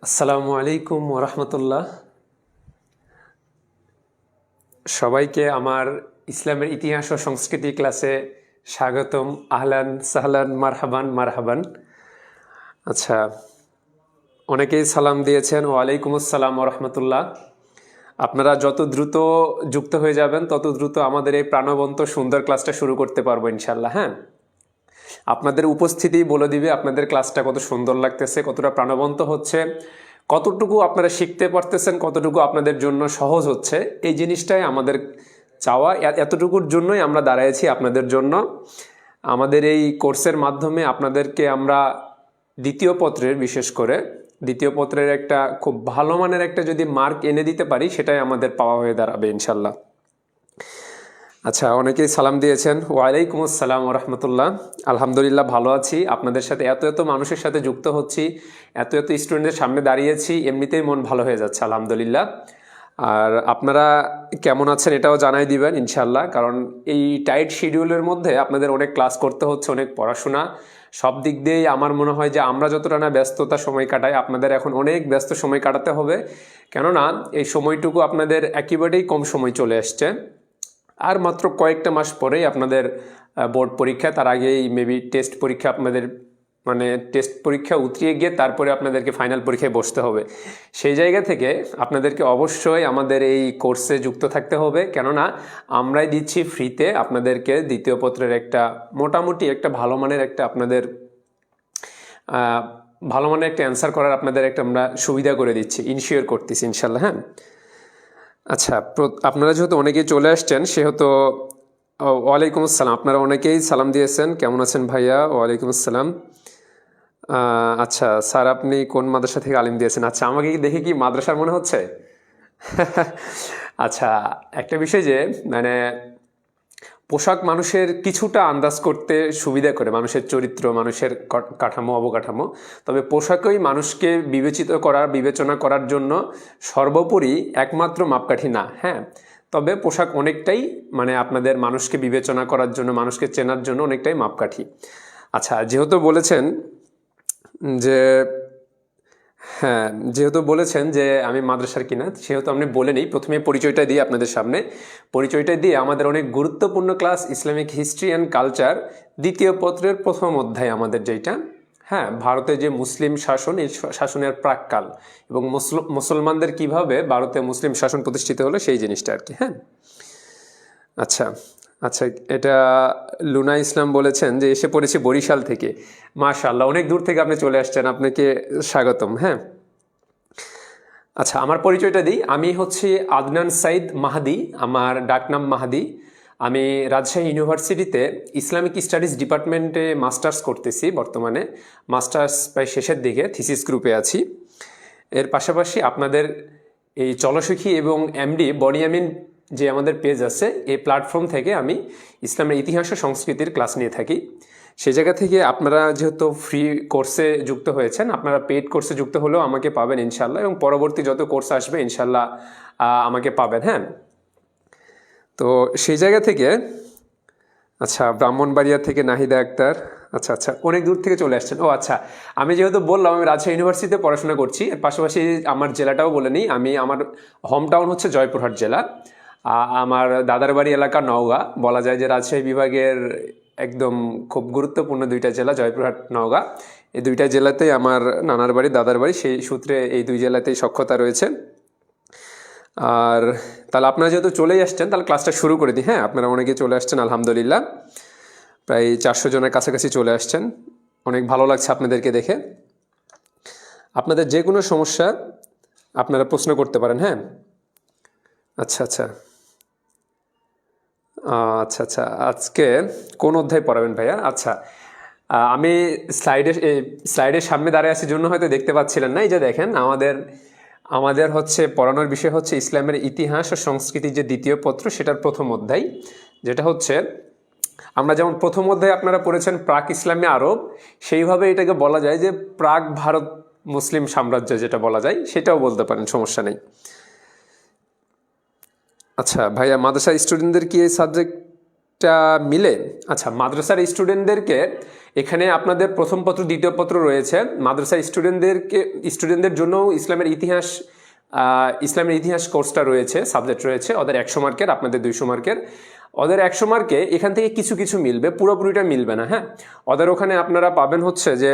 আসসালামু আলাইকুম ওরহমতুল্লাহ। সবাইকে আমার ইসলামের ইতিহাস ও সংস্কৃতি ক্লাসে স্বাগতম। আহলান সাহলান মারহাবান মারহাবান। আচ্ছা, অনেকেই সালাম দিয়েছেন। ওয়ালাইকুম আসসালাম ওরহমতুল্লাহ। আপনারা যত দ্রুত যুক্ত হয়ে যাবেন তত দ্রুত আমাদের এই প্রাণবন্ত সুন্দর ক্লাসটা শুরু করতে পারবো ইনশাল্লাহ। হ্যাঁ, আপনাদের উপস্থিতি বলে দিবে আপনাদের ক্লাসটা কত সুন্দর লাগতেছে, কতটা প্রাণবন্ত হচ্ছে, কতটুকু আপনারা শিখতে পারতেছেন, কতটুকু আপনাদের জন্য সহজ হচ্ছে। এই জিনিসটাই আমাদের চাওয়া। এতটুকুর জন্যই আমরা দাঁড়াইছি আপনাদের জন্য। আমাদের এই কোর্সের মাধ্যমে আপনাদেরকে আমরা দ্বিতীয় পত্রের, বিশেষ করে দ্বিতীয় পত্রের একটা খুব ভালো মানের একটা যদি মার্ক এনে দিতে পারি, সেটাই আমাদের পাওয়া হয়ে দাঁড়াবে ইনশাল্লাহ। আচ্ছা, অনেকেই সালাম দিয়েছেন। ওয়ালাইকুম আসসালাম রহমতুল্লাহ। আলহামদুলিল্লাহ ভালো আছি। আপনাদের সাথে এত এত মানুষের সাথে যুক্ত হচ্ছি, এত এত স্টুডেন্টের সামনে দাঁড়িয়েছি, এমনিতেই মন ভালো হয়ে যাচ্ছে আলহামদুলিল্লাহ। আর আপনারা কেমন আছেন এটাও জানাই দিবেন ইনশাল্লাহ, কারণ এই টাইট শিডিউলের মধ্যে আপনাদের অনেক ক্লাস করতে হচ্ছে, অনেক পড়াশোনা, সব দিক দিয়েই আমার মনে হয় যে আমরা যতটা না ব্যস্ততা সময় কাটাই, আপনাদের এখন অনেক ব্যস্ত সময় কাটাতে হবে। কেননা এই সময়টুকু আপনাদের একেবারেই কম সময় চলে আসছে। আর মাত্র কয়েকটা মাস পরেই আপনাদের বোর্ড পরীক্ষা, তার আগেই মেবি টেস্ট পরীক্ষা আপনাদের, মানে টেস্ট পরীক্ষা উতরিয়ে গিয়ে তারপরে আপনাদেরকে ফাইনাল পরীক্ষায় বসতে হবে। সেই জায়গা থেকে আপনাদেরকে অবশ্যই আমাদের এই কোর্সে যুক্ত থাকতে হবে, কেননা আমরাই দিচ্ছি ফ্রিতে আপনাদেরকে দ্বিতীয় পত্রের একটা মোটামুটি একটা ভালো মানের একটা আপনাদের ভালো মানের একটা অ্যান্সার করার আপনাদের একটা আমরা সুবিধা করে দিচ্ছি, ইনশিওর করতেছি ইনশাল্লাহ। হ্যাঁ, আচ্ছা, আপনারা যেহেতু অনেকেই চলে আসছেন সেহেতু ওয়ালাইকুম আসসালাম। আপনারা অনেকেই সালাম দিয়েছেন। কেমন আছেন ভাইয়া? ওয়ালাইকুম আসসালাম। আচ্ছা স্যার, আপনি কোন মাদ্রাসা থেকে আলিম দিয়েছেন? আচ্ছা, আমাকে দেখে কি মাদ্রাসার মনে হচ্ছে? আচ্ছা, একটা বিষয় যে মানে পোশাক মানুষের কিছুটা আন্দাজ করতে সুবিধা করে, মানুষের চরিত্র, মানুষের কাঠামো, অবকাঠামো। তবে পোশাকই মানুষকে বিবেচনা করার জন্য সর্বোপরি একমাত্র মাপকাঠি না। হ্যাঁ, তবে পোশাক অনেকটাই মানে আপনাদের মানুষকে বিবেচনা করার জন্য, মানুষকে চেনার জন্য অনেকটাই মাপকাঠি। আচ্ছা, যেহেতু বলেছেন যে হ্যাঁ, যেহেতু বলেছেন যে আমি মাদ্রাসার কিনা, সেহেতু আপনি বলে নিই, প্রথমে পরিচয়টা দিই আপনাদের সামনে। পরিচয়টা দিয়ে আমাদের অনেক গুরুত্বপূর্ণ class Islamic history and culture দ্বিতীয় পত্রের প্রথম অধ্যায় আমাদের যেটা, হ্যাঁ, ভারতে যে মুসলিম শাসন, এই শাসনের প্রাক্কাল এবং মুসলমানদের কিভাবে ভারতে মুসলিম শাসন প্রতিষ্ঠিত হলো সেই জিনিসটা আর কি। হ্যাঁ, আচ্ছা আচ্ছা, এটা লুনা ইসলাম বলেছেন যে এসে পড়েছি বরিশাল থেকে। মাশাআল্লাহ, অনেক দূর থেকে আপনি চলে আসছেন, আপনাকে স্বাগতম। হ্যাঁ, আচ্ছা, আমার পরিচয়টা দিই। আমি হচ্ছে আদনান সাইদ মাহাদি, আমার ডাকনাম মাহাদি। আমি রাজশাহী ইউনিভার্সিটিতে ইসলামিক স্টাডিজ ডিপার্টমেন্টে মাস্টার্স করতেছি বর্তমানে। মাস্টার্স প্রায় শেষের দিকে, থিসিস গ্রুপে আছি। এর পাশাপাশি আপনাদের এই চলসুখী এবং এমডি বনিয়ামিন যে আমাদের পেজ আছে, এই প্ল্যাটফর্ম থেকে আমি ইসলামের ইতিহাস ও সংস্কৃতির ক্লাস নিয়ে থাকি। সেই জায়গা থেকে আপনারা যেহেতু ফ্রি কোর্সে যুক্ত হয়েছেন, আপনারা পেইড কোর্সে যুক্ত হলেও আমাকে পাবেন ইনশাল্লাহ, এবং পরবর্তী যত কোর্স আসবে ইনশাল্লাহ আমাকে পাবেন। হ্যাঁ, তো সেই জায়গা থেকে আচ্ছা, ব্রাহ্মণবাড়িয়া থেকে নাহিদা আক্তার। আচ্ছা আচ্ছা, অনেক দূর থেকে চলে আসছেন। ও আচ্ছা, আমি যেহেতু বললাম আমি রাজশাহী ইউনিভার্সিটিতে পড়াশোনা করছি, এর পাশাপাশি আমার জেলাটাও বলে নিই। আমার হোম টাউন হচ্ছে জয়পুরহাট জেলা। আমার দাদার বাড়ি এলাকা নওগাঁ। বলা যায় যে রাজশাহী বিভাগের একদম খুব গুরুত্বপূর্ণ দুইটা জেলা, জয়পুরহাট, নওগাঁ। এই দুইটা জেলাতেই আমার নানার বাড়ি, দাদার বাড়ি। সেই সূত্রে এই দুই জেলাতেই সখ্যতা রয়েছে। আর তাহলে আপনারা যেহেতু চলেই আসছেন, তাহলে ক্লাসটা শুরু করে দিই। হ্যাঁ, আপনারা অনেকে চলে আসছেন আলহামদুলিল্লাহ, প্রায় 400 জনের কাছাকাছি চলে আসছেন। অনেক ভালো লাগছে আপনাদেরকে দেখে। আপনাদের যে কোনো সমস্যা আপনারা প্রশ্ন করতে পারেন। হ্যাঁ, আচ্ছা আচ্ছা আচ্ছা আচ্ছা, আজকে কোন অধ্যায় পড়াবেন ভাইয়া? আচ্ছা, আমি স্লাইডের সামনে দাঁড়িয়ে আসার জন্য হয়তো দেখতে পাচ্ছিলেন না। এই যে দেখেন, আমাদের আমাদের হচ্ছে পড়ানোর বিষয় হচ্ছে ইসলামের ইতিহাস ও সংস্কৃতির যে দ্বিতীয় পত্র, সেটার প্রথম অধ্যায়, যেটা হচ্ছে আমরা যেমন প্রথম অধ্যায়ে আপনারা পড়েছেন প্রাক ইসলামী আরব, সেইভাবে এটাকে বলা যায় যে প্রাক ভারত মুসলিম সাম্রাজ্য, যেটা বলা যায় সেটাও বলতে পারেন, সমস্যা নেই। আচ্ছা ভাইয়া, মাদ্রাসা স্টুডেন্টদের কি এই সাবজেক্ট একটা মিলে। আচ্ছা, মাদ্রাসার স্টুডেন্টদেরকে এখানে আপনাদের প্রথম পত্র দ্বিতীয় পত্র রয়েছে। মাদ্রাসার স্টুডেন্টদের জন্য ইসলামের ইতিহাস কোর্সটা রয়েছে, সাবজেক্ট রয়েছে। ওদের 100 মার্কের, আপনাদের 200 মার্কের। ওদের 100 মার্কে এখান থেকে কিছু কিছু মিলবে, পুরোপুরিটা মিলবে না। হ্যাঁ, ওদের ওখানে আপনারা পাবেন হচ্ছে যে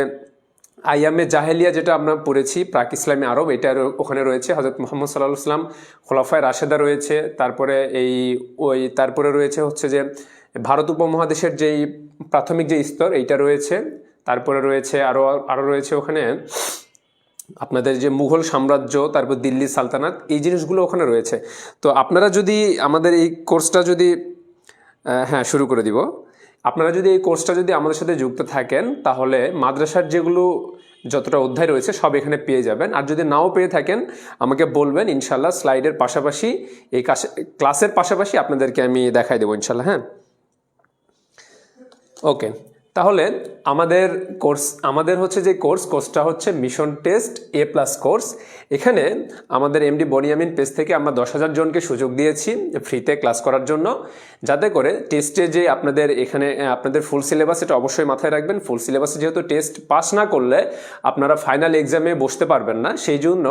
আইয়ামে জাহেলিয়া, যেটা আমরা পড়েছি, প্রাক ইসলামী আরব, এটা ওখানে রয়েছে। হযরত মুহাম্মদ সাল্লাল্লাহু আলাইহি ওয়াসাল্লাম, খোলাফায়ে রাশেদা রয়েছে। তারপরে রয়েছে হচ্ছে যে ভারত উপমহাদেশের যেই প্রাথমিক যে স্তর, এইটা রয়েছে। তারপরে রয়েছে আরও রয়েছে ওখানে আপনাদের যে মুঘল সাম্রাজ্য, তারপর দিল্লি সালতানাত, এই জিনিসগুলো ওখানে রয়েছে। তো আপনারা যদি আমাদের এই কোর্সটা যদি শুরু করে দিব, আপনারা যদি এই কোর্সটা যদি আমাদের সাথে যুক্ত থাকেন, তাহলে মাদ্রাসার যেগুলো যতটা অধ্যায় রয়েছে সব এখানে পেয়ে যাবেন। আর যদি নাও পেয়ে থাকেন আমাকে বলবেন, ইনশাল্লাহ স্লাইডের পাশাপাশি এই ক্লাসের পাশাপাশি আপনাদেরকে আমি দেখাই দেবো ইনশাল্লাহ। হ্যাঁ, ওকে। তাহলে আমাদের হচ্ছে যে কোর্সটা হচ্ছে মিশন টেস্ট A+ কোর্স। এখানে আমাদের এমডি বনিয়ামিন পেজ থেকে আমরা 10,000 জনকে সুযোগ দিয়েছি ফ্রিতে ক্লাস করার জন্য, যাতে করে টেস্টে যে আপনাদের ফুল সিলেবাস, এটা অবশ্যই মাথায় রাখবেন। ফুল সিলেবাসে যেহেতু টেস্ট পাস না করলে আপনারা ফাইনাল এক্সামে বসতে পারবেন না, সেই জন্য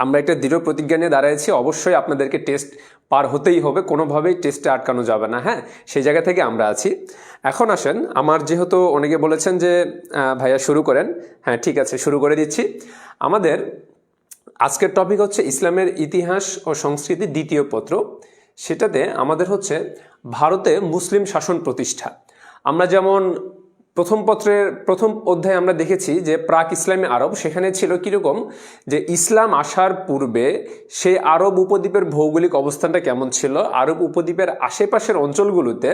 আমরা একটা দৃঢ় প্রতিজ্ঞা নিয়ে দাঁড়াইছি, অবশ্যই আপনাদেরকে টেস্ট পার হতেই হবে, কোনোভাবেই টেস্টে আটকানো যাবে না। হ্যাঁ, সেই জায়গা থেকে আমরা আছি। এখন আসেন, যেহেতু অনেকে বলেছেন যে ভাইয়া শুরু করেন, হ্যাঁ ঠিক আছে, শুরু করে দিচ্ছি। আমাদের আজকের টপিক হচ্ছে ইসলামের ইতিহাস ও সংস্কৃতি দ্বিতীয় পত্র। সেটাতে আমাদের হচ্ছে ভারতে মুসলিম শাসন প্রতিষ্ঠা। আমরা যেমন প্রথম অধ্যায়ে আমরা দেখেছি যে প্রাক ইসলামী আরব, সেখানে ছিল কীরকম, যে ইসলাম আসার পূর্বে সেই আরব উপদ্বীপের ভৌগোলিক অবস্থানটা কেমন ছিল, আরব উপদ্বীপের আশেপাশের অঞ্চলগুলোতে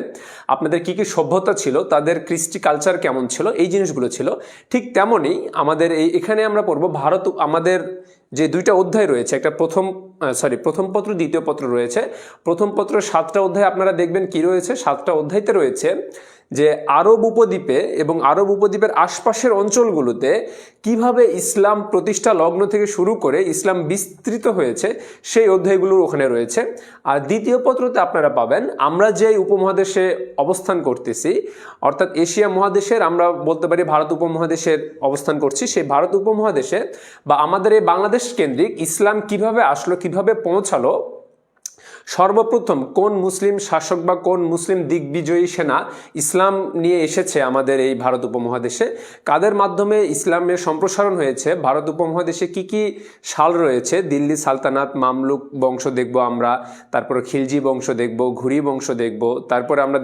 আপনাদের কী কী সভ্যতা ছিল, তাদের কৃষ্টি কালচার কেমন ছিল, এই জিনিসগুলো ছিল। ঠিক তেমনই আমাদের এখানে আমরা পড়ব আমাদের যে 2টা অধ্যায় রয়েছে, একটা প্রথম পত্র দ্বিতীয় পত্র রয়েছে। প্রথম পত্র 7টা অধ্যায় আপনারা দেখবেন কি রয়েছে, 7টা অধ্যায়তে রয়েছে যে আরব উপদ্বীপে এবং আরব উপদ্বীপের আশপাশের অঞ্চলগুলোতে কিভাবে ইসলাম প্রতিষ্ঠা লগ্ন থেকে শুরু করে ইসলাম বিস্তৃত হয়েছে, সেই অধ্যায়গুলো ওখানে রয়েছে। আর দ্বিতীয় পত্রতে আপনারা পাবেন আমরা যে উপমহাদেশে অবস্থান করতেছি, অর্থাৎ এশিয়া মহাদেশের, আমরা বলতে পারি ভারত উপমহাদেশের অবস্থান করছি, সেই ভারত উপমহাদেশে বা আমাদের এই বাংলাদেশ কেন্দ্রিক ইসলাম কিভাবে আসলো, কিভাবে পৌঁছালো, সর্বপ্রথম কোন মুসলিম শাসক বা কোন মুসলিম দিগ্বিজয়ী সেনা ইসলাম নিয়ে এসেছে আমাদের এই ভারত উপমহাদেশে, কাদের মাধ্যমে ইসলামের সম্প্রসারণ হয়েছে, ভারত উপমহাদেশে কি কি সাল রয়েছে, দিল্লি সালতানাত, মামলুক বংশ দেখব আমরা, তারপরে খিলজি বংশ দেখব, ঘুরি বংশ দেখব, তারপরে আমরা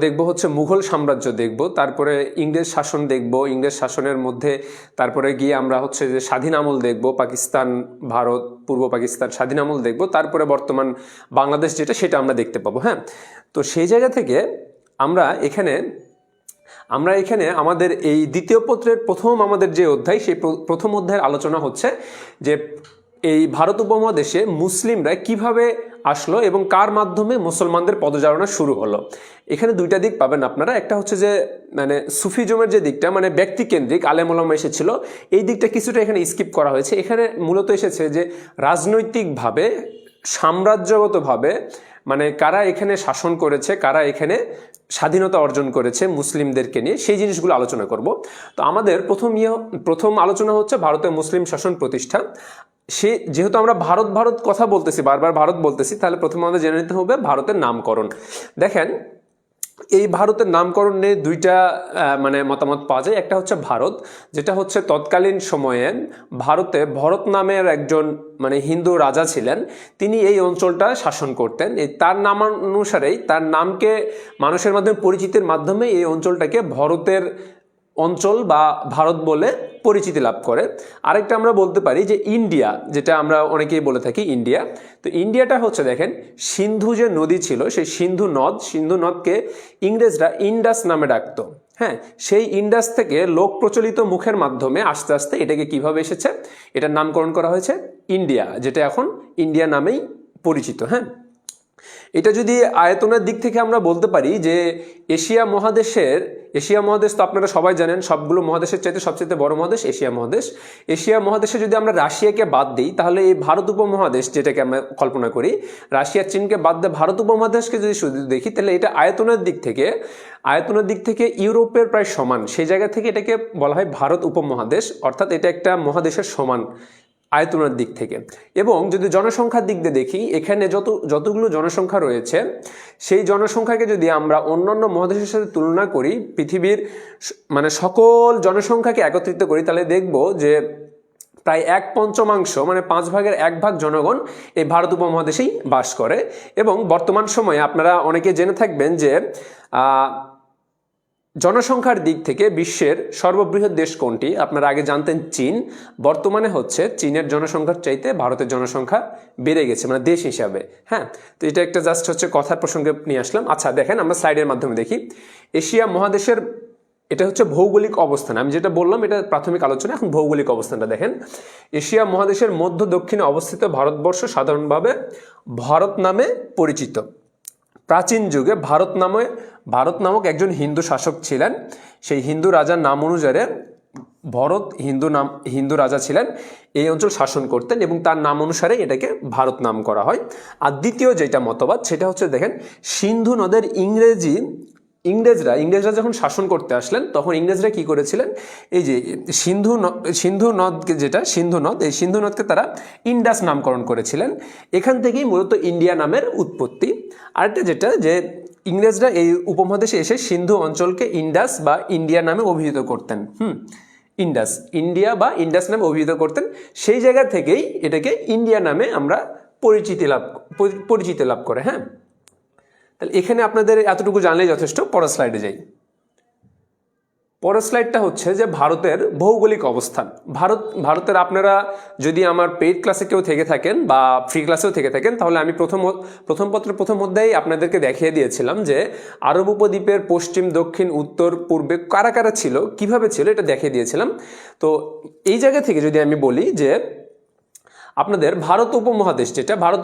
দেখব হচ্ছে মুঘল সাম্রাজ্য দেখব, তারপরে ইংরেজ শাসন দেখব, ইংরেজ শাসনের মধ্যে তারপরে গিয়ে আমরা হচ্ছে যে স্বাধীন আমল দেখব, পাকিস্তান, ভারত, পূর্ব পাকিস্তান স্বাধীন আমল দেখব, তারপরে বর্তমান বাংলাদেশ যেটা, সেটা আমরা দেখতে পাবো। হ্যাঁ, তো সেই জায়গা থেকে আমরা এখানে আমাদের এই দ্বিতীয় পত্রের আমাদের যে অধ্যায়, সেই প্রথম অধ্যায়ের আলোচনা হচ্ছে যে এই ভারত উপমহাদেশে মুসলিমরা কিভাবে আসলো এবং কার মাধ্যমে মুসলমানদের পদচারণা শুরু হলো। এখানে 2টা দিক পাবেন আপনারা। একটা হচ্ছে যে সুফিজমের যে দিকটা, ব্যক্তিকেন্দ্রিক আলেম ওলামা এসেছিল, এই দিকটা কিছুটা এখানে স্কিপ করা হয়েছে। এখানে মূলত এসেছে যে রাজনৈতিকভাবে, সাম্রাজ্যগতভাবে, কারা এখানে শাসন করেছে, কারা এখানে স্বাধীনতা অর্জন করেছে মুসলিমদেরকে নিয়ে, সেই জিনিসগুলো আলোচনা করব। তো আমাদের প্রথম আলোচনা হচ্ছে ভারতের মুসলিম শাসন প্রতিষ্ঠা। যেহেতু আমরা ভারত কথা বলতেছি, বারবার ভারত বলতেছি, তাহলে প্রথমে আমাদের জেনে নিতে হবে ভারতের নামকরণ। দেখেন, এই ভারতের নামকরণ নিয়ে 2টা মতামত পাওয়া যায়। একটা হচ্ছে ভারত, যেটা হচ্ছে তৎকালীন সময়ে ভারতে ভরত নামের একজন হিন্দু রাজা ছিলেন, তিনি এই অঞ্চলটা শাসন করতেন। তার নামানুসারেই, তার নামকে মানুষের মাধ্যমে পরিচিতির মাধ্যমে এই অঞ্চলটাকে ভরতের অঞ্চল বা ভারত বলে পরিচিতি লাভ করে। আরেকটা আমরা বলতে পারি যে ইন্ডিয়া, যেটা আমরা অনেকেই বলে থাকি ইন্ডিয়া। তো ইন্ডিয়াটা হচ্ছে, দেখেন, সিন্ধু যে নদী ছিল, সেই সিন্ধু নদকে ইংরেজরা ইন্ডাস নামে ডাকতো। হ্যাঁ, সেই ইন্ডাস থেকে লোক প্রচলিত মুখের মাধ্যমে আস্তে আস্তে এটাকে কিভাবে এসেছে, এটার নামকরণ করা হয়েছে ইন্ডিয়া, যেটা এখন ইন্ডিয়া নামেই পরিচিত। হ্যাঁ, এটা যদি আয়তনের দিক থেকে আমরা বলতে পারি যে এশিয়া মহাদেশ তো আপনারা সবাই জানেন সবগুলো মহাদেশের চাইতে সবচেয়ে বড় মহাদেশ এশিয়া মহাদেশ। এশিয়া মহাদেশে যদি আমরা রাশিয়াকে বাদ দিই তাহলে এই ভারত উপমহাদেশ যেটাকে আমরা কল্পনা করি, রাশিয়া চীনকে বাদ দিয়ে ভারত উপমহাদেশকে যদি শুধু দেখি তাহলে এটা আয়তনের দিক থেকে ইউরোপের প্রায় সমান। সেই জায়গা থেকে এটাকে বলা হয় ভারত উপমহাদেশ, অর্থাৎ এটা একটা মহাদেশের সমান আয়তনের দিক থেকে। এবং যদি জনসংখ্যার দিক দিয়ে দেখি, এখানে যতগুলো জনসংখ্যা রয়েছে সেই জনসংখ্যাকে যদি আমরা অন্যান্য মহাদেশের সাথে তুলনা করি, পৃথিবীর মানে সকল জনসংখ্যাকে একত্রিত করি, তাহলে দেখব যে প্রায় 1/5 মানে 1/5 জনগণ এই ভারত উপমহাদেশেই বাস করে। এবং বর্তমান সময়ে আপনারা অনেকে জেনে থাকবেন যে জনসংখ্যার দিক থেকে বিশ্বের সর্ববৃহৎ দেশ কোনটি? আপনারা আগে জানতেন চীন, বর্তমানে হচ্ছে চীনের জনসংখ্যার চাইতে ভারতের জনসংখ্যা বেড়ে গেছে মানে দেশ হিসাবে। হ্যাঁ, তো এটা একটা জাস্ট হচ্ছে কথার প্রসঙ্গে নিয়ে আসলাম। আচ্ছা দেখেন, আমরা স্লাইডের মাধ্যমে দেখি এশিয়া মহাদেশের, এটা হচ্ছে ভৌগোলিক অবস্থান। আমি যেটা বললাম এটা প্রাথমিক আলোচনা, এখন ভৌগোলিক অবস্থানটা দেখেন। এশিয়া মহাদেশের মধ্য দক্ষিণে অবস্থিত ভারতবর্ষ সাধারণভাবে ভারত নামে পরিচিত। প্রাচীন যুগে ভারত নামক একজন হিন্দু শাসক ছিলেন। সেই হিন্দু রাজার নাম অনুসারে ভরত হিন্দু রাজা ছিলেন, এই অঞ্চল শাসন করতেন এবং তার নাম অনুসারে এটাকে ভারত নাম করা হয়। আর দ্বিতীয় যেটা মতবাদ সেটা হচ্ছে দেখেন, সিন্ধু নদের ইংরেজরা যখন শাসন করতে আসলেন তখন ইংরেজরা কি করেছিলেন, এই যে সিন্ধু নদ, এই সিন্ধু নদকে তারা ইন্ডাস নামকরণ করেছিলেন। এখান থেকেই মূলত ইন্ডিয়া নামের উৎপত্তি। আরেকটা যেটা যে ইংরেজরা এই উপমহাদেশে এসে সিন্ধু অঞ্চলকে ইন্ডাস বা ইন্ডিয়া নামে অভিহিত করতেন। ইন্ডাস নামে অভিহিত করতেন। সেই জায়গা থেকেই এটাকে ইন্ডিয়া নামে আমরা পরিচিতি লাভ করে। হ্যাঁ, তাহলে এখানে আপনাদের এতটুকু জানলেই যথেষ্ট। পরের স্লাইডে যাই। পরের স্লাইডটা হচ্ছে যে ভারতের ভৌগোলিক অবস্থান। ভারতের আপনারা যদি আমার পেইড ক্লাসে কেউ থেকে থাকেন বা ফ্রি ক্লাসেও থেকে থাকেন তাহলে আমি প্রথম অধ্যায়ে আপনাদেরকে দেখিয়ে দিয়েছিলাম যে আরব উপদ্বীপের পশ্চিম, দক্ষিণ, উত্তর, পূর্বে কারা কারা ছিল, কিভাবে ছিল, এটা দেখিয়ে দিয়েছিলাম। তো এই জায়গা থেকে যদি আমি বলি যে আপনাদের ভারত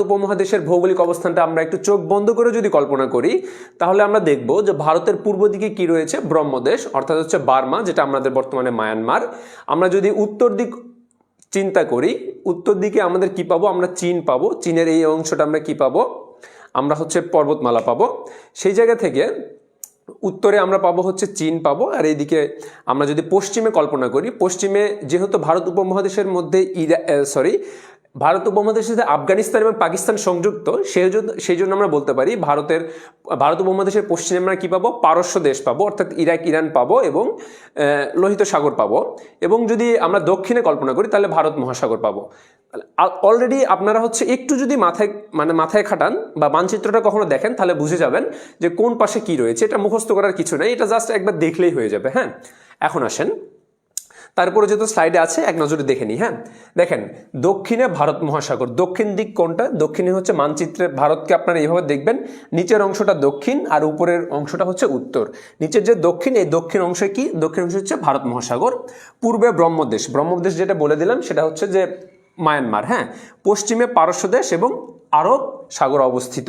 উপমহাদেশের ভৌগোলিক অবস্থানটা আমরা একটু চোখ বন্ধ করে যদি কল্পনা করি তাহলে আমরা দেখব যে ভারতের পূর্ব দিকে কি রয়েছে, ব্রহ্মদেশ অর্থাৎ হচ্ছে বার্মা, যেটা আমাদের বর্তমানে মায়ানমার। আমরা যদি উত্তর দিক চিন্তা করি, উত্তর দিকে আমাদের কি পাবো, আমরা চীন পাবো। চীনের এই অংশটা আমরা কি পাবো, আমরা হচ্ছে পর্বতমালা পাবো। সেই জায়গা থেকে উত্তরে আমরা পাবো হচ্ছে চীন পাবো। আর এইদিকে আমরা যদি পশ্চিমে কল্পনা করি, পশ্চিমে যেহেতু ভারত উপমহাদেশের মধ্যে ভারত উপমহাদেশের সাথে আফগানিস্তান এবং পাকিস্তান সংযুক্ত, সেই জন্য আমরা বলতে পারি ভারত উপমহাদেশের পশ্চিমে আমরা কি পাবো, পারস্য দেশ পাবো, অর্থাৎ ইরাক, ইরান পাবো এবং লোহিত সাগর পাবো। এবং যদি আমরা দক্ষিণে কল্পনা করি তাহলে ভারত মহাসাগর পাবো। অলরেডি আপনারা হচ্ছে একটু যদি মাথায় খাটান বা মানচিত্রটা কখনো দেখেন তাহলে বুঝে যাবেন যে কোন পাশে কি রয়েছে। এটা মুখস্থ করার কিছু নেই, এটা জাস্ট একবার দেখলেই হয়ে যাবে। হ্যাঁ, এখন আসেন তারপরে যেহেতু স্লাইডে আছে এক নজরে দেখে নিই। হ্যাঁ, দেখেন দক্ষিণে ভারত মহাসাগর, দক্ষিণ দিক কোনটা, দক্ষিণে হচ্ছে মানচিত্রে ভারতকে আপনারা এইভাবে দেখবেন, নিচের অংশটা দক্ষিণ আর উপরের অংশটা হচ্ছে উত্তর। নিচের যে দক্ষিণ, এই দক্ষিণ অংশে কি, দক্ষিণ অংশ হচ্ছে ভারত মহাসাগর। পূর্বে ব্রহ্মদেশ যেটা বলে দিলাম সেটা হচ্ছে যে মায়ানমার। হ্যাঁ, পশ্চিমে পারস্য দেশ এবং আরব সাগর অবস্থিত।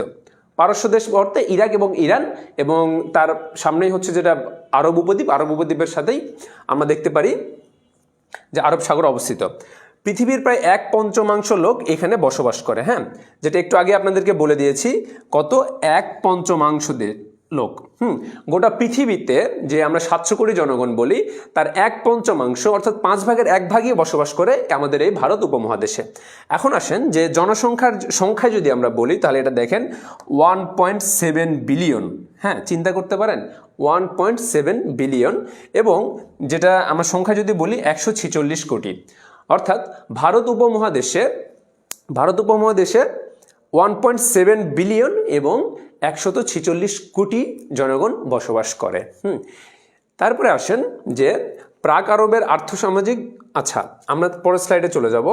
পারস্য দেশ অর্থে ইরাক এবং ইরান, এবং তার সামনেই হচ্ছে যেটা আরব উপদ্বীপের সাথেই আমরা দেখতে পারি যে আরব সাগর অবস্থিত। পৃথিবীর প্রায় 1/5 লোক এখানে বসবাস করে। হ্যাঁ, যেটা একটু আগে আপনাদেরকে বলে দিয়েছি, কত, 1/5 লোক। গোটা পৃথিবীতে যে আমরা 700 কোটি জনগণ বলি তার 1/5 অর্থাৎ 1/5 বসবাস করে আমাদের এই ভারত উপমহাদেশে। এখন আসেন যে সংখ্যায় যদি আমরা বলি তাহলে এটা দেখেন 1.7 বিলিয়ন। হ্যাঁ, চিন্তা করতে পারেন 1.7 বিলিয়ন। এবং যেটা আমরা সংখ্যা যদি বলি 146 কোটি, অর্থাৎ ভারত উপমহাদেশে 1.7 বিলিয়ন এবং 146 কোটি জনগণ বসবাস করে। তারপরে আসেন যে প্রাক আরবের আর্থসামাজিক, আচ্ছা আমরা পরের স্লাইডে চলে যাব।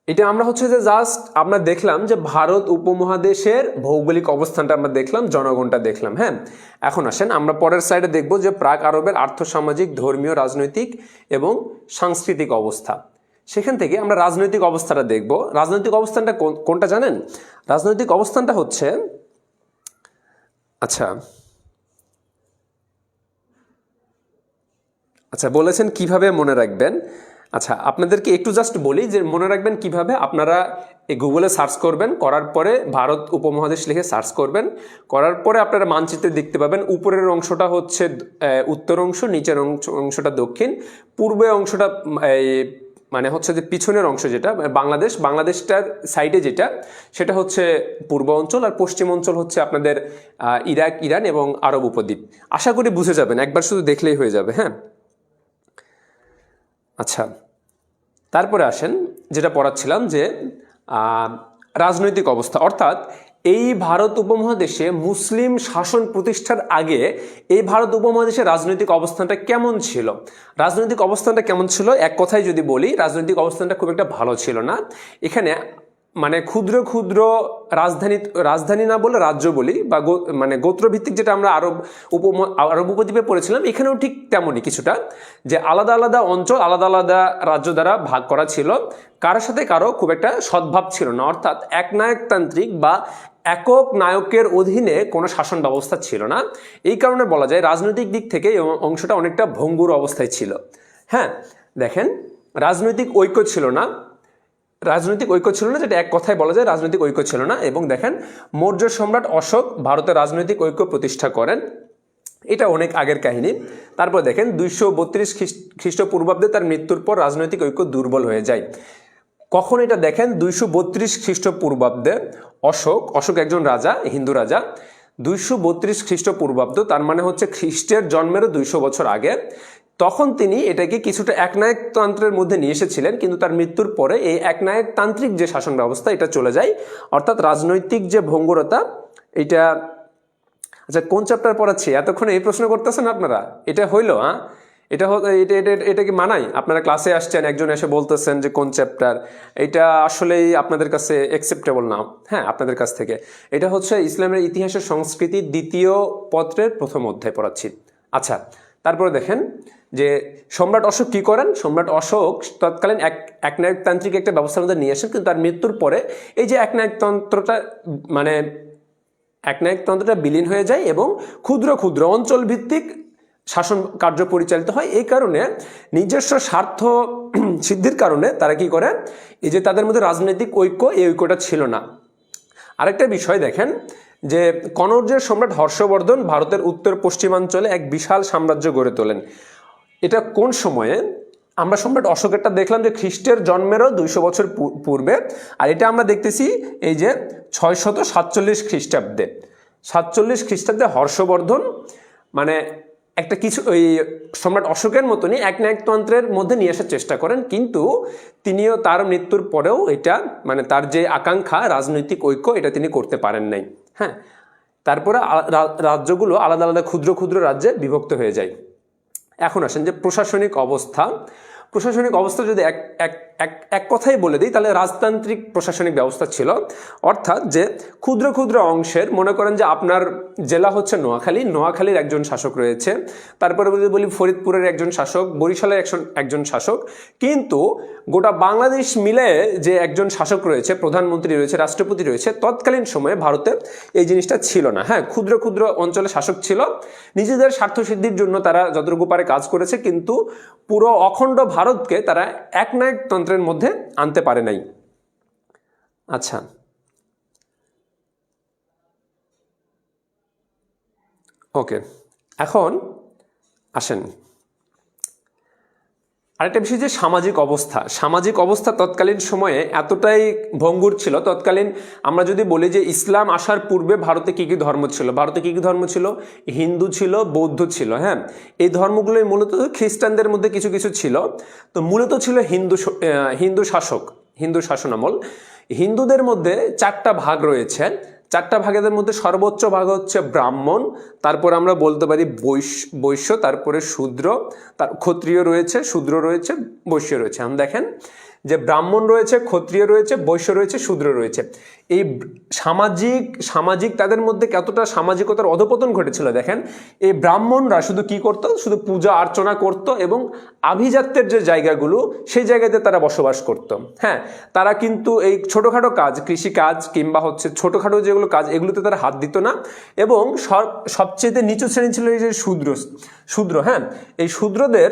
এটা আমরা হচ্ছে যে জাস্ট আমরা দেখলাম যে ভারত উপমহাদেশের ভৌগোলিক অবস্থানটা আমরা দেখলাম, জনগণটা দেখলাম। হ্যাঁ, এখন আসেন আমরা পরের স্লাইডে দেখব যে প্রাক আরবের আর্থসামাজিক, ধর্মীয়, রাজনৈতিক এবং সাংস্কৃতিক অবস্থা। সেখান থেকে আমরা রাজনৈতিক অবস্থাটা দেখব। রাজনৈতিক অবস্থানটা কোনটা জানেন? রাজনৈতিক অবস্থানটা হচ্ছে, আচ্ছা আচ্ছা বলেছেন কিভাবে মনে রাখবেন। আচ্ছা, আপনাদেরকে একটু জাস্ট বলি যে মনে রাখবেন কিভাবে। আপনারা এই গুগলে সার্চ করবেন, করার পরে ভারত উপমহাদেশ লিখে সার্চ করবেন, করার পরে আপনারা মানচিত্রে দেখতে পাবেন উপরের অংশটা হচ্ছে উত্তর অংশ, নিচের অংশটা দক্ষিণ, পূর্বের অংশটা মানে হচ্ছে যে পিছনের অংশ যেটা বাংলাদেশটার সাইডে যেটা সেটা হচ্ছে পূর্ব অঞ্চল, আর পশ্চিম অঞ্চল হচ্ছে আপনাদের ইরাক, ইরান এবং আরব উপদ্বীপ। আশা করি বুঝে যাবেন, একবার শুধু দেখলেই হয়ে যাবে। হ্যাঁ, আচ্ছা, তারপরে আসেন যেটা পড়াচ্ছিলাম যে রাজনৈতিক অবস্থা, অর্থাৎ এই ভারত উপমহাদেশে মুসলিম শাসন প্রতিষ্ঠার আগে এই ভারত উপমহাদেশের রাজনৈতিক অবস্থানটা কেমন ছিল। রাজনৈতিক অবস্থানটা কেমন ছিল, এক কথায় যদি বলি, রাজনৈতিক অবস্থানটা খুব একটা ভালো ছিল না। এখানে মানে ক্ষুদ্র ক্ষুদ্র রাজধানী না বলে রাজ্য বলি, বা মানে গোত্রভিত্তিক, যেটা আমরা আরব উপদ্বীপে পড়েছিলাম, এখানেও ঠিক তেমনই কিছুটা, যে আলাদা আলাদা অঞ্চল আলাদা আলাদা রাজ্য দ্বারা ভাগ করা ছিল। কারোর সাথে কারো খুব একটা সদ্ভাব ছিল না, অর্থাৎ একনায়কতান্ত্রিক বা একক নায়কের অধীনে কোনো শাসন ব্যবস্থা ছিল না। এই কারণে বলা যায় রাজনৈতিক দিক থেকে এই অংশটা অনেকটা ভঙ্গুর অবস্থায় ছিল। হ্যাঁ, দেখেন, রাজনৈতিক ঐক্য ছিল না, যেটা এক কথায় বলা যায় রাজনৈতিক ঐক্য ছিল না। এবং দেখেন, মৌর্য সম্রাট অশোক ভারতের রাজনৈতিক ঐক্য প্রতিষ্ঠা করেন, এটা অনেক আগের কাহিনী। তারপর দেখেন 232 খ্রিস্টপূর্বাব্দে তার মৃত্যুর পর রাজনৈতিক ঐক্য দুর্বল হয়ে যায়। কখন এটা দেখেন, 232 খ্রিস্টপূর্বাব্দে অশোক একজন রাজা, হিন্দু রাজা। 232 খ্রিস্টপূর্বাব্দ, তার মানে হচ্ছে খ্রিস্টের জন্মেরও 200 বছর আগে। তখন তিনি এটাকে কিছুটা একনায়কতন্ত্রের মধ্যে নিয়ে এসেছিলেন, কিন্তু তার মৃত্যুর পরে এই একনায়কতান্ত্রিক যে শাসন ব্যবস্থা এটা চলে যায়, অর্থাৎ রাজনৈতিক যে ভঙ্গুরতা এটা। আচ্ছা, কোন চ্যাপ্টার পড়াচ্ছি এতক্ষণ এই প্রশ্ন করতেছেন আপনারা? এটা হইলো? এটা কি মানায়? আপনারা ক্লাসে আসছেন, একজন এসে বলতেছেন যে কোন চ্যাপ্টার, এটা আসলেই আপনাদের কাছে অ্যাকসেপ্টেবল না। হ্যাঁ, আপনাদের কাছ থেকে এটা হচ্ছে ইসলামের ইতিহাসের সংস্কৃতি দ্বিতীয় পত্রের প্রথম অধ্যায় পড়াচ্ছি। আচ্ছা, তারপরে দেখেন যে সম্রাট অশোক কি করেন। সম্রাট অশোক তৎকালীন একনায়কতান্ত্রিক একটা ব্যবস্থার মধ্যে নিয়ে আসেন, কিন্তু তার মৃত্যুর পরে এই যে একনায়কতন্ত্রটা বিলীন হয়ে যায় এবং ক্ষুদ্র ক্ষুদ্র অঞ্চল ভিত্তিক শাসন কার্য পরিচালিত হয়। এই কারণে নিজস্ব স্বার্থ সিদ্ধির কারণে তারা কি করে, এই যে তাদের মধ্যে রাজনৈতিক ঐক্য, এই ঐক্যটা ছিল না। আরেকটা বিষয় দেখেন যে কনৌজের সম্রাট হর্ষবর্ধন ভারতের উত্তর পশ্চিমাঞ্চলে এক বিশাল সাম্রাজ্য গড়ে তোলেন। এটা কোন সময়ে? আমরা সম্রাট অশোকেরটা দেখলাম যে খ্রিস্টের জন্মেরও 200 বছর পূর্বে, আর এটা আমরা দেখতেছি এই যে 647 খ্রিস্টাব্দে। 47 খ্রিস্টাব্দে হর্ষবর্ধন মানে একটা কিছু ওই সম্রাট অশোকের মতনই একনায়কতন্ত্রের মধ্যে নিয়ে আসার চেষ্টা করেন, কিন্তু তিনিও তার মৃত্যুর পরেও এটা মানে তার যে আকাঙ্ক্ষা রাজনৈতিক ঐক্য এটা তিনি করতে পারেন নাই। হ্যাঁ, তারপরে রাজ্যগুলো আলাদা আলাদা ক্ষুদ্র ক্ষুদ্র রাজ্যে বিভক্ত হয়ে যায়। এখন আসেন যে প্রশাসনিক অবস্থা যদি এক কথাই বলে দিই, তাহলে রাজতান্ত্রিক প্রশাসনিক ব্যবস্থা ছিল। অর্থাৎ যে ক্ষুদ্র ক্ষুদ্র অংশের, মনে করেন যে আপনার জেলা হচ্ছে নোয়াখালীর একজন শাসক রয়েছে, তারপরে যদি বলি ফরিদপুরের একজন শাসক, বরিশালের একজন শাসক, কিন্তু গোটা বাংলাদেশ মিলে যে একজন শাসক রয়েছে, প্রধানমন্ত্রী রয়েছে, রাষ্ট্রপতি রয়েছে, তৎকালীন সময়ে ভারতে এই জিনিসটা ছিল না। হ্যাঁ, ক্ষুদ্র ক্ষুদ্র অঞ্চলে শাসক ছিল, নিজেদের স্বার্থ সিদ্ধির জন্য তারা যতটুকু পারে কাজ করেছে, কিন্তু পুরো অখণ্ড ভারতকে তারা একনায়কতন্ত্রের মধ্যে আনতে পারে নাই। আচ্ছা, ওকে, এখন আসেন আরেকটা বিষয় যে সামাজিক অবস্থা তৎকালীন সময়ে এতটাই ভঙ্গুর ছিল। তৎকালীন আমরা যদি বলি যে ইসলাম আসার পূর্বে ভারতে কি কি ধর্ম ছিল, হিন্দু ছিল, বৌদ্ধ ছিল। হ্যাঁ, এই ধর্মগুলোই মূলত খ্রিস্টানদের মধ্যে কিছু কিছু ছিল। তো মূলত ছিল হিন্দু শাসনামল। হিন্দুদের মধ্যে 4টা ভাগ রয়েছে। 4টা ভাগের মধ্যে সর্বোচ্চ ভাগ হচ্ছে ব্রাহ্মণ, তারপর আমরা বলতে পারি বৈশ্য, তারপরে শূদ্র, ক্ষত্রিয় রয়েছে, শূদ্র রয়েছে, বৈশ্য রয়েছে। দেখেন যে ব্রাহ্মণ রয়েছে, ক্ষত্রিয় রয়েছে, বৈশ্য রয়েছে, শূদ্র রয়েছে। এই সামাজিক তাদের মধ্যে কতটা সামাজিকতার অধপতন ঘটেছিল দেখেন। এই ব্রাহ্মণরা শুধু কি করত, শুধু পূজা অর্চনা করত এবং আভিজাত্যের যে জায়গাগুলো সেই জায়গাতে তারা বসবাস করত। হ্যাঁ, তারা কিন্তু এই ছোটোখাটো কাজ, কৃষিকাজ কিংবা হচ্ছে ছোটোখাটো যেগুলো কাজ, এগুলোতে তারা হাত দিত না। এবং সবচেয়ে নিচু শ্রেণী ছিল এই যে শূদ্র। হ্যাঁ, এই শূদ্রদের,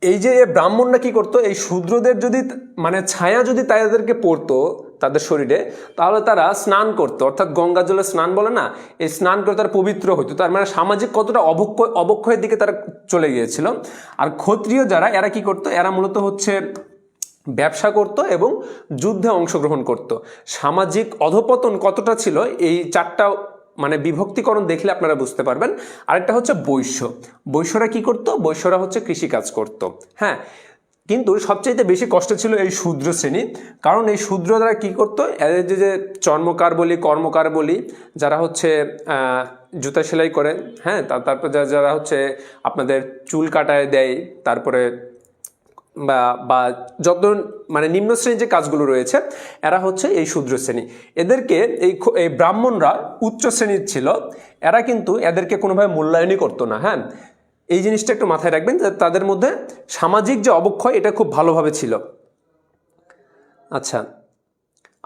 এই যে ব্রাহ্মণরা কি করতো, এই শূদ্রদের যদি মানে ছায়া যদি তাদেরকে পড়তো তাদের শরীরে, তাহলে তারা স্নান করতো, অর্থাৎ গঙ্গা জলে স্নান বলে না, এই স্নান করে তারা পবিত্র হইতো। তার মানে সামাজিক কতটা অবক্ষয়ের দিকে তারা চলে গিয়েছিল। আর ক্ষত্রিয় যারা, এরা কি করতো, এরা মূলত হচ্ছে ব্যবসা করত এবং যুদ্ধে অংশগ্রহণ করত। সামাজিক অধপতন কতটা ছিল এই চারটা মানে বিভক্তিকরণ দেখলে আপনারা বুঝতে পারবেন। আরেকটা হচ্ছে বৈশ্যরা কি করত, বৈশ্যরা হচ্ছে কৃষিকাজ করত। হ্যাঁ, কিন্তু সবচাইতে বেশি কষ্ট ছিল এই শূদ্র শ্রেণী, কারণ এই শূদ্ররা কি করতো, এদের যে চর্মকার বলি, কর্মকার বলি, যারা হচ্ছে জুতা সেলাই করে, হ্যাঁ, তারপর যারা হচ্ছে আপনাদের চুল কাটায় দেয়, তারপরে বা যত মানে নিম্ন শ্রেণীর যে কাজগুলো রয়েছে, এরা হচ্ছে এই শূদ্র শ্রেণী। এদেরকে এই ব্রাহ্মণরা উচ্চ শ্রেণীর ছিল, এরা কিন্তু এদেরকে কোনোভাবে মূল্যায়নই করতো না। হ্যাঁ, এই জিনিসটা একটু মাথায় রাখবেন যে তাদের মধ্যে সামাজিক যে অবক্ষয় এটা খুব ভালোভাবে ছিল। আচ্ছা,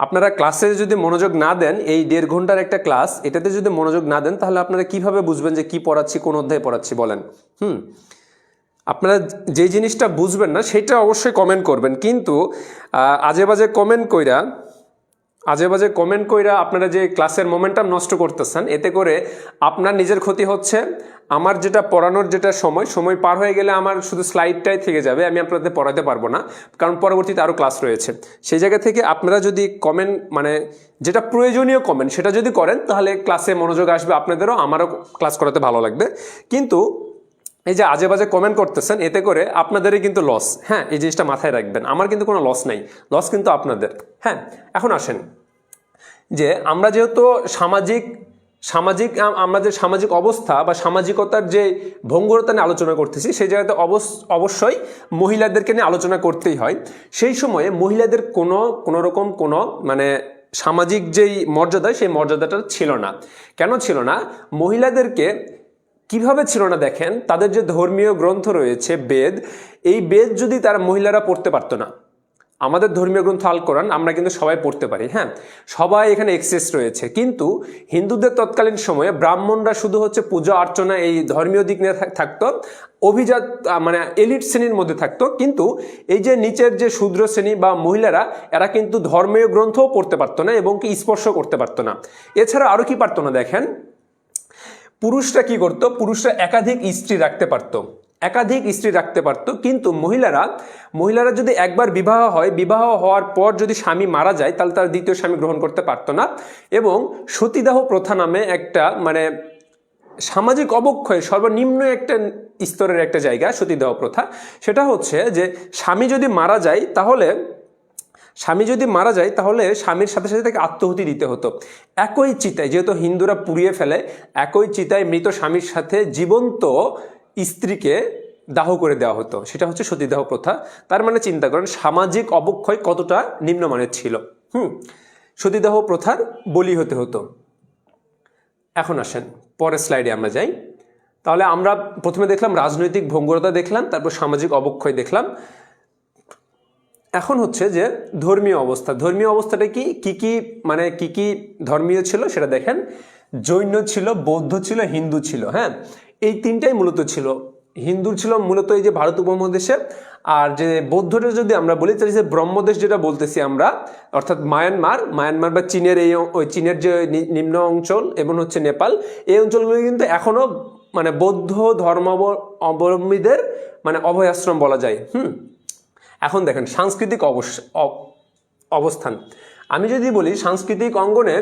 আপনারা ক্লাসে যদি মনোযোগ না দেন, এই 1.5 ঘন্টার একটা ক্লাস, এটাতে যদি মনোযোগ না দেন, তাহলে আপনারা কিভাবে বুঝবেন যে কি পড়াচ্ছি, কোন অধ্যায় পড়াচ্ছি বলেন? আপনারা যে জিনিসটা বুঝবেন না সেটা অবশ্যই কমেন্ট করবেন, কিন্তু আজে বাজে কমেন্ট কইরা আপনারা যে ক্লাসের মোমেন্টাম নষ্ট করতেছেন, এতে করে আপনার নিজের ক্ষতি হচ্ছে। আমার যেটা পড়ানোর যেটা সময় পার হয়ে গেলে আমার শুধু স্লাইডটাই থেকে যাবে, আমি আপনাদের পড়াতে পারবো না, কারণ পরবর্তীতে আরও ক্লাস রয়েছে। সেই জায়গা থেকে আপনারা যদি কমেন্ট মানে যেটা প্রয়োজনীয় কমেন্ট সেটা যদি করেন, তাহলে ক্লাসে মনোযোগ আসবে আপনাদেরও, আমারও ক্লাস করাতে ভালো লাগবে। কিন্তু এই যে আজে বাজে কমেন্ট করতেছেন, এতে করে আপনাদেরই কিন্তু লস। হ্যাঁ, এই জিনিসটা মাথায় রাখবেন, আমার কিন্তু কোনো লস নাই, লস কিন্তু আপনাদের। হ্যাঁ, এখন আসেন যে আমরা যেহেতু আমরা যে সামাজিক অবস্থা বা সামাজিকতার যে ভঙ্গুরতা নিয়ে আলোচনা করতেছি, সেই জায়গাতে অবশ্যই মহিলাদেরকে নিয়ে আলোচনা করতেই হয়। সেই সময়ে মহিলাদের কোনো রকম মানে সামাজিক যেই মর্যাদা, সেই মর্যাদাটা ছিল না। কেন ছিল না? মহিলাদেরকে কিভাবে ছিল না দেখেন, তাদের যে ধর্মীয় গ্রন্থ রয়েছে বেদ, এই বেদ যদি তারা মহিলারা পড়তে পারতো না। আমাদের ধর্মীয় গ্রন্থ আল কোরআন আমরা কিন্তু সবাই পড়তে পারি, হ্যাঁ, সবাই এখানে এক্সেস রয়েছে। কিন্তু হিন্দুদের তৎকালীন সময়ে ব্রাহ্মণরা শুধু হচ্ছে পূজা অর্চনা, এই ধর্মীয় দিক নিয়ে থাকতো, অভিজাত মানে এলিট শ্রেণীর মধ্যে থাকতো। কিন্তু এই যে নিচের যে শূদ্র শ্রেণী বা মহিলারা, এরা কিন্তু ধর্মীয় গ্রন্থও পড়তে পারতো না এবং কি স্পর্শ করতে পারতো না। এছাড়া আরও কি পারতো না দেখেন, পুরুষরা কি করতো, পুরুষরা একাধিক স্ত্রী রাখতে পারতো। কিন্তু মহিলারা যদি একবার বিবাহ হওয়ার পর যদি স্বামী মারা যায়, তাহলে তার দ্বিতীয় স্বামী গ্রহণ করতে পারতো না। এবং সতীদাহ প্রথা নামে একটা মানে সামাজিক অবক্ষয় সর্বনিম্ন একটা স্তরের একটা জায়গা সতীদাহ প্রথা। সেটা হচ্ছে যে স্বামী যদি মারা যায়, তাহলে স্বামীর সাথে সাথে তাকে আত্মহতি দিতে হতো। একই চিতায়, যেহেতু হিন্দুরা পুড়িয়ে ফেলে, একই চিতায় মৃত স্বামীর সাথে জীবন্ত স্ত্রীকে দাহ করে দেওয়া হতো। সেটা হচ্ছে সতীদাহ প্রথা। তার মানে চিন্তা করেন সামাজিক অবক্ষয় কতটা নিম্নমানের ছিল। সতীদাহ প্রথার বলি হতে হতো। এখন আসেন পরের স্লাইডে আমরা যাই। তাহলে আমরা প্রথমে দেখলাম রাজনৈতিক ভঙ্গুরতা দেখলাম, তারপর সামাজিক অবক্ষয় দেখলাম। এখন হচ্ছে যে ধর্মীয় অবস্থাটা কি ধর্মীয় ছিল সেটা দেখেন। জৈন ছিল, বৌদ্ধ ছিল, হিন্দু ছিল। হ্যাঁ, এই তিনটাই মূলত ছিল। হিন্দু ছিল মূলত এই যে ভারত উপমহাদেশে, আর যে বৌদ্ধটা যদি আমরা বলি, তাহলে যে ব্রহ্মদেশ যেটা বলতেছি আমরা, অর্থাৎ মায়ানমার বা চীনের ওই চীনের যে নিম্ন অঞ্চল এবং হচ্ছে নেপাল, এই অঞ্চলগুলো কিন্তু এখনো মানে বৌদ্ধ ধর্মাবলম্বীদের মানে অভয়াশ্রম বলা যায়। এখন দেখেন সাংস্কৃতিক অবস্থান, আমি যদি বলি সাংস্কৃতিক অঙ্গনে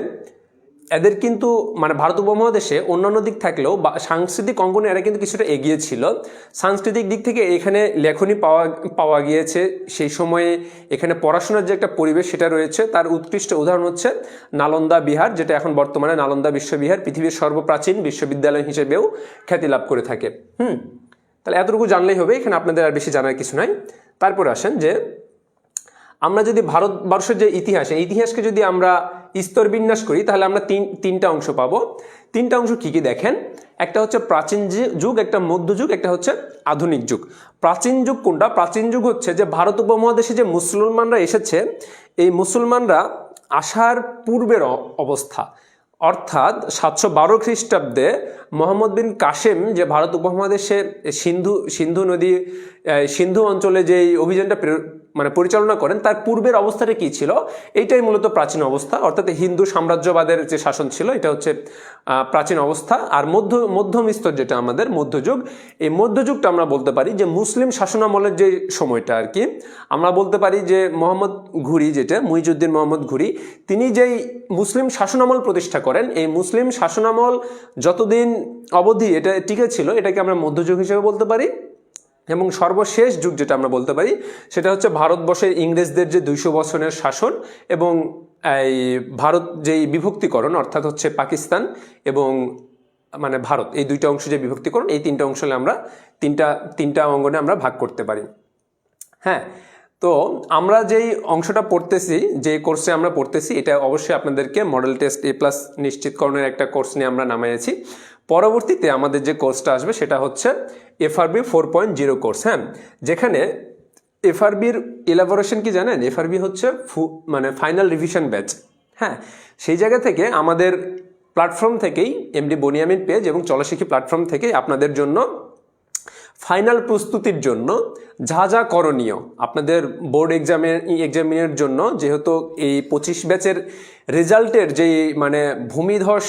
এদের কিন্তু মানে ভারত উপমহাদেশে অন্যান্য দিক থাকলেও সাংস্কৃতিক অঙ্গনে এরা কিন্তু কিছুটা এগিয়ে ছিল। সাংস্কৃতিক দিক থেকে এখানে লেখনী পাওয়া গিয়েছে, সেই সময়ে এখানে পড়াশোনার যে একটা পরিবেশ সেটা রয়েছে। তার উৎকৃষ্ট উদাহরণ হচ্ছে নালন্দা বিহার, যেটা এখন বর্তমানে নালন্দা বিশ্ববিহার পৃথিবীর সর্বপ্রাচীন বিশ্ববিদ্যালয় হিসেবেও খ্যাতি লাভ করে থাকে। তাহলে এতটুকু জানলেই হবে, এখানে আপনাদের আর বেশি জানার কিছু নাই। তারপরে আসেন যে আমরা যদি ভারতবর্ষের যে ইতিহাস, এই ইতিহাসকে যদি আমরা স্তর বিন্যাস করি তাহলে আমরা তিনটা অংশ পাবো। তিনটা অংশ কি কি দেখেন, একটা হচ্ছে প্রাচীন যুগ, একটা মধ্যযুগ, একটা হচ্ছে আধুনিক যুগ। প্রাচীন যুগ কোনটা? প্রাচীন যুগ হচ্ছে যে ভারত উপমহাদেশে যে মুসলমানরা এসেছে, এই মুসলমানরা আসার পূর্বের অবস্থা, অর্থাৎ 712 খ্রিস্টাব্দে মোহাম্মদ বিন কাসেম যে ভারত উপমহাদেশে সিন্ধু অঞ্চলে যে অভিযানটা পরিচালনা করেন, তার পূর্বের অবস্থাটা কি ছিল, এইটাই মূলত প্রাচীন অবস্থা। অর্থাৎ হিন্দু সাম্রাজ্যবাদের যে শাসন ছিল, এটা হচ্ছে প্রাচীন অবস্থা। আর মধ্যম স্তর যেটা আমাদের মধ্যযুগ, এই মধ্যযুগটা আমরা বলতে পারি যে মুসলিম শাসনামলের যে সময়টা আর কি। আমরা বলতে পারি যে মোহাম্মদ ঘুরি, যেটা মুইজউদ্দিন মোহাম্মদ ঘুরি, তিনি যেই মুসলিম শাসনামল প্রতিষ্ঠা করেন, এই মুসলিম শাসনামল যতদিন অবধি এটা টিকে ছিল, এটাকে আমরা মধ্যযুগ হিসেবে বলতে পারি। এবং সর্বশেষ যুগ যেটা আমরা বলতে পারি, সেটা হচ্ছে ভারতবর্ষের ইংরেজদের যে 200 বছরের শাসন এবং এই ভারত যেই বিভক্তিকরণ, অর্থাৎ হচ্ছে পাকিস্তান এবং ভারত, এই দুইটা অংশ যে বিভক্তিকরণ, এই তিনটা অংশে আমরা তিনটা অঙ্গনে আমরা ভাগ করতে পারি। হ্যাঁ, তো আমরা যেই অংশটা পড়তেছি, যে কোর্সে আমরা পড়তেছি, এটা অবশ্যই আপনাদেরকে মডেল টেস্ট A+ নিশ্চিতকরণের একটা কোর্স নিয়ে আমরা নামিয়েছি। পরবর্তীতে আমাদের যে কোর্সটা আসবে সেটা হচ্ছে FRB 4.0 কোর্স। হ্যাঁ, যেখানে FRBর ইলাবোরেশন কি জানেন? FRB হচ্ছে ফাইনাল রিভিশন ব্যাচ। হ্যাঁ, সেই জায়গা থেকে আমাদের প্ল্যাটফর্ম থেকেই MD বনিয়ামিন পেজ এবং চলশিখি প্ল্যাটফর্ম থেকেই আপনাদের জন্য ফাইনাল প্রস্তুতির জন্য যা যা করণীয়, আপনাদের বোর্ড এক্সামিনের জন্য, যেহেতু এই 25 ব্যাচের রেজাল্টের যেই ভূমিধস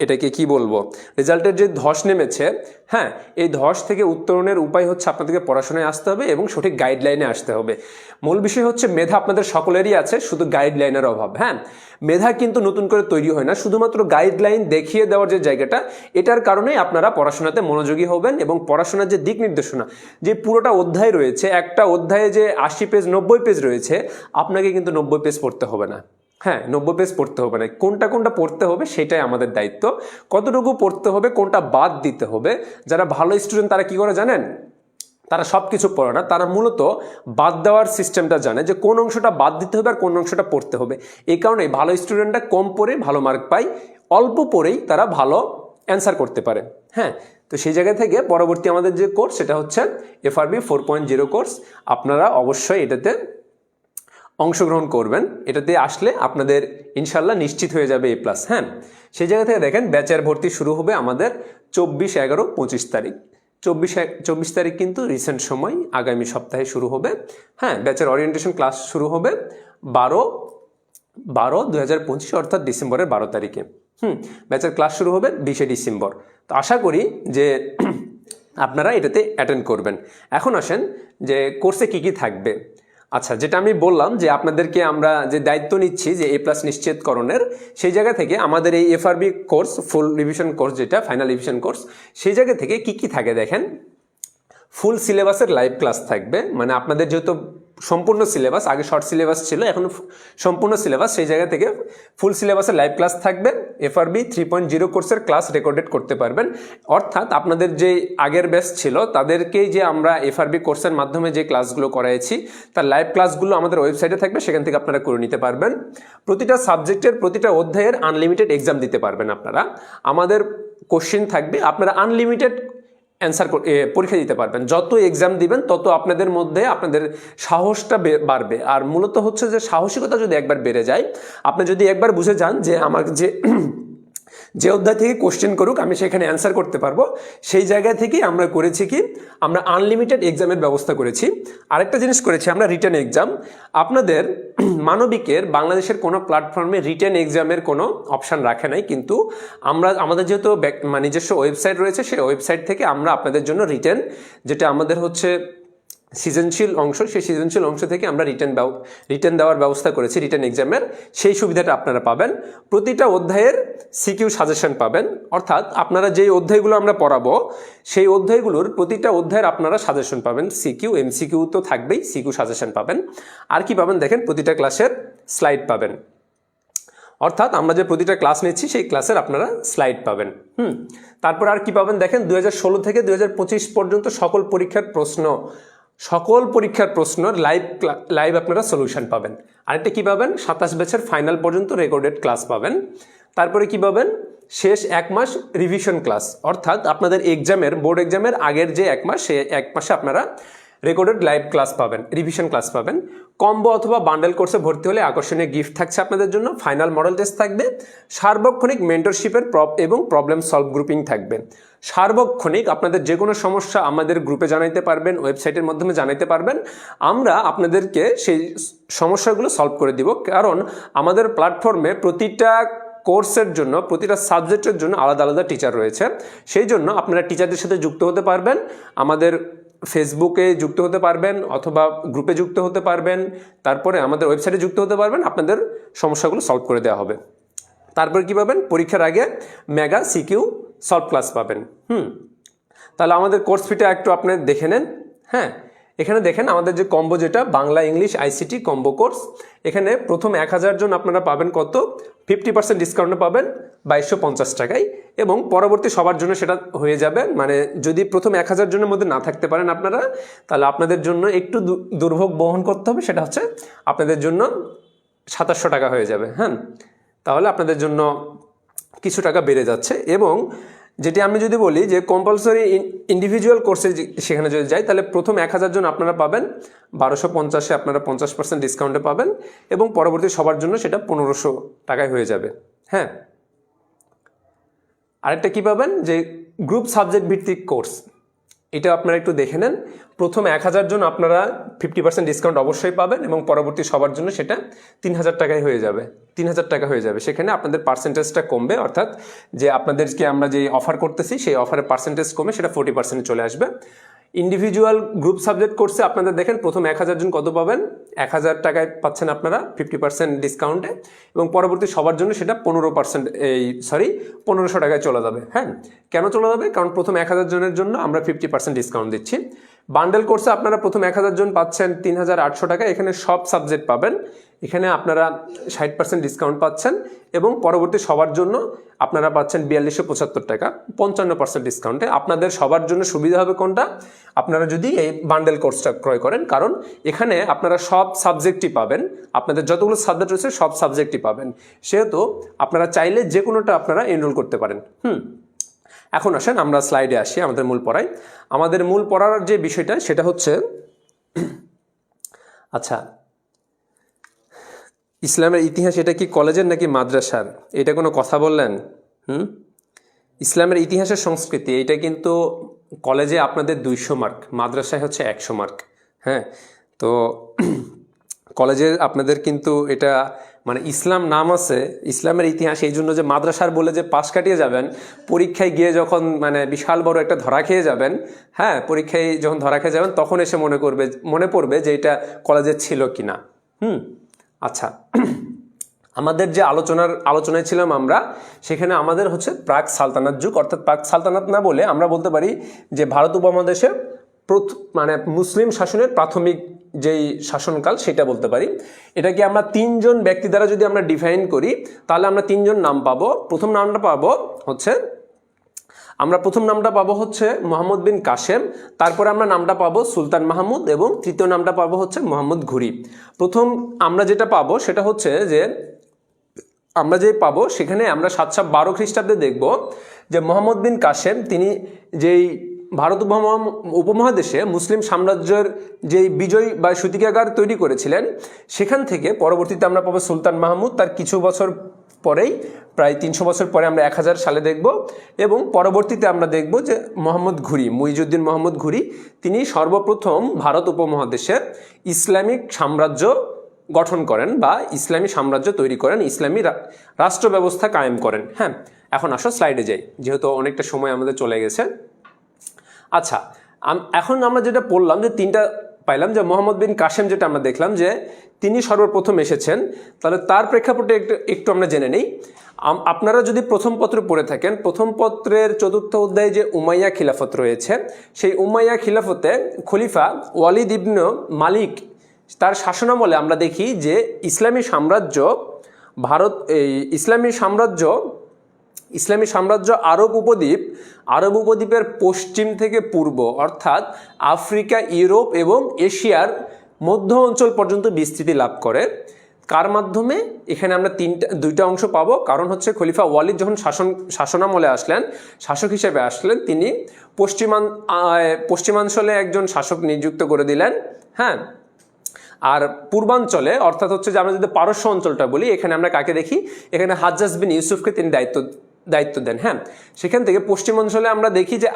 এটাকে কি বলবো, রেজাল্টের যে ধস নেমেছে, হ্যাঁ, এই ধস থেকে উত্তরণের উপায় হচ্ছে আপনাদেরকে পড়াশোনায় আসতে হবে এবং সঠিক গাইডলাইনে আসতে হবে। মূল বিষয় হচ্ছে মেধা আপনাদের সকলেরই আছে, শুধু গাইডলাইনের অভাব। হ্যাঁ, মেধা কিন্তু নতুন করে তৈরি হয় না, শুধুমাত্র গাইডলাইন দেখিয়ে দেওয়ার যে জায়গাটা, এটার কারণেই আপনারা পড়াশোনাতে মনোযোগী হবেন এবং পড়াশোনার যে দিক নির্দেশনা, যে পুরোটা অধ্যায় রয়েছে, একটা অধ্যায়ে যে 80 পেজ 90 পেজ রয়েছে, আপনাকে কিন্তু 90 পেজ পড়তে হবে না। হ্যাঁ, 90 পেজ পড়তে হবে না। কোনটা পড়তে হবে সেটাই আমাদের দায়িত্ব। কতটুকু পড়তে হবে, কোনটা বাদ দিতে হবে। যারা ভালো স্টুডেন্ট তারা কি করে জানেন? তারা সব কিছু পড়ে না, তারা মূলত বাদ দেওয়ার সিস্টেমটা জানে, যে কোন অংশটা বাদ দিতে হবে আর কোন অংশটা পড়তে হবে। এই কারণে ভালো স্টুডেন্টরা কম পড়ে ভালো মার্ক পায়, অল্প পড়েই তারা ভালো অ্যান্সার করতে পারে। হ্যাঁ, তো সেই জায়গা থেকে পরবর্তী আমাদের যে কোর্স, সেটা হচ্ছে FRB 4.0 কোর্স। আপনারা অবশ্যই এটাতে অংশগ্রহণ করবেন। এটাতে আসলে আপনাদের ইনশাল্লাহ নিশ্চিত হয়ে যাবে A+। হ্যাঁ, সেই জায়গা থেকে দেখেন ব্যাচের ভর্তি শুরু হবে আমাদের 24/11-25 তারিখ। 24 তারিখ কিন্তু রিসেন্ট সময়, আগামী সপ্তাহে শুরু হবে। হ্যাঁ, ব্যাচের ওরিয়েন্টেশন ক্লাস শুরু হবে 12/12/2025, অর্থাৎ ডিসেম্বরের 12 তারিখে। ব্যাচের ক্লাস শুরু হবে 20 ডিসেম্বর। তো আশা করি যে আপনারা এটাতে অ্যাটেন্ড করবেন। এখন আসেন যে কোর্সে কি কি থাকবে। আচ্ছা, যেটা আমি বললাম যে আপনাদেরকে আমরা যে দায়িত্ব নিচ্ছি যে A+ নিশ্চিতকরণের, সেই জায়গা থেকে আমাদের এই FRB কোর্স, ফুল রিভিশন কোর্স, যেটা ফাইনাল রিভিশন কোর্স, সেই জায়গা থেকে কি কি থাকে দেখেন। ফুল সিলেবাসের লাইভ ক্লাস থাকবে, আপনাদের যেহেতু সম্পূর্ণ সিলেবাস, আগে শর্ট সিলেবাস ছিল, এখন সম্পূর্ণ সিলেবাস, সেই জায়গা থেকে ফুল সিলেবাসের লাইভ ক্লাস থাকবে। FRB 3.0 কোর্সের ক্লাস রেকর্ডেড করতে পারবেন, অর্থাৎ আপনাদের যে আগের ব্যাচ ছিল তাদেরকেই যে আমরা FRB কোর্সের মাধ্যমে যে ক্লাসগুলো করাইছি, তার লাইভ ক্লাসগুলো আমাদের ওয়েবসাইটে থাকবে, সেখান থেকে আপনারা করে নিতে পারবেন। প্রতিটা সাবজেক্টের, প্রতিটা অধ্যায়ের আনলিমিটেড এক্সাম দিতে পারবেন আপনারা। আমাদের কোশ্চেন থাকবে, আপনারা আনলিমিটেড অ্যান্সার পরীক্ষা দিতে পারবেন। যত এক্সাম দিবেন তত আপনাদের মধ্যে আপনাদের সাহসটা বাড়বে। আর মূলত হচ্ছে যে সাহসিকতা যদি একবার বেড়ে যায়, আপনি যদি একবার বুঝে যান যে আমার যে অধ্যায় থেকে কোশ্চেন করুক আমি সেখানে অ্যান্সার করতে পারবো, সেই জায়গা থেকেই আমরা করেছি কি, আমরা আনলিমিটেড এক্সামের ব্যবস্থা করেছি। আরেকটা জিনিস করেছি আমরা, রিটেন এক্সাম। আপনাদের মানবিকের বাংলাদেশের কোনো প্ল্যাটফর্মে রিটেন এক্সামের কোনো অপশান রাখে নাই, কিন্তু আমাদের যেহেতু নিজস্ব ওয়েবসাইট রয়েছে, সেই ওয়েবসাইট থেকে আমরা আপনাদের জন্য রিটেন, যেটা আমাদের হচ্ছে সৃজনশীল অংশ, সেই সৃজনশীল অংশ থেকে আমরা রিটেন দেওয়ার ব্যবস্থা করেছি। রিটেন এক্সামের সেই সুবিধাটা আপনারা পাবেন। প্রতিটা অধ্যায়ের সিকিউ সাজেশন পাবেন, অর্থাৎ আপনারা যেই অধ্যায়গুলো আমরা পড়াবো সেই অধ্যায়গুলোর প্রতিটা অধ্যায়ের আপনারা সাজেশন পাবেন। সিকিউ, MCQ তো থাকবেই, সিকিউ সাজেশন পাবেন। আর কি পাবেন দেখেন, প্রতিটা ক্লাসের স্লাইড পাবেন, অর্থাৎ আমরা যে প্রতিটা ক্লাস নিচ্ছি সেই ক্লাসের আপনারা স্লাইড পাবেন। তারপর আর কি পাবেন দেখেন, 2016 থেকে 2025 পর্যন্ত সকল পরীক্ষার প্রশ্ন সকল পরীক্ষার প্রশ্নের লাইভ আপনারা সলিউশন পাবেন। আরেকটা কী পাবেন, 27 ব্যাচের ফাইনাল পর্যন্ত রেকর্ডেড ক্লাস পাবেন। তারপরে কি পাবেন, শেষ 1 মাস রিভিশন ক্লাস, অর্থাৎ আপনাদের বোর্ড এক্সামের আগের যে 1 মাস, সে 1 মাসে আপনারা রেকর্ডেড লাইভ ক্লাস পাবেন, রিভিশন ক্লাস পাবেন। কম্বো অথবা বান্ডেল কোর্সে ভর্তি হলে আকর্ষণীয় গিফট থাকছে আপনাদের জন্য, ফাইনাল মডেল টেস্ট থাকবে, সার্বক্ষণিক মেন্টরশিপের এবং প্রবলেম সলভ গ্রুপিং থাকবে। সার্বক্ষণিক আপনাদের যে কোনো সমস্যা আমাদের গ্রুপে জানাইতে পারবেন, ওয়েবসাইটের মাধ্যমে জানাইতে পারবেন, আমরা আপনাদেরকে সেই সমস্যাগুলো সলভ করে দিব। কারণ আমাদের প্ল্যাটফর্মে প্রতিটা কোর্সের জন্য, প্রতিটা সাবজেক্টের জন্য আলাদা আলাদা টিচার রয়েছে। সেই জন্য আপনারা টিচারদের সাথে যুক্ত হতে পারবেন, আমাদের ফেসবুকে যুক্ত হতে পারবেন অথবা গ্রুপে যুক্ত হতে পারবেন, তারপরে আমাদের ওয়েবসাইটে যুক্ত হতে পারবেন, আপনাদের সমস্যাগুলো সলভ করে দেওয়া হবে। তারপরে কী পাবেন, পরীক্ষার আগে মেগা সিকিউ সলভ ক্লাস পাবেন। তাহলে আমাদের কোর্স ফিটা একটু আপনি দেখে নেন। হ্যাঁ, এখানে দেখেন আমাদের যে কম্বো, যেটা Bangla English ICT combo course, এখানে প্রথম 1000 জন আপনারা পাবেন কত, 50% ডিসকাউন্টে পাবেন 2250 টাকায়, এবং পরবর্তী সবার জন্য সেটা হয়ে যাবে। মানে যদি প্রথম 1000 জনের মধ্যে না থাকতে পারেন আপনারা, তাহলে আপনাদের জন্য একটু দুর্ভোগ বহন করতে হবে, সেটা হচ্ছে আপনাদের জন্য 2700 টাকা হয়ে যাবে। হ্যাঁ, তাহলে আপনাদের জন্য কিছু টাকা বেড়ে যাচ্ছে। এবং যেটি আমি যদি বলি যে কম্পালসরি ইন্ডিভিজুয়াল কোর্সে সেখানে যদি যাই, তাহলে প্রথম 1000 জন আপনারা পাবেন 1250-এ আপনারা 50% ডিসকাউন্টে পাবেন, এবং পরবর্তী সবার জন্য সেটা 1500 টাকায় হয়ে যাবে। হ্যাঁ, আরেকটা কী পাবেন, যে গ্রুপ সাবজেক্ট ভিত্তিক কোর্স, এটা আপনারা একটু দেখে নেন। প্রথম 1000 জন আপনারা 50% ডিসকাউন্ট অবশ্যই পাবেন, এবং পরবর্তী সবার জন্য সেটা 3000 টাকায় হয়ে যাবে, 3000 টাকা হয়ে যাবে। সেখানে আপনাদের পার্সেন্টেজটা কমবে, অর্থাৎ যে আপনাদেরকে আমরা যে অফার করতেছি সেই অফারের পার্সেন্টেজ কমে সেটা 40% চলে আসবে। ইন্ডিভিজুয়াল গ্রুপ সাবজেক্ট কোর্সে আপনাদের দেখেন প্রথম 1000 জন কত পাবেন, 1000 টাকায় পাচ্ছেন আপনারা 50% ডিসকাউন্টে, এবং পরবর্তী সবার জন্য সেটা 1500 টাকায় চলে যাবে। হ্যাঁ, কেন চলে যাবে, কারণ প্রথম 1000 জনের জন্য আমরা 50% ডিসকাউন্ট দিচ্ছি। বান্ডেল কোর্সে আপনারা প্রথম 1000 জন পাচ্ছেন 3800 টাকা, এখানে সব সাবজেক্ট পাবেন, এখানে আপনারা 60% ডিসকাউন্ট পাচ্ছেন, এবং পরবর্তী সবার জন্য আপনারা পাচ্ছেন 4275 টাকা 55% ডিসকাউন্টে। আপনাদের সবার জন্য সুবিধা হবে কোনটা, আপনারা যদি এই বান্ডেল কোর্সটা ক্রয় করেন, কারণ এখানে আপনারা সব সাবজেক্টই পাবেন, আপনাদের যতগুলো সাবজেক্ট রয়েছে সব সাবজেক্টই পাবেন, সেহেতু আপনারা চাইলে যে কোনোটা আপনারা এনরোল করতে পারেন। এখন আসেন আমরা স্লাইডে আসি, আমাদের মূল পড়ায়। আমাদের মূল পড়ার যে বিষয়টা সেটা হচ্ছে, আচ্ছা, ইসলামের ইতিহাস এটা কি কলেজের নাকি মাদ্রাসার, এটা কোনো কথা বললেন? ইসলামের ইতিহাসের সংস্কৃতি এটা কিন্তু কলেজে আপনাদের 200 মার্ক, মাদ্রাসায় হচ্ছে 100 মার্ক। হ্যাঁ, তো কলেজে আপনাদের কিন্তু এটা মানে ইসলাম নাম আছে, ইসলামের ইতিহাস, এই জন্য যে মাদ্রাসার বলে যে পাশ কাটিয়ে যাবেন, পরীক্ষায় গিয়ে যখন মানে বিশাল বড় একটা ধরা খেয়ে যাবেন, হ্যাঁ, পরীক্ষায় যখন ধরা খেয়ে যাবেন তখন এসে মনে পড়বে যে এটা কলেজে ছিল কিনা। আচ্ছা, আমাদের যে আলোচনায় ছিলাম আমরা, সেখানে আমাদের হচ্ছে প্রাক সালতানাত যুগ, অর্থাৎ প্রাক সালতানাত না বলে আমরা বলতে পারি যে ভারত উপমহাদেশে মানে মুসলিম শাসনের প্রাথমিক যেই শাসনকাল সেটা বলতে পারি। এটাকে আমরা 3 জন ব্যক্তি দ্বারা যদি আমরা ডিফাইন করি, তাহলে আমরা 3 জন নাম পাবো। প্রথম নামটা পাবো হচ্ছে মোহাম্মদ বিন কাসেম, তারপরে আমরা নামটা পাবো সুলতান মাহমুদ, এবং তৃতীয় নামটা পাবো হচ্ছে মোহাম্মদ ঘুরি। প্রথম আমরা যেটা পাবো সেটা হচ্ছে যে সেখানে আমরা 712 খ্রিস্টাব্দে দেখব যে মোহাম্মদ বিন কাসেম তিনি যেই ভারত উপমহাদেশে মুসলিম সাম্রাজ্যের যেই বিজয় বা সূতিকাগার তৈরি করেছিলেন, সেখান থেকে পরবর্তীতে আমরা পাবো সুলতান মাহমুদ, তার কিছু বছর পরেই, প্রায় 300 বছর পরে আমরা 1000 সালে দেখব, এবং পরবর্তীতে আমরা দেখব যে মোহাম্মদ ঘুরি, মুইজউদ্দিন মোহাম্মদ ঘুরি, তিনি সর্বপ্রথম ভারত উপমহাদেশে ইসলামিক সাম্রাজ্য গঠন করেন বা ইসলামী সাম্রাজ্য তৈরি করেন, ইসলামী রাষ্ট্র ব্যবস্থা কায়েম করেন। হ্যাঁ, এখন আসো স্লাইডে যাই, যেহেতু অনেকটা সময় আমাদের চলে গেছে। আচ্ছা, এখন আমরা যেটা পড়লাম যে 3টা পাইলাম, যে মোহাম্মদ বিন কাসেম যেটা আমরা দেখলাম যে তিনি সর্বপ্রথম এসেছেন, তাহলে তার প্রেক্ষাপটে একটু আমরা জেনে নিই। আপনারা যদি প্রথম পত্র পড়ে থাকেন, প্রথম পত্রের 4র্থ অধ্যায়ে যে উমাইয়া খিলাফত রয়েছে, সেই উমাইয়া খিলাফতে খলিফা ওয়ালিদ ইবনে মালিক তার শাসনামলে আমরা দেখি যে ইসলামী সাম্রাজ্য ইসলামী সাম্রাজ্য আরব উপদ্বীপের পশ্চিম থেকে পূর্ব অর্থাৎ আফ্রিকা, ইউরোপ এবং এশিয়ার মধ্য অঞ্চল পর্যন্ত বিস্তৃতি লাভ করে। কার মাধ্যমে? এখানে আমরা দুইটা অংশ পাবো। কারণ হচ্ছে খলিফা ওয়ালিদ যখন শাসনামলে আসলেন, শাসক হিসেবে আসলেন, তিনি পশ্চিমাঞ্চলে একজন শাসক নিযুক্ত করে দিলেন। হ্যাঁ, আর পূর্বাঞ্চলে অর্থাৎ হচ্ছে যে আমরা যদি পারস্য অঞ্চলটা বলি, এখানে আমরা কাকে দেখি? এখানে হাজ্জাজ বিন ইউসুফকে তিনি দায়িত্ব দেন। হ্যাঁ, সেখান থেকে পশ্চিমাঞ্চলে আমরা দেখি যে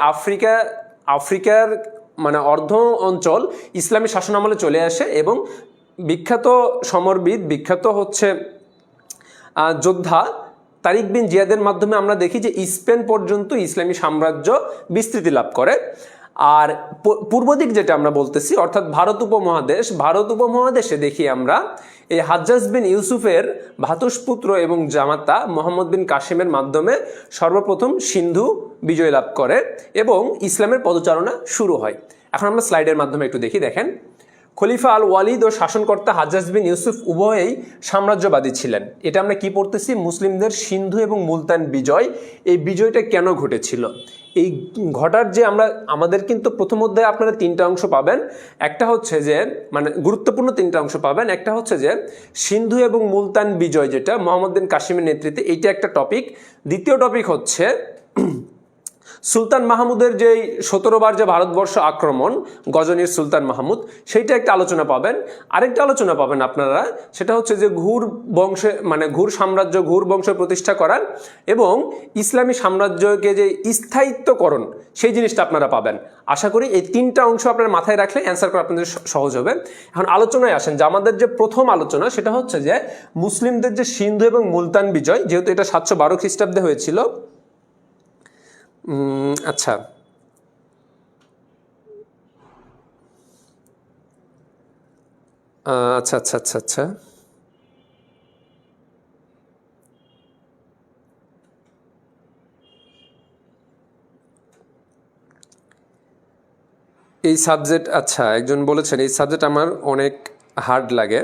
আফ্রিকার মানে অর্ধ অঞ্চল ইসলামী শাসনামলে চলে আসে এবং বিখ্যাত সমরবিদ, বিখ্যাত হচ্ছে যোদ্ধা তারিক বিন জিয়াদের মাধ্যমে আমরা দেখি যে স্পেন পর্যন্ত ইসলামী সাম্রাজ্য বিস্তৃতি লাভ করে। আর পূর্ব দিক যেটা আমরা বলতেছি অর্থাৎ ভারত উপমহাদেশে দেখি আমরা এই হাজ্জাজ বিন ইউসুফের ভ্রাতুষ্পুত্র এবং জামাতা মোহাম্মদ বিন কাসিমের মাধ্যমে সর্বপ্রথম সিন্ধু বিজয় লাভ করে এবং ইসলামের পদচারণা শুরু হয়। এখন আমরা স্লাইডের মাধ্যমে একটু দেখি। দেখেন, খলিফা আল ওয়ালিদ ও শাসনকর্তা হাজ্জাজ বিন ইউসুফ উভয়েই সাম্রাজ্যবাদী ছিলেন। এটা আমরা কি পড়তেছি? মুসলিমদের সিন্ধু এবং মুলতান বিজয়, এই বিজয়টা কেন ঘটেছিল? এই ঘটার যে আমাদের কিন্তু প্রথম অধ্যায়ে আপনারা তিনটা অংশ পাবেন। একটা হচ্ছে যে মানে গুরুত্বপূর্ণ তিনটা অংশ পাবেন। একটা হচ্ছে যে সিন্ধু এবং মুলতান বিজয়, যেটা মোহাম্মদ বিন কাসিমের নেতৃত্বে, এইটা একটা টপিক। দ্বিতীয় টপিক হচ্ছে সুলতান মাহমুদের যেই 17 বার যে ভারতবর্ষ আক্রমণ, গজনীর সুলতান মাহমুদ, সেইটা একটা আলোচনা পাবেন। আরেকটা আলোচনা পাবেন আপনারা, সেটা হচ্ছে যে ঘুর বংশ প্রতিষ্ঠা করার এবং ইসলামী সাম্রাজ্যকে যে স্থায়িত্বকরণ, সেই জিনিসটা আপনারা পাবেন। আশা করি এই তিনটা অংশ আপনার মাথায় রাখলে অ্যান্সার করা আপনাদের সহজ হবে। এখন আলোচনায় আসেন যে আমাদের যে প্রথম আলোচনা, সেটা হচ্ছে যে মুসলিমদের যে সিন্ধু এবং মুলতান বিজয়, যেহেতু এটা 712 খ্রিস্টাব্দে হয়েছিল। আচ্ছা, আচ্ছা আচ্ছা আচ্ছা আচ্ছা এই সাবজেক্ট, আচ্ছা একজন বলেছেন এই সাবজেক্ট আমার অনেক হার্ড লাগে।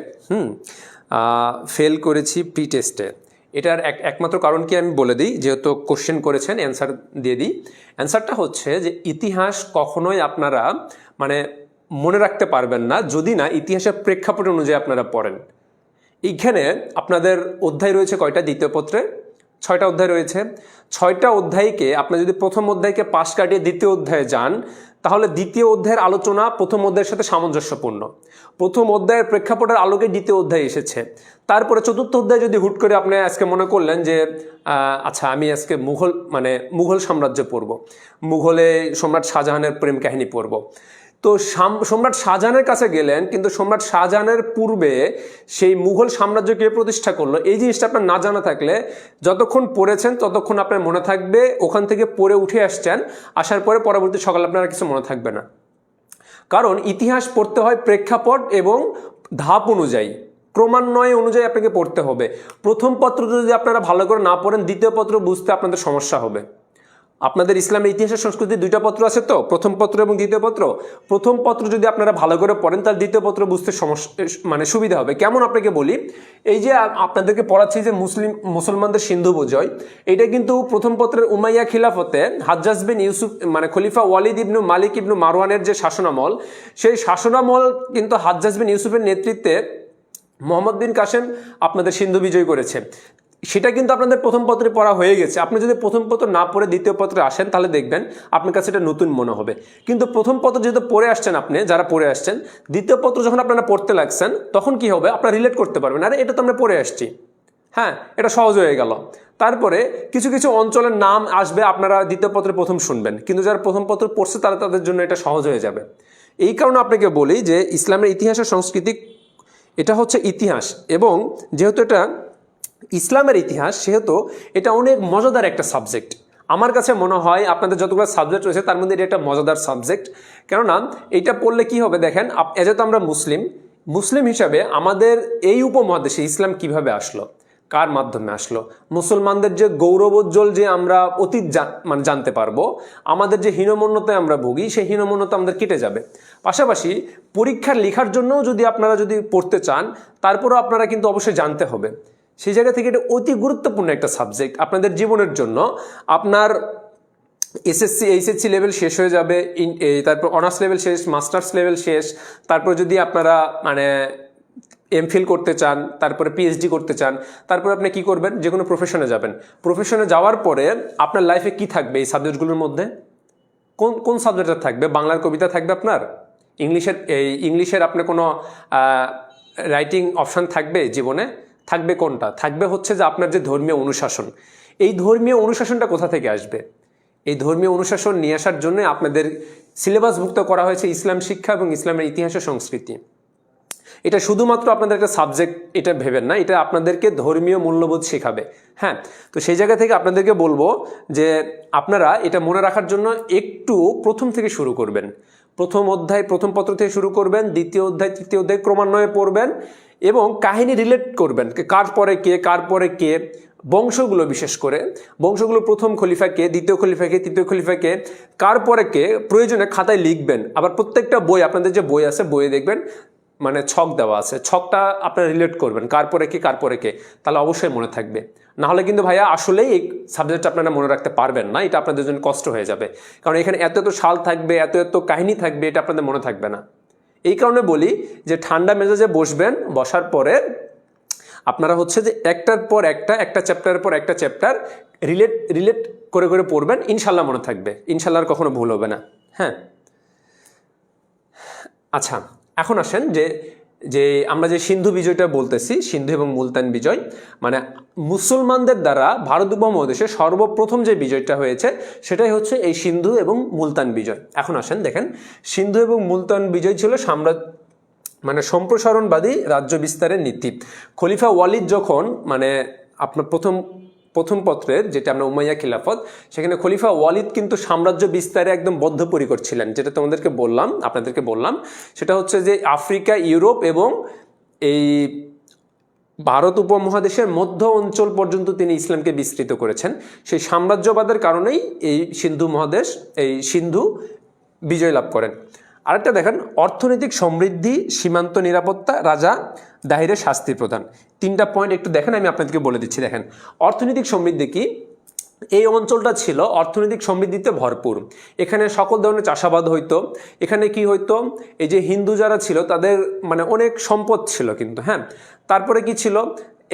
ফেল করেছি প্রি টেস্টে। এটার একমাত্র কারণ কি আমি বলে দিই, যেহেতু কোশ্চেন করেছেন অ্যান্সার দিয়ে দিই। অ্যান্সারটা হচ্ছে যে ইতিহাস কখনোই আপনারা মানে মনে রাখতে পারবেন না যদি না ইতিহাসের প্রেক্ষাপট অনুযায়ী আপনারা পড়েন। এইখানে আপনাদের অধ্যায় রয়েছে কয়টা? দ্বিতীয় পত্রে 6টা অধ্যায় রয়েছে। 6টা অধ্যায়কে আপনি যদি প্রথম অধ্যায়কে পাশ কাটিয়ে দ্বিতীয় অধ্যায়ে যান, তাহলে দ্বিতীয় অধ্যায়ের আলোচনা প্রথম অধ্যায়ের সাথে সামঞ্জস্যপূর্ণ। প্রথম অধ্যায়ের প্রেক্ষাপটের আলোকে দ্বিতীয় অধ্যায় এসেছে। তারপরে চতুর্থ অধ্যায় যদি হুট করে আপনি আজকে মনে করলেন যে আচ্ছা আমি আজকে মুঘল সাম্রাজ্য পড়ব, মুঘলে সম্রাট শাহজাহানের প্রেম কাহিনী পড়ব, তো সম্রাট শাহজাহানের কাছে গেলেন, কিন্তু সম্রাট শাহজাহানের পূর্বে সেই মুঘল সাম্রাজ্য কে প্রতিষ্ঠা করলো, এই জিনিসটা আপনার না জানা থাকলে যতক্ষণ পড়েছেন ততক্ষণ আপনার মনে থাকবে, ওখান থেকে পড়ে উঠে আসছেন, আসার পরে পরবর্তী সকালে আপনার কিছু মনে থাকবে না। কারণ ইতিহাস পড়তে হয় প্রেক্ষাপট এবং ধাপ অনুযায়ী, ক্রমান্বয় অনুযায়ী আপনাকে পড়তে হবে। প্রথম পত্র যদি আপনারা ভালো করে না পড়েন, দ্বিতীয় পত্র বুঝতে আপনাদের সমস্যা হবে। আপনাদের ইসলামের ইতিহাসের সংস্কৃতি 2টা পত্র আছে তো, প্রথম পত্র এবং দ্বিতীয় পত্র। প্রথম পত্র যদি আপনারা ভালো করে পড়েন, তাহলে দ্বিতীয় পত্র বুঝতে সুবিধা হবে। কেমন আপনাকে বলি, এই যে আপনাদেরকে পড়াচ্ছি যে মুসলমানদের সিন্ধু বিজয়, এটা কিন্তু প্রথম পত্রের উমাইয়া খিলাফতে হাজ্জাজ বিন ইউসুফ খলিফা ওয়ালিদ ইবনু মালিক ইবনু মারওয়ানের যে শাসনামল, সেই শাসনামল কিন্তু হাজ্জাজ বিন ইউসুফের নেতৃত্বে মোহাম্মদ বিন কাসেম আপনাদের সিন্ধু বিজয় করেছে। সেটা কিন্তু আপনাদের প্রথম পত্রে পড়া হয়ে গেছে। আপনি যদি প্রথম পত্র না পড়ে দ্বিতীয় পত্রে আসেন, তাহলে দেখবেন আপনার কাছে এটা নতুন মনে হবে। কিন্তু প্রথম পত্র যেহেতু পড়ে আসছেন, আপনি যারা পড়ে আসছেন, দ্বিতীয় পত্র যখন আপনারা পড়তে লাগছেন, তখন কি হবে, আপনারা রিলেট করতে পারবেন, আরে এটা তো আমরা পড়ে আসছি, হ্যাঁ এটা সহজ হয়ে গেল। তারপরে কিছু কিছু অঞ্চলের নাম আসবে, আপনারা দ্বিতীয় পত্রে প্রথম শুনবেন, কিন্তু যারা প্রথম পত্র পড়ছে তাদের জন্য এটা সহজ হয়ে যাবে। এই কারণে আপনাকে বলি যে ইসলামের ইতিহাসের সংস্কৃতি, এটা হচ্ছে ইতিহাস, এবং যেহেতু এটা ইসলামের ইতিহাস, সেহেতু এটা অনেক মজাদার একটা সাবজেক্ট। আমার কাছে মনে হয় আপনাদের যতগুলো সাবজেক্ট রয়েছে তার মধ্যে এটা একটা মজাদার সাবজেক্ট। কেননা এইটা পড়লে কি হবে, দেখেন যেহেতু আমরা মুসলিম হিসাবে আমাদের এই উপমহাদেশে ইসলাম কিভাবে আসলো, কার মাধ্যমে আসলো, মুসলমানদের যে গৌরবোজ্জ্বল যে আমরা অতীত জানতে পারবো, আমাদের যে হীনমন্যতায় আমরা ভুগি, সেই হীনমন্যতা আমাদের কেটে যাবে। পাশাপাশি পরীক্ষার লেখার জন্যও যদি আপনারা পড়তে চান, তারপরেও আপনারা কিন্তু অবশ্যই জানতে হবে সেই জায়গা থেকে এটা অতি গুরুত্বপূর্ণ একটা সাবজেক্ট আপনাদের জীবনের জন্য। আপনার এসএসসি এইচএসসি লেভেল শেষ হয়ে যাবে, তারপর অনার্স লেভেল শেষ, মাস্টার্স লেভেল শেষ, তারপর যদি আপনারা মানে এমফিল করতে চান, তারপরে পিএইচডি করতে চান, তারপরে আপনি কি করবেন, যে কোনো প্রফেশনে যাবেন। প্রফেশনে যাওয়ার পরে আপনার লাইফে কি থাকবে এই সাবজেক্টগুলোর মধ্যে? কোন কোন সাবজেক্টটা থাকবে? বাংলার কবিতা থাকবে আপনার, ইংলিশের আপনার কোনো রাইটিং অপশান থাকবে জীবনে? থাকবে কোনটা? থাকবে হচ্ছে যে আপনার যে ধর্মীয় অনুশাসন। এই ধর্মীয় অনুশাসনটা কোথা থেকে আসবে? এই ধর্মীয় অনুশাসন নিয়ে আসার জন্য আপনাদের সিলেবাসভুক্ত করা হয়েছে ইসলাম শিক্ষা এবং ইসলামের ইতিহাস ও সংস্কৃতি। এটা শুধুমাত্র আপনাদের একটা সাবজেক্ট এটা ভেবেন না, এটা আপনাদেরকে ধর্মীয় মূল্যবোধ শেখাবে। হ্যাঁ, তো সেই জায়গা থেকে আপনাদেরকে বলবো যে আপনারা এটা মনে রাখার জন্য একটু প্রথম থেকে শুরু করবেন। প্রথম অধ্যায় প্রথম পত্র থেকে শুরু করবেন, দ্বিতীয় অধ্যায় তৃতীয় অধ্যায় ক্রমান্বয়ে পড়বেন এবং কাহিনী রিলেট করবেন, কার পরে কে কার পরে কে, বংশগুলো বিশেষ করে বংশগুলো, প্রথম খলিফাকে, দ্বিতীয় খলিফাকে, তৃতীয় খলিফাকে, কার পরে কে, প্রয়োজনে খাতায় লিখবেন। আবার প্রত্যেকটা বই, আপনাদের যে বই আছে বইয়ে দেখবেন মানে ছক দেওয়া আছে, ছকটা আপনারা রিলেট করবেন কার পরে কে কার পরে কে, তাহলে অবশ্যই মনে থাকবে। নাহলে কিন্তু ভাইয়া আসলেই এই সাবজেক্টটা আপনারা মনে রাখতে পারবেন না, এটা আপনাদের জন্য কষ্ট হয়ে যাবে। কারণ এখানে এত এত সাল থাকবে, এত এত কাহিনী থাকবে, এটা আপনাদের মনে থাকবে না। এই কারণে বলি যে ঠান্ডা মেজাজে বসবেন, বসার পরে আপনারা হচ্ছে যে একটার পর একটা চ্যাপ্টারের পর একটা চ্যাপ্টার রিলেট করে করে পড়বেন, ইনশাল্লাহ মনে থাকবে, ইনশাল্লাহ আর কখনো ভুল হবে না। হ্যাঁ, আচ্ছা এখন আসেন যে আমরা যে সিন্ধু বিজয়টা বলতেছি, সিন্ধু এবং মুলতান বিজয়, মানে মুসলমানদের দ্বারা ভারত উপমহাদেশে সর্বপ্রথম যে বিজয়টা হয়েছে সেটাই হচ্ছে এই সিন্ধু এবং মুলতান বিজয়। এখন আসেন দেখেন, সিন্ধু এবং মুলতান বিজয় ছিল মানে সম্প্রসারণবাদী রাজ্য বিস্তারের নীতি। খলিফা ওয়ালিদ যখন মানে আপনার প্রথম পত্রের যেটা আমরা উমাইয়া খিলাফত, সেখানে খলিফা ওয়ালিদ কিন্তু সাম্রাজ্য বিস্তারে একদম বদ্ধপরিকর ছিলেন। যেটা আপনাদেরকে বললাম সেটা হচ্ছে যে আফ্রিকা, ইউরোপ এবং এই ভারত উপমহাদেশের মধ্য অঞ্চল পর্যন্ত তিনি ইসলামকে বিস্তৃত করেছেন। সেই সাম্রাজ্যবাদের কারণেই এই সিন্ধু বিজয় লাভ করেন। আরেকটা দেখেন, অর্থনৈতিক সমৃদ্ধি, সীমান্ত নিরাপত্তা, রাজা দাহিরের শাস্তি প্রদান। তিনটা পয়েন্ট একটু দেখেন, আমি আপনাদেরকে বলে দিচ্ছি। দেখেন, অর্থনৈতিক সমৃদ্ধি কি? এই অঞ্চলটা ছিল অর্থনৈতিক সমৃদ্ধিতে ভরপুর। এখানে সকল ধরনের চাষাবাদ হইতো। এখানে কি হইতো, এই যে হিন্দু যারা ছিল তাদের মানে অনেক সম্পদ ছিল কিন্তু। হ্যাঁ, তারপরে কি ছিল,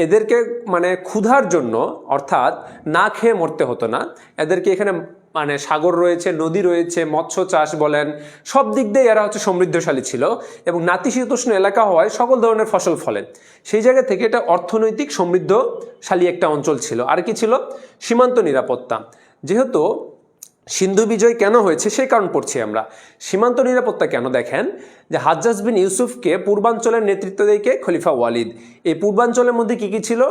এদেরকে মানে ক্ষুধার জন্য অর্থাৎ না খেয়ে মরতে হতো না। এদেরকে এখানে মানে সাগর রয়েছে, নদী রয়েছে, মৎস্য চাষ বলেন, সব দিক দিয়ে এরা হচ্ছে সমৃদ্ধশালী ছিল এবং নাতিশীতোষ্ণ এলাকা হওয়ায় সকল ধরনের ফসল ফলে। সেই জায়গা থেকে এটা অর্থনৈতিক সমৃদ্ধশালী একটা অঞ্চল ছিল। আর কি ছিল, সীমান্ত নিরাপত্তা। যেহেতু সিন্ধু বিজয় কেন হয়েছে সেই কারণ পড়ছি আমরা। সীমান্ত নিরাপত্তা কেন, দেখেন যে হাজ্জাজ বিন ইউসুফকে পূর্বাঞ্চলের নেতৃত্ব দেয় খলিফা ওয়ালিদ। এই পূর্বাঞ্চলের মধ্যে কি কি ছিল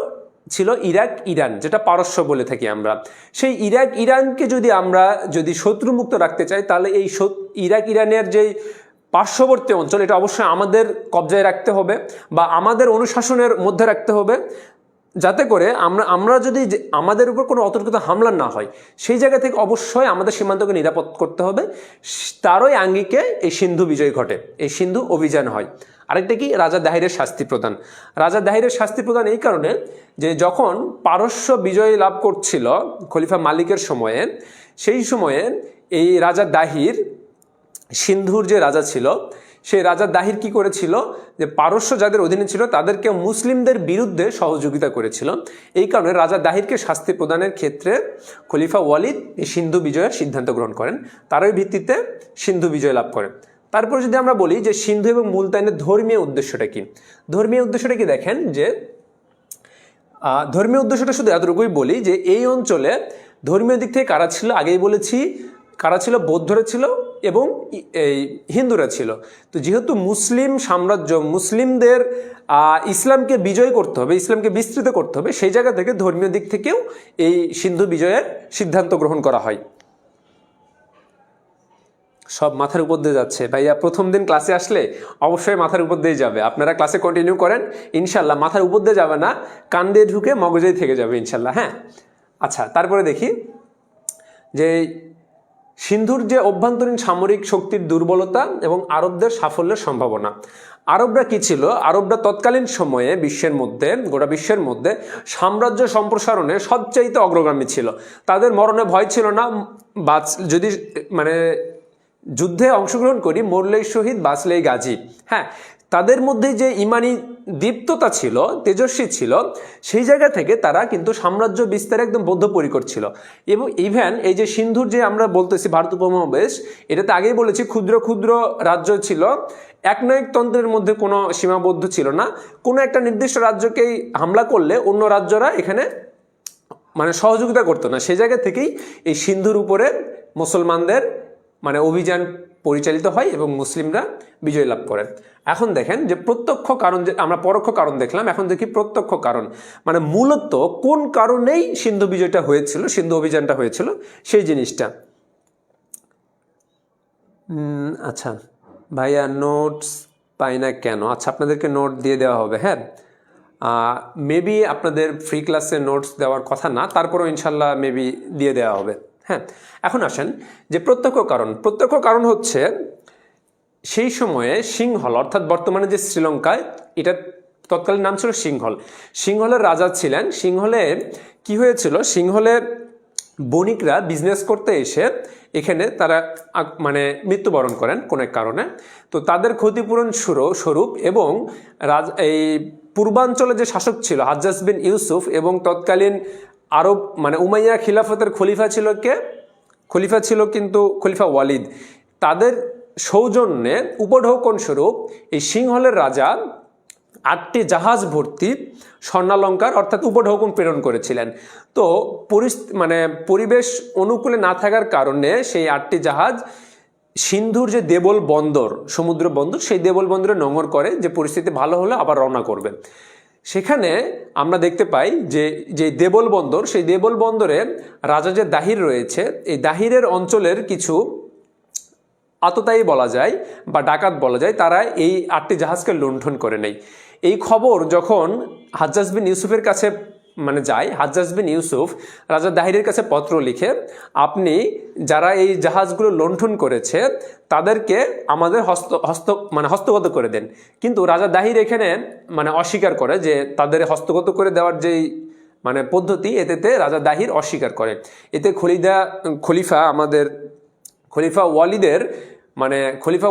ইরাক, ইরান, যেটা পারস্য বলে থাকি আমরা। সেই ইরাক, ইরানকে আমরা যদি শত্রুমুক্ত রাখতে চাই, তাহলে এই ইরাক, ইরানের যেই পার্শ্ববর্তী অঞ্চল, এটা অবশ্যই আমাদের কবজায় রাখতে হবে বা আমাদের অনুশাসনের মধ্যে রাখতে হবে, যাতে করে আমরা যদি আমাদের উপর কোনো অতর্কিত হামলা না হয়। সেই জায়গা থেকে অবশ্যই আমাদের সীমান্তকে নিরাপদ করতে হবে। তারই আঙ্গিকে এই সিন্ধু বিজয় ঘটে, এই সিন্ধু অভিযান হয়। আরেকটা কি, রাজা দাহিরের শাস্তি প্রদান। রাজা দাহিরের শাস্তি প্রদান এই কারণে যে যখন পারস্য বিজয় লাভ করছিল খলিফা মালিকের সময়ে, সেই সময়ে এই রাজা দাহির, সিন্ধুর যে রাজা ছিল, সেই রাজা দাহির কি করেছিল, যে পারস্য যাদের অধীনে ছিল তাদেরকে মুসলিমদের বিরুদ্ধে সহযোগিতা করেছিল। এই কারণে রাজা দাহিরকে শাস্তি প্রদানের ক্ষেত্রে খলিফা ওয়ালিদ এই সিন্ধু বিজয়ের সিদ্ধান্ত গ্রহণ করেন। তারই ভিত্তিতে সিন্ধু বিজয় লাভ করেন। তারপর যদি আমরা বলি যে সিন্ধু এবং মুলতানের ধর্মীয় উদ্দেশ্যটা কি, ধর্মীয় উদ্দেশ্যটা কি, দেখেন যে ধর্মীয় উদ্দেশ্যটা শুধু এতটুকুই বলি যে এই অঞ্চলে ধর্মীয় দিক থেকে কারা ছিল, আগেই বলেছি কারা ছিল, বৌদ্ধরা ছিল এবং এই হিন্দুরা ছিল। তো যেহেতু মুসলিম সাম্রাজ্য, মুসলিমদের ইসলামকে বিজয় করতে হবে, ইসলামকে বিস্তৃত করতে হবে, সেই জায়গা থেকে ধর্মীয় দিক থেকেও এই সিন্ধু বিজয়ের সিদ্ধান্ত গ্রহণ করা হয়। সব মাথার উপর দিয়ে যাচ্ছে ভাইয়া, প্রথম দিন ক্লাসে আসলে অবশ্যই মাথার উপর দিয়ে যাবে। আপনারা ক্লাসে কন্টিনিউ করেন, ইনশাল্লাহ মাথার উপর দিয়ে যাবে না, কান দিয়ে ঢুকে মগজেই থেকে যাবে ইনশাল্লাহ। হ্যাঁ, আচ্ছা তারপরে দেখি যে সিন্ধুর যে অভ্যন্তরীণ সামরিক শক্তির দুর্বলতা এবং আরবদের সাফল্যের সম্ভাবনা। আরবরা কি ছিল? আরবরা তৎকালীন সময়ে বিশ্বের মধ্যে, গোটা বিশ্বের মধ্যে সাম্রাজ্য সম্প্রসারণে সবচাইতে অগ্রগামী ছিল। তাদের মরণে ভয় ছিল না, যদি মানে যুদ্ধে অংশগ্রহণ করি মরলেই শহীদ বাঁচলেই গাজী। হ্যাঁ, তাদের মধ্যে যে ইমানি দীপ্ততা ছিল, তেজস্বী ছিল, সেই জায়গা থেকে তারা কিন্তু সাম্রাজ্য বিস্তারে একদম বদ্ধপরিকর ছিল। এবং ইভেন এই যে সিন্ধুর যে আমরা বলতেছি ভারত উপমহাদেশ, এটাতে আগেই বলেছি ক্ষুদ্র ক্ষুদ্র রাজ্য ছিল, একনায়কতন্ত্রের মধ্যে কোনো সীমাবদ্ধ ছিল না। কোনো একটা নির্দিষ্ট রাজ্যকেই হামলা করলে অন্য রাজ্যরা এখানে মানে সহযোগিতা করতো না। সেই জায়গা থেকেই এই সিন্ধুর উপরে মুসলমানদের মানে অভিযান পরিচালিত হয় এবং মুসলিমরা বিজয় লাভ করেন। এখন দেখেন যে প্রত্যক্ষ কারণ, যে আমরা পরোক্ষ কারণ দেখলাম, এখন দেখি প্রত্যক্ষ কারণ, মানে মূলত কোন কারণেই সিন্ধু বিজয়টা হয়েছিল, সিন্ধু অভিযানটা হয়েছিল সেই জিনিসটা। আচ্ছা ভাইয়া, নোটস পাই না কেন? আচ্ছা, আপনাদেরকে নোট দিয়ে দেওয়া হবে। হ্যাঁ, মেবি আপনাদের ফ্রি ক্লাসে নোটস দেওয়ার কথা না, তারপরেও ইনশাল্লাহ মেবি দিয়ে দেওয়া হবে। হ্যাঁ, এখন আসেন যে প্রত্যক্ষ কারণ। প্রত্যক্ষ কারণ হচ্ছে সেই সময়ে সিংহল, অর্থাৎ বর্তমানে যে শ্রীলঙ্কায়, এটা তৎকালীন নাম ছিল সিংহল। সিংহলের রাজা ছিলেন। সিংহলে কি হয়েছিল? সিংহলের বণিকরা বিজনেস করতে এসে এখানে তারা মানে মৃত্যুবরণ করেন কোনো এক কারণে। তো তাদের ক্ষতিপূরণ স্বরূপ এবং এই পূর্বাঞ্চলে যে শাসক ছিল হাজ্জাজ বিন ইউসুফ এবং তৎকালীন আরব মানে উমাইয়া খিলাফতের খলিফা ছিল কে? খলিফা ছিল কিন্তু খলিফা ওয়ালিদ। তাদের সৌজন্যে উপঢৌকন স্বরূপ এই সিংহলের রাজা 8টি জাহাজ ভর্তি স্বর্ণালঙ্কার অর্থাৎ উপঢৌকন প্রেরণ করেছিলেন। তো মানে পরিবেশ অনুকূলে না থাকার কারণে সেই 8টি জাহাজ সিন্ধুর যে দেবল বন্দর, সমুদ্র বন্দর, সেই দেবল বন্দরে নোঙর করে, যে পরিস্থিতি ভালো হলে আবার রওনা করবে। সেখানে আমরা দেখতে পাই যে দেবল বন্দর, সেই দেবল বন্দরে রাজা যে দাহির রয়েছে, এই দাহিরের অঞ্চলের কিছু আততায়ী বলা যায় বা ডাকাত বলা যায়, তারা এই 8টি জাহাজকে লুণ্ঠন করে নেয়। এই খবর যখন হাজ্জাজ বিন ইউসুফের কাছে মানে যায়, হাজ্জাজ বিন ইউসুফ রাজা দাহিরের কাছে পত্র লিখে, আপনি যারা এই জাহাজগুলো লুণ্ঠন করেছে তাদেরকে আমাদের হস্তগত করে দেন। কিন্তু রাজা দাহির এখানে মানে অস্বীকার করে যে তাদের হস্তগত করে দেওয়ার যেই মানে পদ্ধতি, এতে রাজা দাহির অস্বীকার করে। এতে খলিফা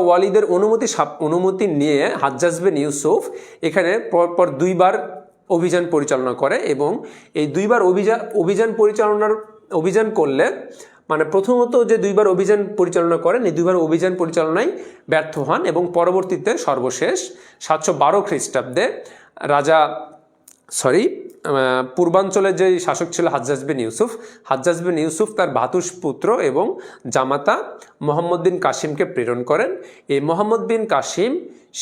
ওয়ালিদের অনুমতি নিয়ে হাজ্জাজ বিন ইউসুফ এখানে পরপর 2বার অভিযান পরিচালনা করে এবং এই 2বার অভিযান করলে মানে প্রথমত যে 2বার অভিযান পরিচালনা করেন, এই 2বার অভিযান পরিচালনায় ব্যর্থ হন এবং পরবর্তীতে সর্বশেষ 712 খ্রিস্টাব্দে পূর্বাঞ্চলের যে শাসক ছিল হাজ্জাজ বিন ইউসুফ তার ভাতুষ পুত্র এবং জামাতা মোহাম্মদ বিন কাসিমকে প্রেরণ করেন। এই মোহাম্মদ বিন কাসিম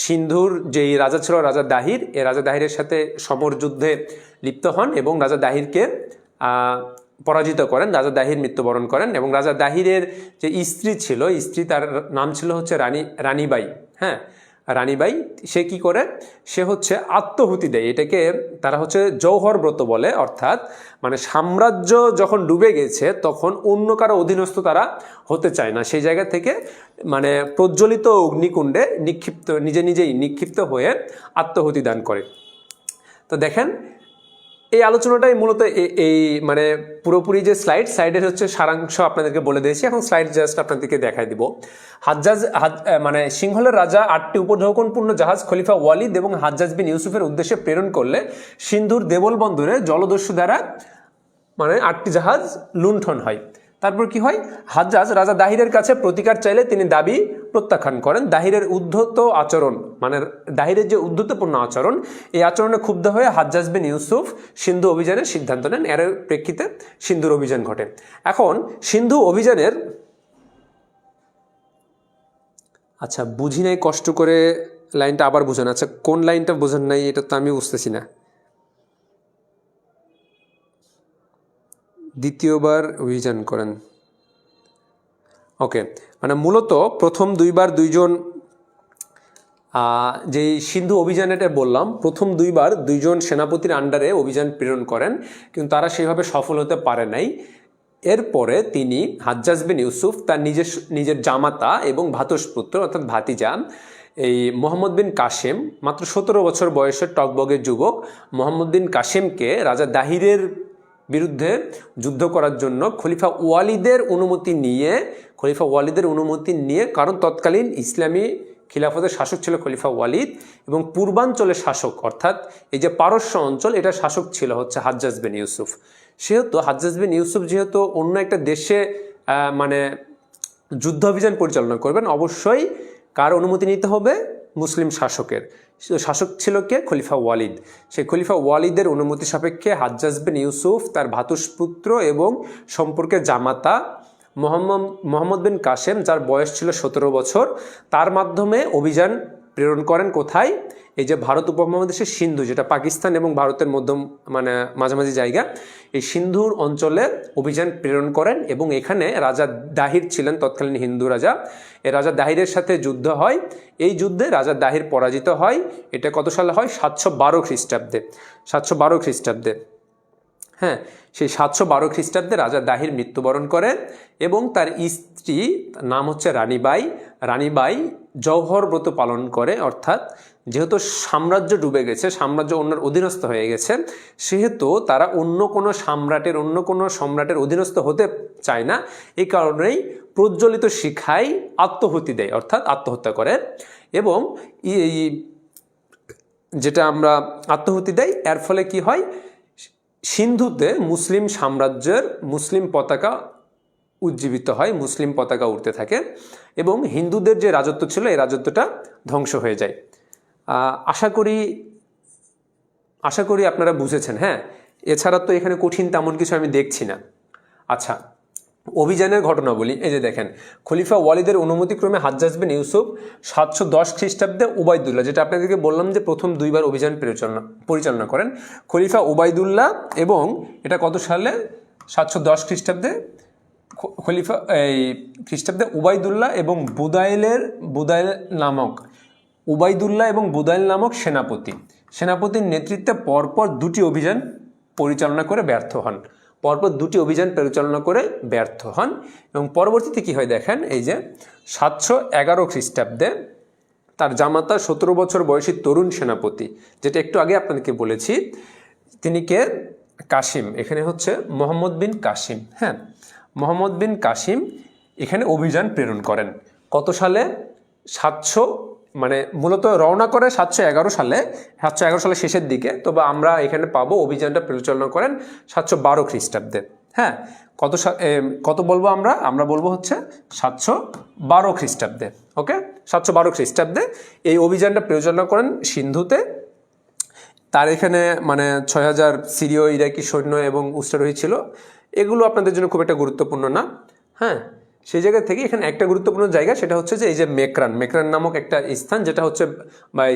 সিন্ধুর যেই রাজা ছিল রাজা দাহির, এই রাজা দাহিরের সাথে সমর যুদ্ধে লিপ্ত হন এবং রাজা দাহিরকে পরাজিত করেন। রাজা দাহির মৃত্যুবরণ করেন এবং রাজা দাহিরের যে স্ত্রী তার নাম ছিল হচ্ছে রানীবাই। হ্যাঁ, রানীবাই, সে কি করে? সে হচ্ছে আত্মহুতি দেয়। এটাকে তারা হচ্ছে জৌহর ব্রত বলে, অর্থাৎ মানে সাম্রাজ্য যখন ডুবে গেছে তখন অন্য কারো অধীনস্থ তারা হতে চায় না। সেই জায়গা থেকে মানে প্রজ্বলিত অগ্নিকুণ্ডে নিজেই নিক্ষিপ্ত হয়ে আত্মহুতি দান করে। তো দেখেন, এই আলোচনাটাই মূলত এই মানে পুরোপুরি যে স্লাইডের হচ্ছে সারাংশ আপনাদেরকে বলে দিয়েছি। এখন স্লাইড জাস্ট আপনাদেরকে দেখাই দিব। মানে সিংহলের রাজা 8টি উপঢৌকনপূর্ণ জাহাজ খলিফা ওয়ালিদ এবং হাজ্জাজ বিন ইউসুফের উদ্দেশ্যে প্রেরণ করলে সিন্ধুর দেবল বন্দরে জলদস্যু দ্বারা মানে 8টি জাহাজ লুণ্ঠন হয়। তারপর কি হয়? হাজ্জাজ রাজা দাহিরের কাছে প্রতিকার চাইলে তিনি দাবি প্রত্যাখ্যান করেন। দাহিরের উদ্ধত আচরণ, মানে দাহিরের যে উদ্ধতপূর্ণ আচরণ, এই আচরণে ক্ষুব্ধ হয়ে হাজ্জাজ বিন ইউসুফ সিন্ধু অভিযানের সিদ্ধান্ত নেন। এর প্রেক্ষিতে সিন্ধুর অভিযান ঘটে। এখন সিন্ধু অভিযানের, আচ্ছা বুঝি নাই, কষ্ট করে লাইনটা আবার বুঝেন। আচ্ছা, কোন লাইনটা বোঝেন নাই এটা তো আমি বুঝতেছি না। দ্বিতীয়বার অভিযান করেন, ওকে, মানে মূলত প্রথম 2বার 2জন যেই সিন্ধু অভিযানেটা বললাম, প্রথম 2বার 2জন সেনাপতির আন্ডারে অভিযান প্রেরণ করেন, কিন্তু তারা সেইভাবে সফল হতে পারে নাই। এরপরে তিনি হাজ্জাজ বিন ইউসুফ তার নিজের জামাতা এবং ভ্রাতুষ্পুত্র অর্থাৎ ভাতিজা এই মোহাম্মদ বিন কাসেম, মাত্র 17 বছর বয়সের টকবগে যুবক মোহাম্মদ বিন কাসেমকে রাজা দাহিরের বিরুদ্ধে যুদ্ধ করার জন্য খলিফা ওয়ালিদের অনুমতি নিয়ে, কারণ তৎকালীন ইসলামী খিলাফতের শাসক ছিল খলিফা ওয়ালিদ এবং পূর্বাঞ্চলের শাসক অর্থাৎ এই যে পারস্য অঞ্চল, এটা শাসক ছিল হচ্ছে হাজ্জাজ বিন ইউসুফ। সেহেতু হাজ্জাজ বিন ইউসুফ যেহেতু অন্য একটা দেশে মানে যুদ্ধ অভিযান পরিচালনা করবেন, অবশ্যই কার অনুমতি নিতে হবে? মুসলিম শাসকের। শাসক ছিল কে? খলিফা ওয়ালিদ। সেই খলিফা ওয়ালিদের অনুমতি সাপেক্ষে হাজ্জাজ বিন ইউসুফ তার ভ্রাতুষ্পুত্র এবং সম্পর্কে জামাতা মোহাম্মদ বিন কাসেম, যার বয়স ছিল 17 বছর, তার মাধ্যমে অভিযান প্রেরণ করেন কোথায়? এই যে ভারত উপমহাদেশের সিন্ধু, যেটা পাকিস্তান এবং ভারতের মাঝামাঝি জায়গা, এই সিন্ধুর অঞ্চলে অভিযান প্রেরণ করেন এবং এখানে রাজা দাহির ছিলেন তৎকালীন হিন্দু রাজা। এই রাজা দাহিরের সাথে যুদ্ধ হয়। এই যুদ্ধে রাজা দাহির পরাজিত হয়। এটা কত সালে হয়? 712 খ্রিস্টাব্দে। 712 খ্রিস্টাব্দে, হ্যাঁ, সেই 712 খ্রিস্টাব্দে রাজা দাহির মৃত্যুবরণ করেন এবং তার স্ত্রী, নাম হচ্ছে রানীবাই জওহর ব্রত পালন করে। অর্থাৎ যেহেতু সাম্রাজ্য ডুবে গেছে, সাম্রাজ্য অন্যের অধীনস্থ হয়ে গেছে, সেহেতু তারা অন্য কোনো সম্রাটের অধীনস্থ হতে চায় না। এই কারণেই প্রজ্বলিত শিখায় আত্মহুতি দেয়, অর্থাৎ আত্মহত্যা করে। এবং যেটা আমরা আত্মহুতি দেয়, এর ফলে কি হয়? সিন্ধুতে মুসলিম সাম্রাজ্যের মুসলিম পতাকা উজ্জীবিত হয়, মুসলিম পতাকা উঠতে থাকে এবং হিন্দুদের যে রাজত্ব ছিল এই রাজত্বটা ধ্বংস হয়ে যায়। আশা করি আপনারা বুঝেছেন। হ্যাঁ, এছাড়া তো এখানে কঠিন তেমন কিছু আমি দেখছি না। আচ্ছা, অভিযানের ঘটনা বলি। এই যে দেখেন, খলিফা ওয়ালিদের অনুমতিক্রমে হাজ্জাজ বিন ইউসুফ 710 খ্রিস্টাব্দে উবাইদুল্লাহ, যেটা আপনাদেরকে বললাম যে প্রথম 2 বার অভিযান পরিচালনা করেন, খলিফা উবাইদুল্লাহ, এবং এটা কত সালে? 710 খ্রিস্টাব্দে খ্রিস্টাব্দে উবাইদুল্লাহ এবং বুদাইল নামক সেনাপতির নেতৃত্বে পরপর 2টি অভিযান পরিচালনা করে ব্যর্থ হন। এবং পরবর্তীতে কি হয় দেখেন, এই যে 711 খ্রিস্টাব্দে তার জামাতা 17 বছর বয়সী তরুণ সেনাপতি, যেটা একটু আগে আপনাদেরকে বলেছি, তিনি কে? কাসিম। এখানে হচ্ছে মোহাম্মদ বিন কাসিম। হ্যাঁ, মোহাম্মদ বিন কাসিম এখানে অভিযান প্রেরণ করেন। কত সালে? মূলত রওনা করে 711 সালে শেষের দিকে, তবে আমরা এখানে পাবো অভিযানটা পরিচালনা করেন 712 খ্রিস্টাব্দে। হ্যাঁ, কত বলবো আমরা বলবো হচ্ছে 712 খ্রিস্টাব্দে। ওকে, 712 খ্রিস্টাব্দে এই অভিযানটা পরিচালনা করেন সিন্ধুতে। তার এখানে 6000 সিরীয় ইরাকি সৈন্য এবং উষ্ট্রারোহী ছিল। এগুলো আপনাদের জন্য খুব একটা গুরুত্বপূর্ণ না। হ্যাঁ, সেই জায়গা থেকে এখানে একটা গুরুত্বপূর্ণ জায়গা, সেটা হচ্ছে যে এই যে মেকরান নামক একটা স্থান, যেটা হচ্ছে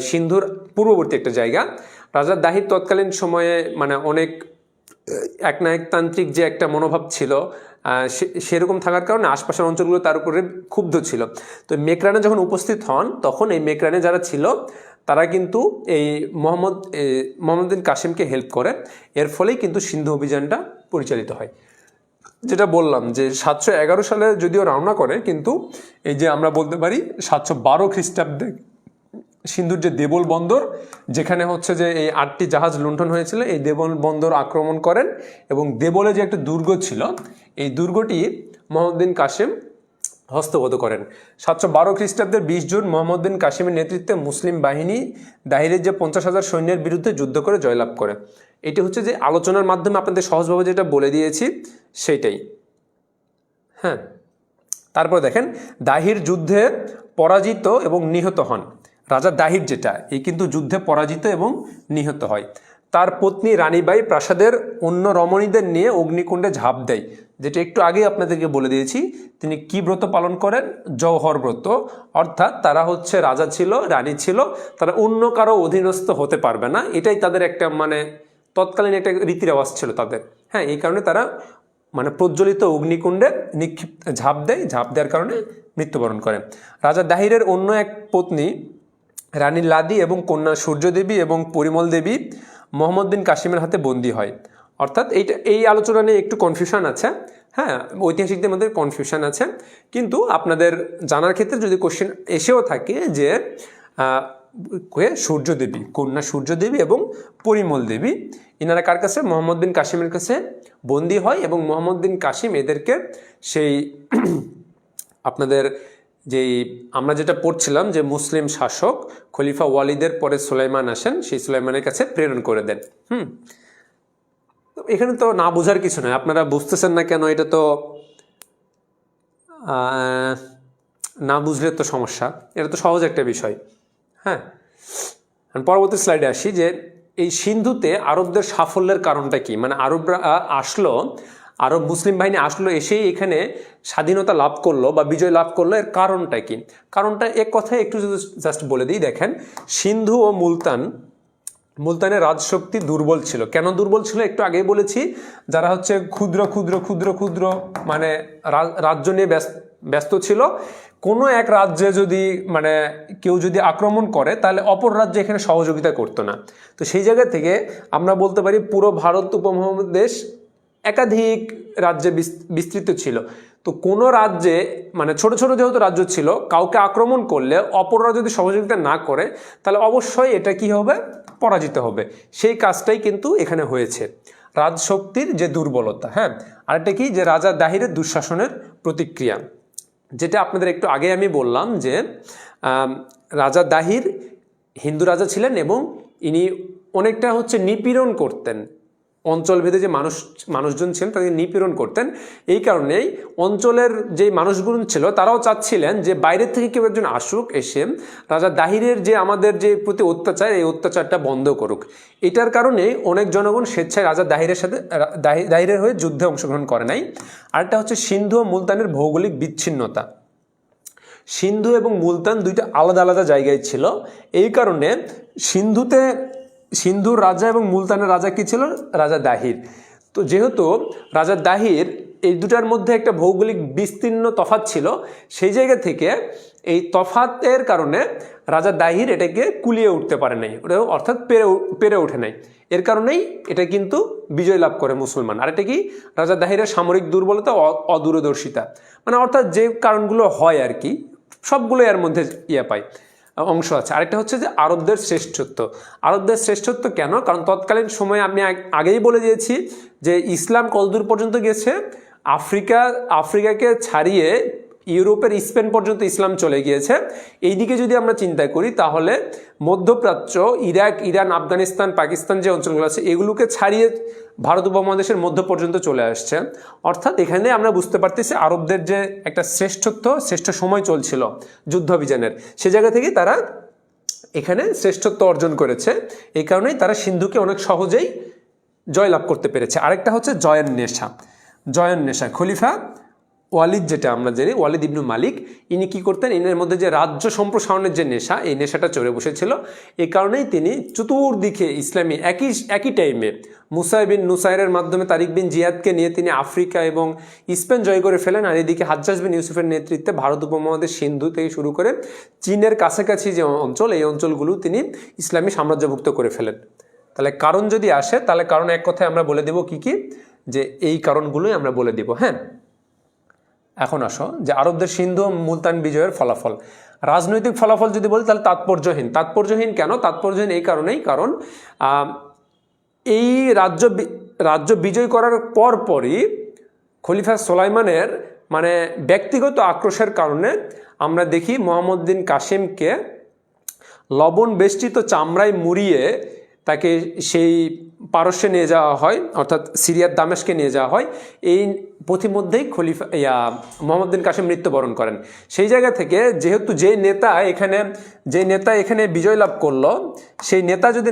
সিন্ধুর পূর্ববর্তী একটা জায়গা। রাজা দাহির তৎকালীন সময়ে অনেক একনায়কতান্ত্রিক যে একটা মনোভাব ছিল, সেরকম থাকার কারণে আশপাশের অঞ্চলগুলো তার উপরে ক্ষুব্ধ ছিল। তো মেকরানে যখন উপস্থিত হন, তখন এই মেকরানে যারা ছিল তারা কিন্তু এই মোহাম্মদ বিন কাসিমকে হেল্প করে। এর ফলেই কিন্তু সিন্ধু অভিযানটা পরিচালিত হয়। যেটা বললাম যে 711 সালে যদিও রওনা করে, কিন্তু এই যে আমরা বলতে পারি 712 খ্রিস্টাব্দে সিন্ধুর যে দেবল বন্দর, যেখানে হচ্ছে যে এই 8টি জাহাজ লুণ্ঠন হয়েছিল, এই দেবল বন্দর আক্রমণ করেন এবং দেবলে যে একটা দুর্গ ছিল, এই দুর্গটি মোহাম্মদ বিন কাসিম হস্তগত করেন। 712 খ্রিস্টাব্দের 20 জুন মোহাম্মদ বিন কাসিমের নেতৃত্বে মুসলিম বাহিনী দাহিরের যে 50,000 সৈন্যের বিরুদ্ধে যুদ্ধ করে জয়লাভ করে। এটি হচ্ছে যে আলোচনার মাধ্যমে আপনাদের সহজভাবে যেটা বলে দিয়েছি সেইটাই। হ্যাঁ, তারপর দেখেন, দাহির যুদ্ধে পরাজিত এবং নিহত হন। রাজা দাহির এই কিন্তু যুদ্ধে পরাজিত এবং নিহত হয়। তার পত্নী রানীবাই প্রাসাদের অন্য রমণীদের নিয়ে অগ্নিকুণ্ডে ঝাঁপ দেয়, যেটা একটু আগে আপনাদেরকে বলে দিয়েছি। তিনি কি ব্রত পালন করেন? জওহর ব্রত। অর্থাৎ তারা হচ্ছে রাজা ছিল, রানী ছিল, তারা অন্য কারো অধীনস্থ হতে পারবে না, এটাই তাদের একটা তৎকালীন একটা রীতি রেওয়াজ ছিল তাদের। হ্যাঁ, এই কারণে তারা প্রজ্বলিত অগ্নিকুণ্ডে ঝাঁপ দেওয়ার কারণে মৃত্যুবরণ করেন। রাজা দাহিরের অন্য এক পত্নী রানী লাদি এবং কন্যা সূর্যদেবী এবং পরিমল দেবী মোহাম্মদ বিন কাসিমের হাতে বন্দী হয়। অর্থাৎ এই আলোচনা নিয়ে একটু কনফিউশন আছে। হ্যাঁ, ঐতিহাসিকদের মধ্যে কনফিউশন আছে, কিন্তু আপনাদের জানার ক্ষেত্রে যদি কোশ্চেন এসেও থাকে যে সূর্যদেবী, কন্যা সূর্যদেবী এবং পরিমল দেবী, ইনারা কার কাছে? মোহাম্মদ বিন কাসিমের কাছে বন্দী হয় এবং মোহাম্মদ বিন কাসিম এদেরকে সেই আপনাদের যেই আমরা যেটা পড়ছিলাম যে মুসলিম শাসক খলিফা ওয়ালিদের পরে সুলাইমান আসেন, সেই সুলাইমানের কাছে প্রেরণ করে দেন। এখানে তো না বোঝার কিছু নয়, আপনারা বুঝতেছেন না কেন? এটা তো না বুঝলে তো সমস্যা, এটা তো সহজ একটা বিষয়। হ্যাঁ, পরবর্তী স্লাইডে আসি যে এই সিন্ধুতে আরবদের সাফল্যের কারণটা কি, মানে আরবরা আসলো, আরব মুসলিম বাহিনী আসলো, এসেই এখানে স্বাধীনতা লাভ করলো বা বিজয় লাভ করলো, এর কারণটা কি? কারণটা এক কথায় একটু জাস্ট বলে দিই। দেখেন, সিন্ধু ও মুলতানের রাজশক্তি দুর্বল ছিল। কেন দুর্বল ছিল একটু আগেই বলেছি, যারা হচ্ছে ক্ষুদ্র ক্ষুদ্র ক্ষুদ্র ক্ষুদ্র মানে রাজ্য নিয়ে ব্যস্ত ছিল। কোনো এক রাজ্যে যদি মানে কেউ যদি আক্রমণ করে তাহলে অপর রাজ্যে এখানে সহযোগিতা করতো না। তো সেই জায়গা থেকে আমরা বলতে পারি পুরো ভারত উপমহাদেশ একাধিক রাজ্যে বিস্তৃত ছিল। তো কোনো রাজ্যে মানে ছোট ছোট যেহেতু রাজ্য ছিল, কাউকে আক্রমণ করলে অপররা যদি সহযোগিতা না করে তাহলে অবশ্যই এটা কি হবে? পরাজিত হবে। সেই কাজটাই কিন্তু এখানে হয়েছে, রাজশক্তির যে দুর্বলতা। হ্যাঁ, আরেকটা কি, যে রাজা দাহিরের দুঃশাসনের প্রতিক্রিয়া, যেটা আপনাদের একটু আগে আমি বললাম যে রাজা দাহির হিন্দু রাজা ছিলেন এবং ইনি অনেকটা হচ্ছে নিপীড়ন করতেন, অঞ্চলভেদে যে মানুষজন ছিলেন তাদের নিপীড়ন করতেন। এই কারণেই অঞ্চলের যে মানুষগুলো ছিল তারাও চাচ্ছিলেন যে বাইরের থেকে কেউ একজন আসুক, এসে রাজা দাহিরের যে আমাদের যে প্রতি অত্যাচার, এই অত্যাচারটা বন্ধ করুক। এটার কারণে অনেক জনগণ স্বেচ্ছায় রাজা দাহিরের সাথে দাহিরের হয়ে যুদ্ধে অংশগ্রহণ করে নাই। আরেকটা হচ্ছে সিন্ধু ও মুলতানের ভৌগোলিক বিচ্ছিন্নতা। সিন্ধু এবং মুলতান দুইটা আলাদা আলাদা জায়গায় ছিল। এই কারণে সিন্ধুর রাজা এবং মুলতানের রাজা কি ছিল? রাজা দাহির। তো যেহেতু রাজা দাহির এই দুটার মধ্যে একটা ভৌগোলিক বিস্তীর্ণ তফাৎ ছিল, সেই জায়গা থেকে এই তফাতের কারণে রাজা দাহির এটাকে কুলিয়ে উঠতে পারে নাই, ওটা অর্থাৎ পেরে ওঠে নাই। এর কারণেই এটা কিন্তু বিজয় লাভ করে মুসলমান। আর এটা কি? রাজা দাহিরের সামরিক দুর্বলতা, অদূরদর্শিতা, মানে অর্থাৎ যে কারণগুলো হয় আর কি, সবগুলো এর মধ্যে পায় অংশ আছে। আরেকটা হচ্ছে যে আরবদের শ্রেষ্ঠত্ব। আরবদের শ্রেষ্ঠত্ব কেন? কারণ তৎকালীন সময়ে আমি আগেই বলে দিয়েছি যে ইসলাম কতদূর পর্যন্ত গেছে, আফ্রিকাকে ছাড়িয়ে ইউরোপের স্পেন পর্যন্ত ইসলাম চলে গিয়েছে। এইদিকে যদি আমরা চিন্তা করি তাহলে মধ্যপ্রাচ্য, ইরাক, ইরান, আফগানিস্তান, পাকিস্তান যে অঞ্চলগুলো আছে এগুলোকে ছাড়িয়ে ভারত উপমহাদেশের মধ্য পর্যন্ত চলে আসছে। অর্থাৎ এখানে আমরা বুঝতে পারতেছি আরবদের যে একটা শ্রেষ্ঠ সময় চলছিল যুদ্ধ অভিযানের, সে জায়গা থেকে তারা এখানে শ্রেষ্ঠত্ব অর্জন করেছে। এই কারণেই তারা সিন্ধুকে অনেক সহজেই জয়লাভ করতে পেরেছে। আরেকটা হচ্ছে জয়ের নেশা। খলিফা ওয়ালিদ, যেটা আমরা জানি ওয়ালিদ ইবনু মালিক, ইনি কি করতেন? ইনের মধ্যে যে রাজ্য সম্প্রসারণের যে নেশা, এই নেশাটা চড়ে বসেছিল। এই কারণেই তিনি চতুর্দিকে ইসলামী একই টাইমে মুসা বিন নুসাইরের মাধ্যমে তারিক বিন জিয়াদকে নিয়ে তিনি আফ্রিকা এবং স্পেন জয় করে ফেলেন। আর এদিকে হাজ্জাজ বিন ইউসুফের নেতৃত্বে ভারত উপমহাদেশ সিন্ধু থেকে শুরু করে চীনের কাছাকাছি যে অঞ্চল, এই অঞ্চলগুলো তিনি ইসলামী সাম্রাজ্যভুক্ত করে ফেলেন। তাহলে কারণ যদি আসে তাহলে কারণ এক কথায় আমরা বলে দেব কি, যে এই কারণগুলোই আমরা বলে দেব। হ্যাঁ, এখন আসো যে আরবদের সিন্ধু মুলতান বিজয়ের ফলাফল। রাজনৈতিক ফলাফল যদি বলি তাহলে তাৎপর্যহীন কেন? তাৎপর্যহীন এই কারণেই, কারণ এই রাজ্য বিজয় করার পরপরই খলিফা সুলাইমানের মানে ব্যক্তিগত আক্রোশের কারণে আমরা দেখি মোহাম্মদ বিন কাসিমকে লবণ বেষ্টিত চামড়ায় মুড়িয়ে তাকে সেই পারস্যে নিয়ে যাওয়া হয়, অর্থাৎ সিরিয়ার দামেস্কে নিয়ে যাওয়া হয়। এই পথিমধ্যেই মোহাম্মদ বিন কাসিম মৃত্যুবরণ করেন। সেই জায়গা থেকে যেহেতু যে নেতা এখানে বিজয় লাভ করলো, সেই নেতা যদি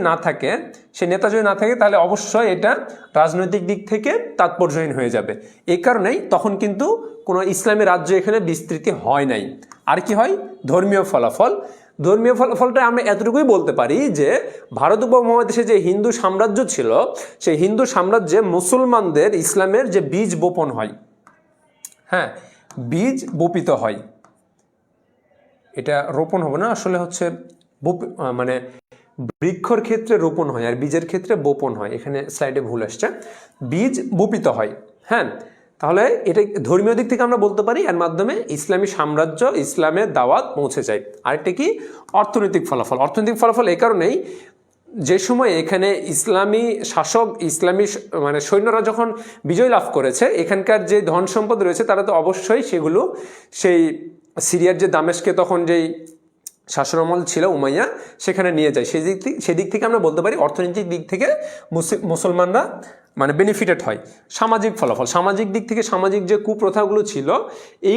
না থাকে তাহলে অবশ্যই এটা রাজনৈতিক দিক থেকে তাৎপর্যহীন হয়ে যাবে। এই কারণেই তখন কিন্তু কোনো ইসলামী রাজ্য এখানে বিস্তৃতি হয় নাই। আর কি হয়? ধর্মীয় ফলাফলটা আমরা এতটুকুই বলতে পারি যে ভারত উপমহাদেশে যে হিন্দু সাম্রাজ্য ছিল, সেই হিন্দু সাম্রাজ্যে মুসলমানদের ইসলামের যে বীজ বপন হয়, হ্যাঁ, বীজ বপিত হয়। এটা রোপণ হবে না, আসলে হচ্ছে মানে বৃক্ষর ক্ষেত্রে রোপণ হয় আর বীজের ক্ষেত্রে বপন হয়। এখানে স্লাইডে ভুল আসছে, বীজ বপিত হয়। হ্যাঁ, তাহলে এটা ধর্মীয় দিক থেকে আমরা বলতে পারি এর মাধ্যমে ইসলামী সাম্রাজ্য, ইসলামের দাওয়াত পৌঁছে যায়। আরেকটা কি অর্থনৈতিক ফলাফল। অর্থনৈতিক ফলাফল এই কারণেই, যে সময় এখানে ইসলামী শাসক, ইসলামী মানে সৈন্যরা যখন বিজয় লাভ করেছে, এখানকার যে ধন সম্পদ রয়েছে তারা তো অবশ্যই সেগুলো সেই সিরিয়ার যে দামেস্কে তখন যেই শাসনামল ছিল উমাইয়া, সেখানে নিয়ে যায়। সেদিক থেকে আমরা বলতে পারি অর্থনৈতিক দিক থেকে মুসলমানরা মানে বেনিফিটেড হয়। সামাজিক ফলাফল, সামাজিক দিক থেকে সামাজিক যে কুপ্রথাগুলো ছিল, এই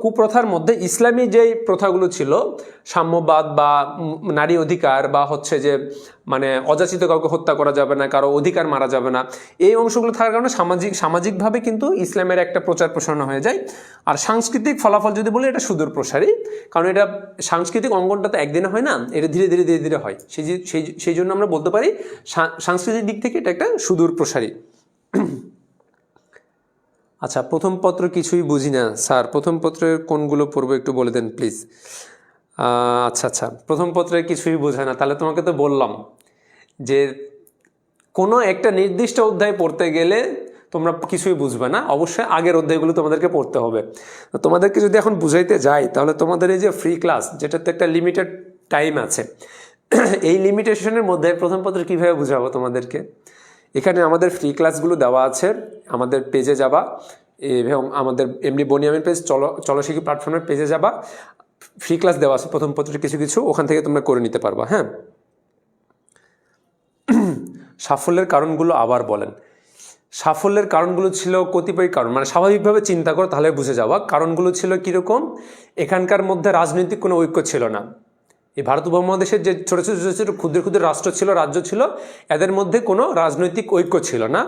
কুপ্রথার মধ্যে ইসলামী যেই প্রথাগুলো ছিল, সাম্যবাদ বা নারী অধিকার বা হচ্ছে যে মানে অযাচিত কাউকে হত্যা করা যাবে না, কারো অধিকার মারা যাবে না, এই অংশগুলো থাকার কারণে সামাজিকভাবে কিন্তু ইসলামের একটা প্রচার প্রসারণ হয়ে যায়। আর সাংস্কৃতিক ফলাফল যদি বলি, এটা সুদূর প্রসারী, কারণ এটা সাংস্কৃতিক অঙ্গনটা তো একদিনে হয় না, এটা ধীরে ধীরে ধীরে ধীরে হয়। সেই জন্য আমরা বলতে পারি সাংস্কৃতিক দিক থেকে এটা একটা সুদূর প্রসারী। আচ্ছা, প্রথম পত্র কিছুই বুঝি না স্যার, প্রথম পত্রের কোনগুলো পড়বো একটু বলে দেন প্লিজ। আচ্ছা, প্রথম পত্রের কিছুই বোঝে না, তাহলে তোমাকে তো বললাম যে কোনো একটা নির্দিষ্ট অধ্যায় পড়তে গেলে তোমরা কিছুই বুঝবে না, অবশ্যই আগের অধ্যায়গুলো তোমাদেরকে পড়তে হবে। তোমাদেরকে যদি এখন বুঝাইতে যাই, তাহলে তোমাদের এই যে ফ্রি ক্লাস, যেটাতে একটা লিমিটেড টাইম আছে, এই লিমিটেশনের মধ্যে প্রথম পত্র কীভাবে বুঝাবো তোমাদেরকে? এখানে আমাদের ফ্রি ক্লাসগুলো দেওয়া আছে, আমাদের পেজে যাবা এবং আমাদের এমনি বনিয়ামের পেজ চলশিখি প্ল্যাটফর্মের পেজে যাবা, ফ্রি ক্লাস দেওয়া আছে প্রথম পত্রের কিছু কিছু, ওখান থেকে তোমরা করে নিতে পারবা। হ্যাঁ, সাফল্যের কারণগুলো আবার বলেন। সাফল্যের কারণগুলো ছিল কতিপয় কারণ, মানে স্বাভাবিকভাবে চিন্তা করো তাহলে বুঝে যাওয়া। কারণগুলো ছিল কীরকম? এখানকার মধ্যে রাজনৈতিক কোনো ঐক্য ছিল না। এই ভারত উপমহাদেশের যে ছোটো ছোটো ছোটো ছোটো ক্ষুদ্র ক্ষুদ্র রাষ্ট্র ছিল, রাজ্য ছিল, এদের মধ্যে কোনো রাজনৈতিক ঐক্য ছিল না।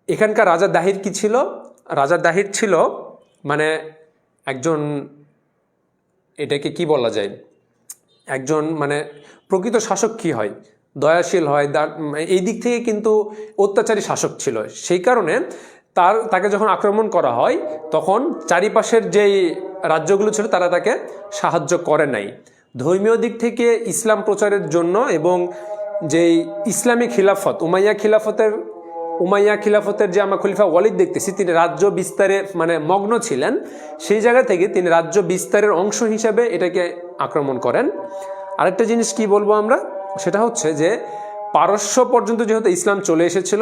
এখানকার রাজা দাহির কি ছিল? রাজা দাহির ছিল মানে একজন, এটাকে কি বলা যায়, একজন মানে প্রকৃত শাসক কি হয়, দয়াশীল হয়, এই দিক থেকে কিন্তু অত্যাচারী শাসক ছিল। সেই কারণে তাকে যখন আক্রমণ করা হয়, তখন চারিপাশের যেই রাজ্যগুলো ছিল তারা তাকে সাহায্য করে নাই। ধর্মীয় দিক থেকে ইসলাম প্রচারের জন্য এবং যেই ইসলামী খিলাফত, উমাইয়া খিলাফতের যে আমরা খলিফা ওয়ালিদ দেখতেছি, তিনি রাজ্য বিস্তারে মানে মগ্ন ছিলেন। সেই জায়গা থেকে তিনি রাজ্য বিস্তারের অংশ হিসাবে এটাকে আক্রমণ করেন। আরেকটা জিনিস কি বলবো আমরা, সেটা হচ্ছে যে পারস্য পর্যন্ত যেহেতু ইসলাম চলে এসেছিল,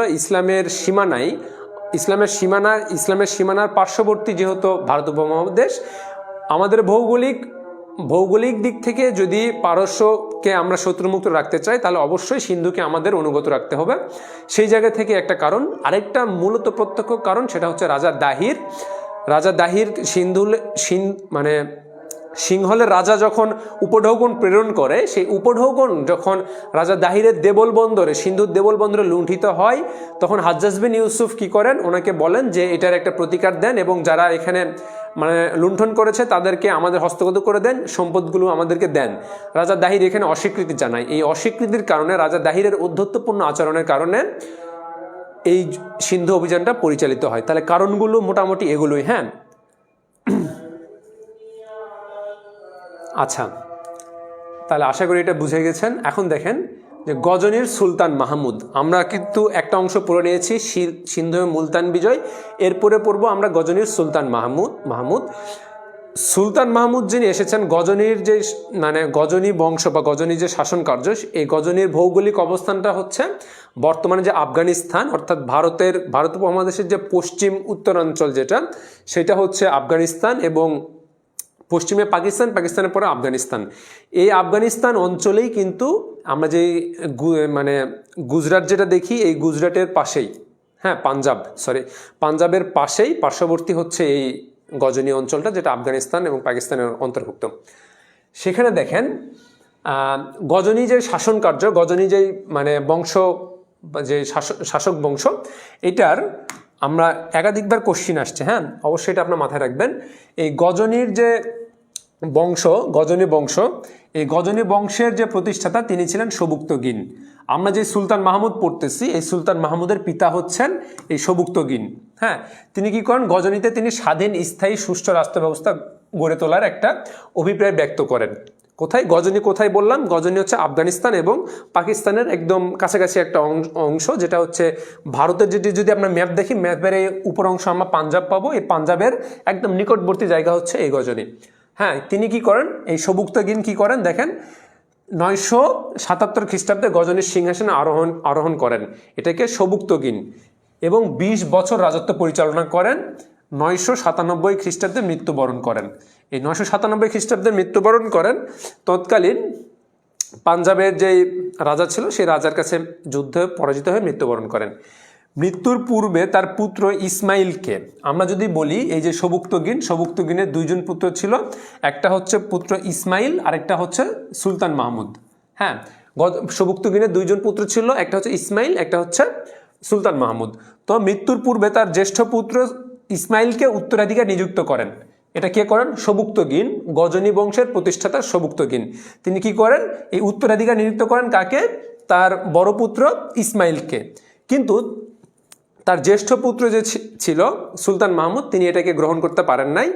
ইসলামের সীমানার পার্শ্ববর্তী যেহেতু ভারত উপমহাদেশ, আমাদের ভৌগোলিক দিক থেকে যদি পারস্যকে আমরা শত্রুমুক্ত রাখতে চাই, তাহলে অবশ্যই সিন্ধুকে আমাদের অনুগত রাখতে হবে। সেই জায়গা থেকে একটা কারণ। আরেকটা মূলত প্রত্যক্ষ কারণ, সেটা হচ্ছে রাজা দাহির মানে সিংহলের রাজা যখন উপঢৌকন প্রেরণ করে, সেই উপঢৌকন যখন রাজা দাহিরের সিন্ধুর দেবল বন্দরে লুণ্ঠিত হয়, তখন হাজ্জাজ বিন ইউসুফ কি করেন, ওনাকে বলেন যে এটার একটা প্রতিকার দেন এবং যারা এখানে মানে লুণ্ঠন করেছে তাদেরকে আমাদের হস্তগত করে দেন, সম্পদগুলো আমাদেরকে দেন। রাজা দাহির এখানে অস্বীকৃতি জানায়। এই অস্বীকৃতির কারণে, রাজা দাহিরের ঔদ্ধত্যপূর্ণ আচরণের কারণে এই সিন্ধু অভিযানটা পরিচালিত হয়। তাহলে কারণগুলো মোটামুটি এগুলোই। হ্যাঁ, আচ্ছা, তাহলে আশা করি এটা বুঝে গেছেন। এখন দেখেন যে গজনীর সুলতান মাহমুদ, আমরা কিন্তু একটা অংশ পড়ে নিয়েছি সিন্ধু মুলতান বিজয়, এরপরে পড়বো আমরা গজনীর সুলতান মাহমুদ যিনি এসেছেন, গজনীর যে মানে গজনী বংশ বা গজনীর যে শাসন কার্য, এই গজনীর ভৌগোলিক অবস্থানটা হচ্ছে বর্তমানে যে আফগানিস্তান, অর্থাৎ ভারত উপমহাদেশের যে পশ্চিম উত্তরাঞ্চল যেটা, সেটা হচ্ছে আফগানিস্তান, এবং পশ্চিমে পাকিস্তানের পরে আফগানিস্তান। এই আফগানিস্তান অঞ্চলেই কিন্তু আমরা যেই মানে গুজরাট যেটা দেখি, এই গুজরাটের পাশেই, হ্যাঁ পাঞ্জাবের পার্শ্ববর্তী হচ্ছে এই গজনী অঞ্চলটা, যেটা আফগানিস্তান এবং পাকিস্তানের অন্তর্ভুক্ত। সেখানে দেখেন গজনী যে শাসন কার্য, গজনী যে মানে বংশ, যে শাসক বংশ, এটার আমরা একাধিকবার কোশ্চিন আসছে। হ্যাঁ, অবশ্যই এটা আপনার মাথায় রাখবেন। এই গজনীর যে গজনী বংশের যে প্রতিষ্ঠাতা, তিনি ছিলেন সবুক্তগিন। আমরা যে সুলতান মাহমুদ পড়তেছি, এই সুলতান মাহমুদের পিতা হচ্ছেন এই সবুক্তগিন। হ্যাঁ, তিনি কি করেন, গজনীতে তিনি স্বাধীন, স্থায়ী, সুষ্ঠু রাষ্ট্র ব্যবস্থা গড়ে তোলার একটা অভিপ্রায় ব্যক্ত করেন। কোথায় গজনি, কোথায় বললাম? গজনি হচ্ছে আফগানিস্তান এবং পাকিস্তানের একদম কাছাকাছি একটা অংশ, যেটা হচ্ছে ভারতের যদি আমরা ম্যাপ দেখি, ম্যাপের এই উপর অংশ আমরা পাঞ্জাব পাবো, এই পাঞ্জাবের একদম নিকটবর্তী জায়গা হচ্ছে এই গজনি। হ্যাঁ, তিনি কি করেন? এই সবুক্তগিন কি করেন দেখেন, 977 খ্রিস্টাব্দে গজনির সিংহাসনে আরোহণ করেন, এটাকে সবুক্তগিন, এবং 20 বছর রাজত্ব পরিচালনা করেন। 997 খ্রিস্টাব্দে মৃত্যুবরণ করেন। এই 997 খ্রিস্টাব্দে মৃত্যুবরণ করেন। তৎকালীন পাঞ্জাবের যে রাজা ছিল, সেই রাজার কাছে যুদ্ধে পরাজিত হয়ে মৃত্যুবরণ করেন। মৃত্যুর পূর্বে তার পুত্র ইসমাইলকে, আমরা যদি বলি এই যে সবুক্তগিনের 2জন পুত্র ছিল, একটা হচ্ছে পুত্র ইসমাইল, আরেকটা হচ্ছে সুলতান মাহমুদ। হ্যাঁ, সবুক্তগিনের 2জন পুত্র ছিল, একটা হচ্ছে ইসমাইল, একটা হচ্ছে সুলতান মাহমুদ। তো মৃত্যুর পূর্বে তার জ্যেষ্ঠ পুত্র ইসমাইলকে উত্তরাধিকার নিযুক্ত করেন। এটা কে করেন? সবুক্তগিন, গজনি বংশের প্রতিষ্ঠাতা সবুক্তগিন। তিনি কি করেন? এই উত্তরাধিকার নিযুক্ত করেন কাকে? তার বড় পুত্র ইসমাইলকে। কিন্তু তার জ্যেষ্ঠ পুত্র যে ছিল সুলতান মাহমুদ, তিনি এটাকে গ্রহণ করতে পারেন নাই,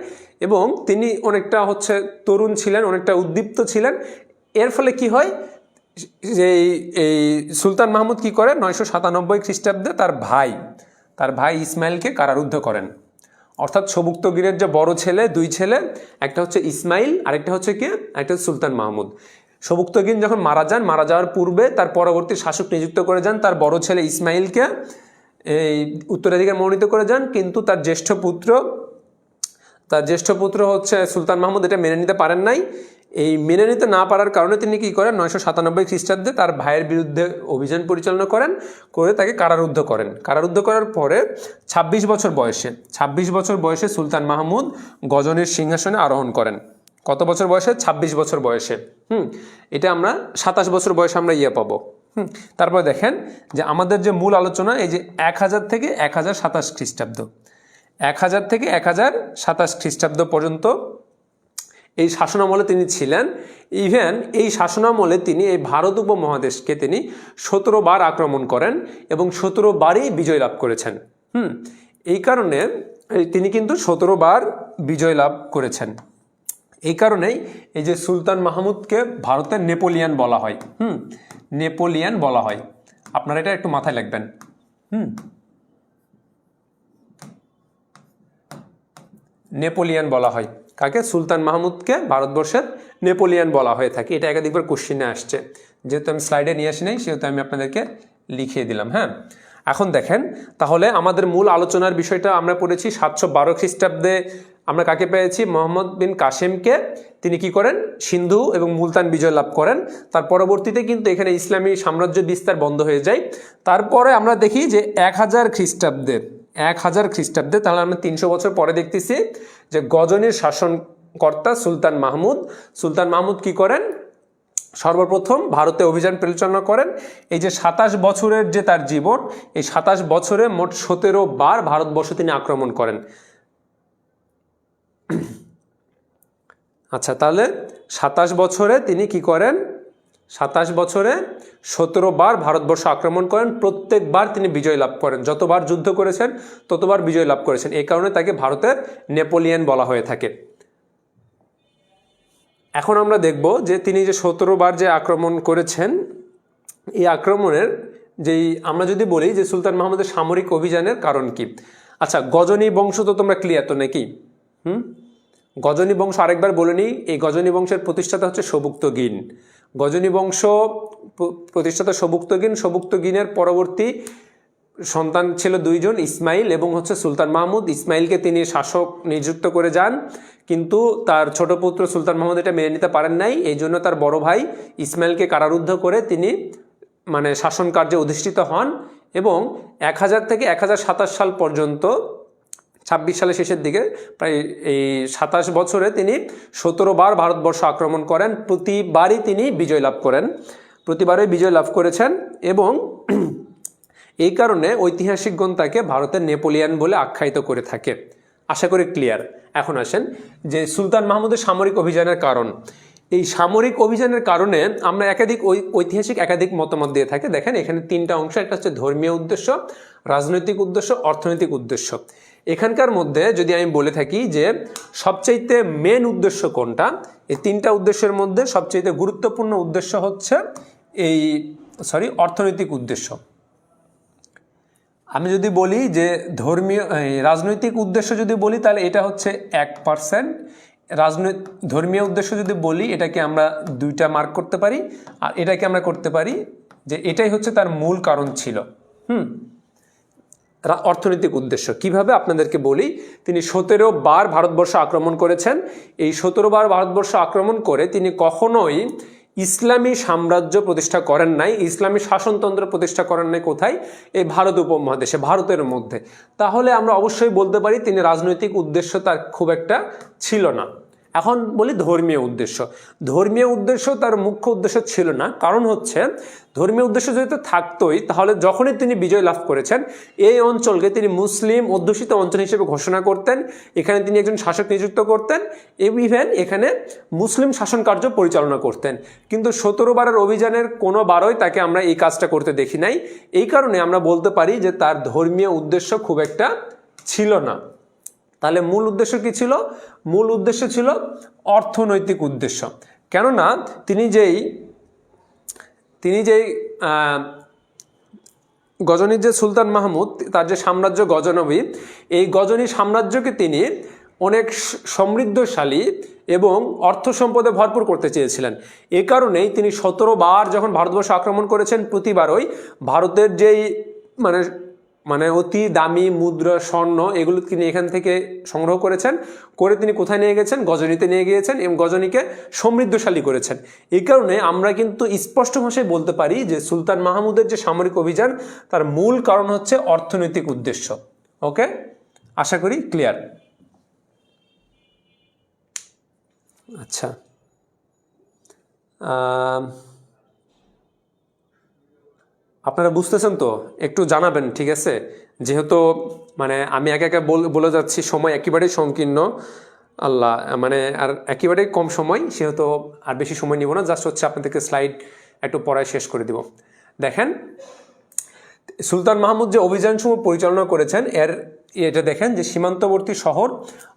এবং তিনি অনেকটা হচ্ছে তরুণ ছিলেন, অনেকটা উদ্দীপ্ত ছিলেন। এর ফলে কি হয়, যে এই সুলতান মাহমুদ কি করেন? 997 খ্রিস্টাব্দে তার ভাই ইসমাইলকে কারারুদ্ধ করেন। অর্থাৎ সবুক্তগিরের যে বড় ছেলে, 2 ছেলে, একটা হচ্ছে ইসমাইল, আরেকটা হচ্ছে কে? একটা হচ্ছে সুলতান মাহমুদ। সবুক্তগিন যখন মারা যাওয়ার পূর্বে তার পরবর্তী শাসক নিযুক্ত করে যান তার বড় ছেলে ইসমাইলকে, এই উত্তরাধিকার মনোনীত করে যান। কিন্তু তার জ্যেষ্ঠ পুত্র হচ্ছে সুলতান মাহমুদ এটা মেনে নিতে পারেন নাই। এই মেনে নিতে না পারার কারণে তিনি কি করেন? 997 খ্রিস্টাব্দে তার ভাইয়ের বিরুদ্ধে অভিযান পরিচালনা করে তাকে কারারুদ্ধ করেন। কারারুদ্ধ করার পরে 26 বছর বয়সে সুলতান মাহমুদ গজনির সিংহাসনে আরোহণ করেন। কত বছর বয়সে? 26 বছর বয়সে। এটা আমরা 27 বছর বয়সে আমরা পাবো। তারপরে দেখেন যে আমাদের যে মূল আলোচনা, এই যে 1000 থেকে 1027 খ্রিস্টাব্দ, 1000 থেকে 1027 খ্রিস্টাব্দ পর্যন্ত এই শাসনামলে তিনি ছিলেন। ইভেন এই শাসনামলে তিনি এই ভারত উপমহাদেশকে তিনি 17 বার আক্রমণ করেন এবং 17 বারই বিজয় লাভ করেছেন। এই কারণে তিনি কিন্তু 17 বার বিজয় লাভ করেছেন। এই কারণেই এই যে সুলতান মাহমুদকে ভারতের নেপোলিয়ান বলা হয়। নেপোলিয়ান বলা হয়। আপনারা এটা একটু মাথায় রাখবেন। নেপোলিয়ান বলা হয় কাকে? সুলতান মাহমুদকে ভারতবর্ষের নেপোলিয়ান বলা হয়ে থাকে। এটা একাধিকবার কোশ্চিনে আসছে, যেহেতু আমি স্লাইডে নিয়ে আসি নাই সেহেতু আমি আপনাদেরকে লিখিয়ে দিলাম। হ্যাঁ, এখন দেখেন তাহলে আমাদের মূল আলোচনার বিষয়টা আমরা পড়েছি 712 খ্রিস্টাব্দে আমরা কাকে পেয়েছি? মোহাম্মদ বিন কাসেমকে। তিনি কি করেন? সিন্ধু এবং মুলতান বিজয় লাভ করেন। তার পরবর্তীতে কিন্তু এখানে ইসলামী সাম্রাজ্য বিস্তার বন্ধ হয়ে যায়। তারপরে আমরা দেখি যে 1000 খ্রিস্টাব্দে, তাহলে আমরা 300 বছর পরে দেখতেছি যে গজনির শাসনকর্তা সুলতান মাহমুদ কি করেন? সর্বপ্রথম ভারতে অভিযান পরিচালনা করেন। এই যে 27 বছরের যে তার জীবন, এই 27 বছরে মোট 17 বার ভারতবর্ষ তিনি আক্রমণ করেন। আচ্ছা, তাহলে 27 বছরে তিনি কি করেন? 27 বছরে 17 বার ভারতবর্ষ আক্রমণ করেন। প্রত্যেকবার তিনি বিজয় লাভ করেন। যতবার যুদ্ধ করেছেন ততবার বিজয় লাভ করেছেন। এই কারণে তাকে ভারতের নেপোলিয়ান বলা হয়ে থাকে। এখন আমরা দেখব যে তিনি যে 17 বার যে আক্রমণ করেছেন, এই আক্রমণের যেই আমরা যদি বলি যে সুলতান মাহমুদের সামরিক অভিযানের কারণ কি? আচ্ছা, গজনি বংশ তো তোমরা ক্লিয়ার তো নাকি? গজনি বংশ আরেকবার বলে নিই। এই গজনি বংশের প্রতিষ্ঠাতা হচ্ছে সবুক্তগিন। গজনি বংশ প্রতিষ্ঠাতা সবুক্তগিনের পরবর্তী সন্তান ছিল 2 জন, ইসমাইল এবং হচ্ছে সুলতান মাহমুদ। ইসমাইলকে তিনি শাসক নিযুক্ত করে যান, কিন্তু তার ছোট পুত্র সুলতান মাহমুদ এটা মেনে নিতে পারেন নাই। এই জন্য তার বড় ভাই ইসমাইলকে কারারুদ্ধ করে তিনি শাসন কার্যে অধিষ্ঠিত হন এবং 1000 থেকে 1027 সাল পর্যন্ত, 26 সালের শেষের দিকে প্রায় এই 27 বছরে তিনি 17 বার ভারতবর্ষ আক্রমণ করেন। প্রতিবারই তিনি বিজয় লাভ করেছেন এবং এই কারণে ঐতিহাসিকগণ তাকে ভারতের নেপোলিয়ান বলে আখ্যায়িত করে থাকে। আশা করি ক্লিয়ার। এখন আসেন যে সুলতান মাহমুদের সামরিক অভিযানের কারণ। এই সামরিক অভিযানের কারণে আমরা ঐতিহাসিক একাধিক মতামত দিয়ে থাকে। দেখেন এখানে 3টা অংশ, একটা হচ্ছে ধর্মীয় উদ্দেশ্য, রাজনৈতিক উদ্দেশ্য, অর্থনৈতিক উদ্দেশ্য। এখানকার মধ্যে যদি আমি বলে থাকি যে সবচাইতে মেন উদ্দেশ্য কোনটা, এই তিনটা উদ্দেশ্যের মধ্যে সবচাইতে গুরুত্বপূর্ণ উদ্দেশ্য হচ্ছে অর্থনৈতিক উদ্দেশ্য। আমি যদি বলি যে রাজনৈতিক উদ্দেশ্য যদি বলি তাহলে এটা হচ্ছে 1%, ধর্মীয় উদ্দেশ্য যদি বলি এটাকে আমরা 2টা মার্ক করতে পারি, আর এটাকে আমরা করতে পারি যে এটাই হচ্ছে তার মূল কারণ ছিল। অর্থনৈতিক উদ্দেশ্য কিভাবে আপনাদেরকে বলি, তিনি 17 বার ভারতবর্ষ আক্রমণ করেছেন। এই 17 বার ভারতবর্ষ আক্রমণ করে তিনি কখনোই ইসলামী সাম্রাজ্য প্রতিষ্ঠা করেন নাই, ইসলামী শাসনতন্ত্র প্রতিষ্ঠা করেন নাই। কোথায়? এই ভারত উপমহাদেশে, ভারতের মধ্যে। তাহলে আমরা অবশ্যই বলতে পারি তিনি রাজনৈতিক উদ্দেশ্য তার খুব একটা ছিল না। এখন বলি ধর্মীয় উদ্দেশ্য। ধর্মীয় উদ্দেশ্য তার মুখ্য উদ্দেশ্য ছিল না, কারণ হচ্ছে ধর্মীয় উদ্দেশ্য যেহেতু থাকতোই, তাহলে যখনই তিনি বিজয় লাভ করেছেন এই অঞ্চলকে তিনি মুসলিম অধ্যুষিত অঞ্চল হিসেবে ঘোষণা করতেন, এখানে তিনি একজন শাসক নিযুক্ত করতেন, ইভেন এখানে মুসলিম শাসন কার্য পরিচালনা করতেন। কিন্তু 17 বারের অভিযানের কোনো বারই তাকে আমরা এই কাজটা করতে দেখি নাই। এই কারণে আমরা বলতে পারি যে তার ধর্মীয় উদ্দেশ্য খুব একটা ছিল না। তাহলে মূল উদ্দেশ্য কি ছিল? মূল উদ্দেশ্য ছিল অর্থনৈতিক উদ্দেশ্য। কেননা তিনি যেই গজনির যে সুলতান মাহমুদ, তার যে সাম্রাজ্য গজনবী, এই গজনী সাম্রাজ্যকে তিনি অনেক সমৃদ্ধশালী এবং অর্থ সম্পদে ভরপুর করতে চেয়েছিলেন। এ কারণেই তিনি 17 বার যখন ভারতবর্ষ আক্রমণ করেছেন, প্রতিবারই ভারতের যেই মানে অতি দামি মুদ্রা, স্বর্ণ, এগুলো তিনি এখান থেকে সংগ্রহ করেছেন, করে তিনি কোথায় নিয়ে গেছেন? গজনীতে নিয়ে গিয়েছেন এবং গজনীকে সমৃদ্ধশালী করেছেন। এই কারণে আমরা কিন্তু স্পষ্ট ভাষায় বলতে পারি যে সুলতান মাহমুদের যে সামরিক অভিযান তার মূল কারণ হচ্ছে অর্থনৈতিক উদ্দেশ্য। ওকে, আশা করি ক্লিয়ার। আচ্ছা, আপনারা বুঝতেছেন তো? একটু জানাবেন, ঠিক আছে? যেহেতু আমি একে একে বলে যাচ্ছি, সময় একেবারেই সংকীর্ণ, আর একেবারেই কম সময়, সেহেতু আর বেশি সময় নিব না, জাস্ট হচ্ছে আপনাদেরকে স্লাইড একটু পড়ায় শেষ করে দিব। দেখেন, সুলতান মাহমুদ যে অভিযানসমূহ পরিচালনা করেছেন এটা দেখেন যে সীমান্তবর্তী শহর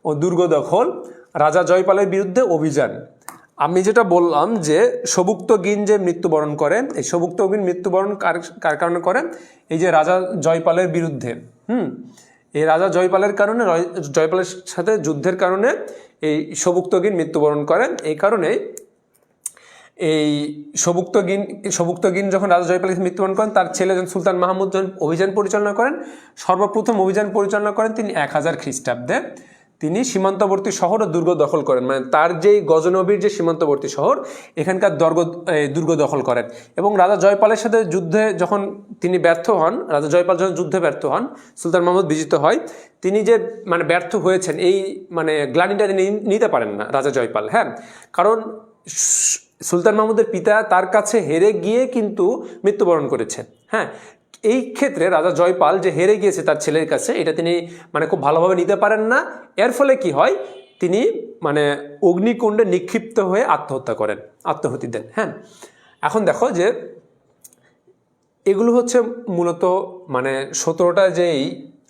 ও দুর্গ দখল, রাজা জয়পালের বিরুদ্ধে অভিযান। আমি যেটা বললাম যে সবুক্তগিন যে মৃত্যুবরণ করেন, এই সবুক্তগিন মৃত্যুবরণ কার কারণে করেন? এই যে রাজা জয়পালের বিরুদ্ধে, এই রাজা জয়পালের কারণে, জয়পালের সাথে যুদ্ধের কারণে এই সবুক্তগিন মৃত্যুবরণ করেন। এই কারণে এই সবুক্তগিন যখন রাজা জয়পালের মৃত্যুবরণ করেন, তার ছেলে সুলতান মাহমুদ যখন অভিযান পরিচালনা করেন, সর্বপ্রথম অভিযান পরিচালনা করেন তিনি 1000 খ্রিস্টাব্দে। তিনি সীমান্তবর্তী শহর ও দুর্গ দখল করেন, তার যেই গজনবীর যে সীমান্তবর্তী শহর, এখানকার দুর্গ দখল করেন। এবং রাজা জয়পালের সাথে যুদ্ধে যখন তিনি ব্যর্থ হন, রাজা জয়পাল যখন যুদ্ধে ব্যর্থ হন, সুলতান মাহমুদ বিজিত হয়, তিনি যে ব্যর্থ হয়েছেন এই গ্লানিটা তিনি নিতে পারেন না রাজা জয়পাল। কারণ সুলতান মাহমুদের পিতা তার কাছে হেরে গিয়ে কিন্তু মৃত্যুবরণ করেছেন। এই ক্ষেত্রে রাজা জয়পাল যে হেরে গিয়েছে তার ছেলের কাছে, এটা তিনি খুব ভালোভাবে নিতে পারেন না। এর ফলে কি হয়? তিনি অগ্নিকুণ্ডে নিক্ষিপ্ত হয়ে আত্মহত্যা দেন। এখন দেখো যে এগুলো হচ্ছে মূলত 17টা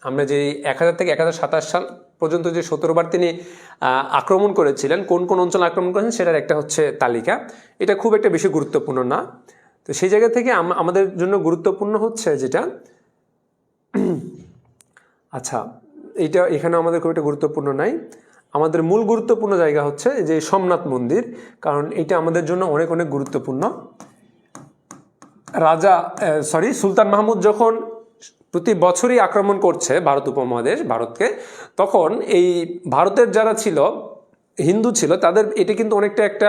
আমরা যে 1000 থেকে 1027 সাল পর্যন্ত যে 17 বার তিনি আক্রমণ করেছিলেন, কোন কোন অঞ্চল আক্রমণ করেছেন সেটার একটা হচ্ছে তালিকা। এটা খুব একটা বেশি গুরুত্বপূর্ণ না। তো সেই জায়গা থেকে আমাদের জন্য গুরুত্বপূর্ণ হচ্ছে যেটা, আচ্ছা এইটা এখানে আমাদের খুব একটা গুরুত্বপূর্ণ নাই। আমাদের মূল গুরুত্বপূর্ণ জায়গা হচ্ছে যে সোমনাথ মন্দির, কারণ এটা আমাদের জন্য অনেক অনেক গুরুত্বপূর্ণ। সুলতান মাহমুদ যখন প্রতি বছরই আক্রমণ করছে ভারত উপমহাদেশ, ভারতকে, তখন এই ভারতের যারা ছিল, হিন্দু ছিল, তাদের এটা কিন্তু অনেকটা একটা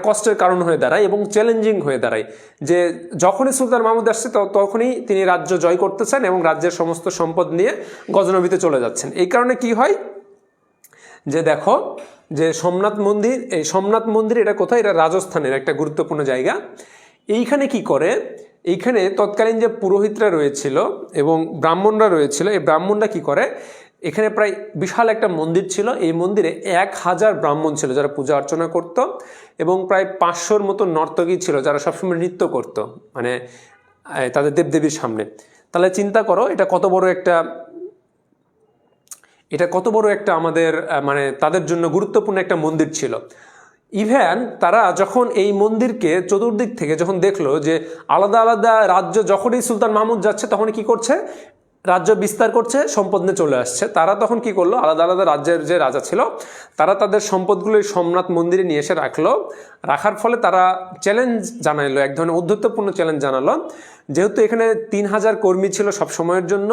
কষ্টের কারণ হয়ে দাঁড়ায় এবং চ্যালেঞ্জিং হয়ে দাঁড়ায় যে যখনই সুলতান মাহমুদ আসছে তখনই তিনি রাজ্য জয় করতেছেন এবং রাজ্যের সমস্ত সম্পদ নিয়ে গজনবীতে চলে যাচ্ছেন। এই কারণে কি হয় যে দেখো যে এই সোমনাথ মন্দির এটা কোথায়? এটা রাজস্থানের একটা গুরুত্বপূর্ণ জায়গা। এইখানে কি করে? এইখানে তৎকালীন যে পুরোহিতরা রয়েছিল এবং ব্রাহ্মণরা রয়েছিল, এই ব্রাহ্মণরা কি করে? এখানে প্রায় বিশাল একটা মন্দির ছিল। এই মন্দিরে 1000 ব্রাহ্মণ ছিল যারা পূজা অর্চনা করত এবং প্রায় 500-র মতো নর্তকী ছিল যারা সবসময় নৃত্য করত তাদের দেবদেবীর সামনে। তাহলে চিন্তা করো এটা কত বড় একটা এটা কত বড় একটা আমাদের মানে তাদের জন্য গুরুত্বপূর্ণ একটা মন্দির ছিল। ইভেন তারা যখন এই মন্দিরকে চতুর্দিক থেকে যখন দেখলো যে আলাদা আলাদা রাজ্য, যখনই সুলতান মাহমুদ যাচ্ছে তখনই কি করছে, রাজ্য বিস্তার করছে, সম্পদ নিয়ে চলে আসছে, তারা তখন কি করলো, আলাদা আলাদা রাজ্যের যে রাজা ছিল তারা তাদের সম্পদগুলো সোমনাথ মন্দিরে নিয়ে এসে রাখলো। রাখার ফলে তারা চ্যালেঞ্জ জানাইলো, এক ধরনের উদ্ধত্তপূর্ণ চ্যালেঞ্জ জানালো, যেহেতু এখানে 3000 কর্মী ছিল সব সময়ের জন্য,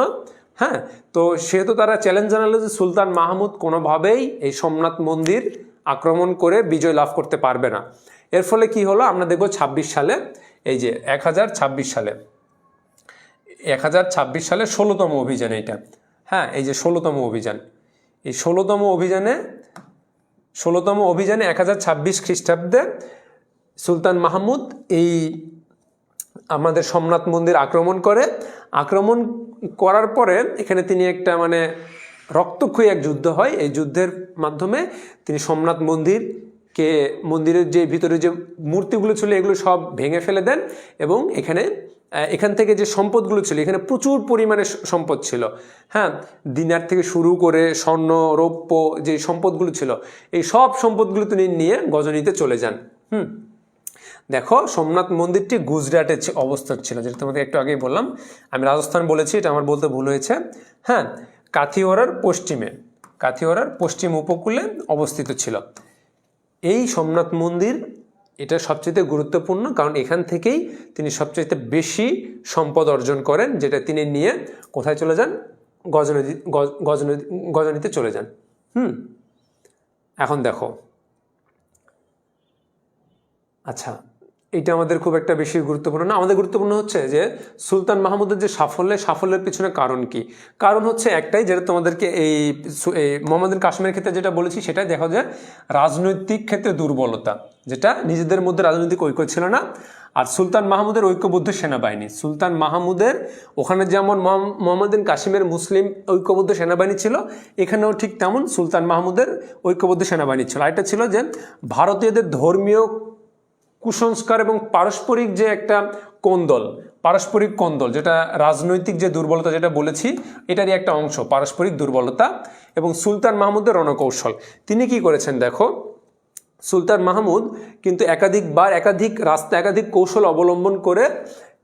হ্যাঁ, তো সেহেতু তারা চ্যালেঞ্জ জানালো যে সুলতান মাহমুদ কোনোভাবেই এই সোমনাথ মন্দির আক্রমণ করে বিজয় লাভ করতে পারবে না। এর ফলে কি হলো আমরা দেখব 26 সালে, এই যে 1026 সালে 16তম অভিযান এইটা, হ্যাঁ, এই যে 16তম অভিযান, এই 16তম অভিযানে 1026 খ্রিস্টাব্দে সুলতান মাহমুদ এই আমাদের সোমনাথ মন্দির আক্রমণ করার পরে এখানে তিনি একটা মানে রক্তক্ষয়ী এক যুদ্ধ হয়। এই যুদ্ধের মাধ্যমে তিনি সোমনাথ মন্দিরের যে ভিতরে যে মূর্তিগুলো ছিল এগুলো সব ভেঙে ফেলে দেন, এবং এখান থেকে যে সম্পদগুলো ছিল, এখানে প্রচুর পরিমাণে সম্পদ ছিল, হ্যাঁ, দিনার থেকে শুরু করে স্বর্ণ রৌপ্য যে সম্পদগুলো ছিল, এই সব সম্পদগুলো তিনি নিয়ে গজনীতে চলে যান। দেখো, সোমনাথ মন্দিরটি গুজরাটে অবস্থান ছিল, যেটা তোমাদের একটু আগেই বললাম। আমি রাজস্থান বলেছি, এটা আমার বলতে ভুল হয়েছে। হ্যাঁ, কাথিওয়ারার পশ্চিম উপকূলে অবস্থিত ছিল এই সোমনাথ মন্দির। এটা সবচেয়ে গুরুত্বপূর্ণ, কারণ এখান থেকেই তিনি সবচেয়ে বেশি সম্পদ অর্জন করেন, যেটা তিনি নিয়ে কোথায় চলে যান, গজনীতে চলে যান। এখন দেখো, আচ্ছা, এটা আমাদের খুব একটা বেশি গুরুত্বপূর্ণ না। আমাদের গুরুত্বপূর্ণ হচ্ছে যে সুলতান মাহমুদের যে সাফল্যের পিছনে কারণ কি। কারণ হচ্ছে একটাই, যেটা তোমাদেরকে এই মোহাম্মদ বিন কাসিমের ক্ষেত্রে যেটা বলেছি সেটাই দেখা যায়, রাজনৈতিক ক্ষেত্রে দুর্বলতা, যেটা নিজেদের মধ্যে রাজনৈতিক ঐক্য ছিল না। আর সুলতান মাহমুদের ঐক্যবদ্ধ সেনাবাহিনী, সুলতান মাহমুদের ওখানে যেমন মোহাম্মদ বিন কাসিমের মুসলিম ঐক্যবদ্ধ সেনাবাহিনী ছিল, এখানেও ঠিক তেমন সুলতান মাহমুদের ঐক্যবদ্ধ সেনাবাহিনী ছিল। আরেকটা ছিল যে ভারতীয়দের ধর্মীয় কুসংস্কার এবং পারস্পরিক যে একটা পারস্পরিক কোন্দল, যেটা রাজনৈতিক যে দুর্বলতা যেটা বলেছি এটারই একটা অংশ, পারস্পরিক দুর্বলতা এবং সুলতান মাহমুদের রণকৌশল। তিনি কি করেছেন দেখো, সুলতান মাহমুদ কিন্তু একাধিক কৌশল অবলম্বন করে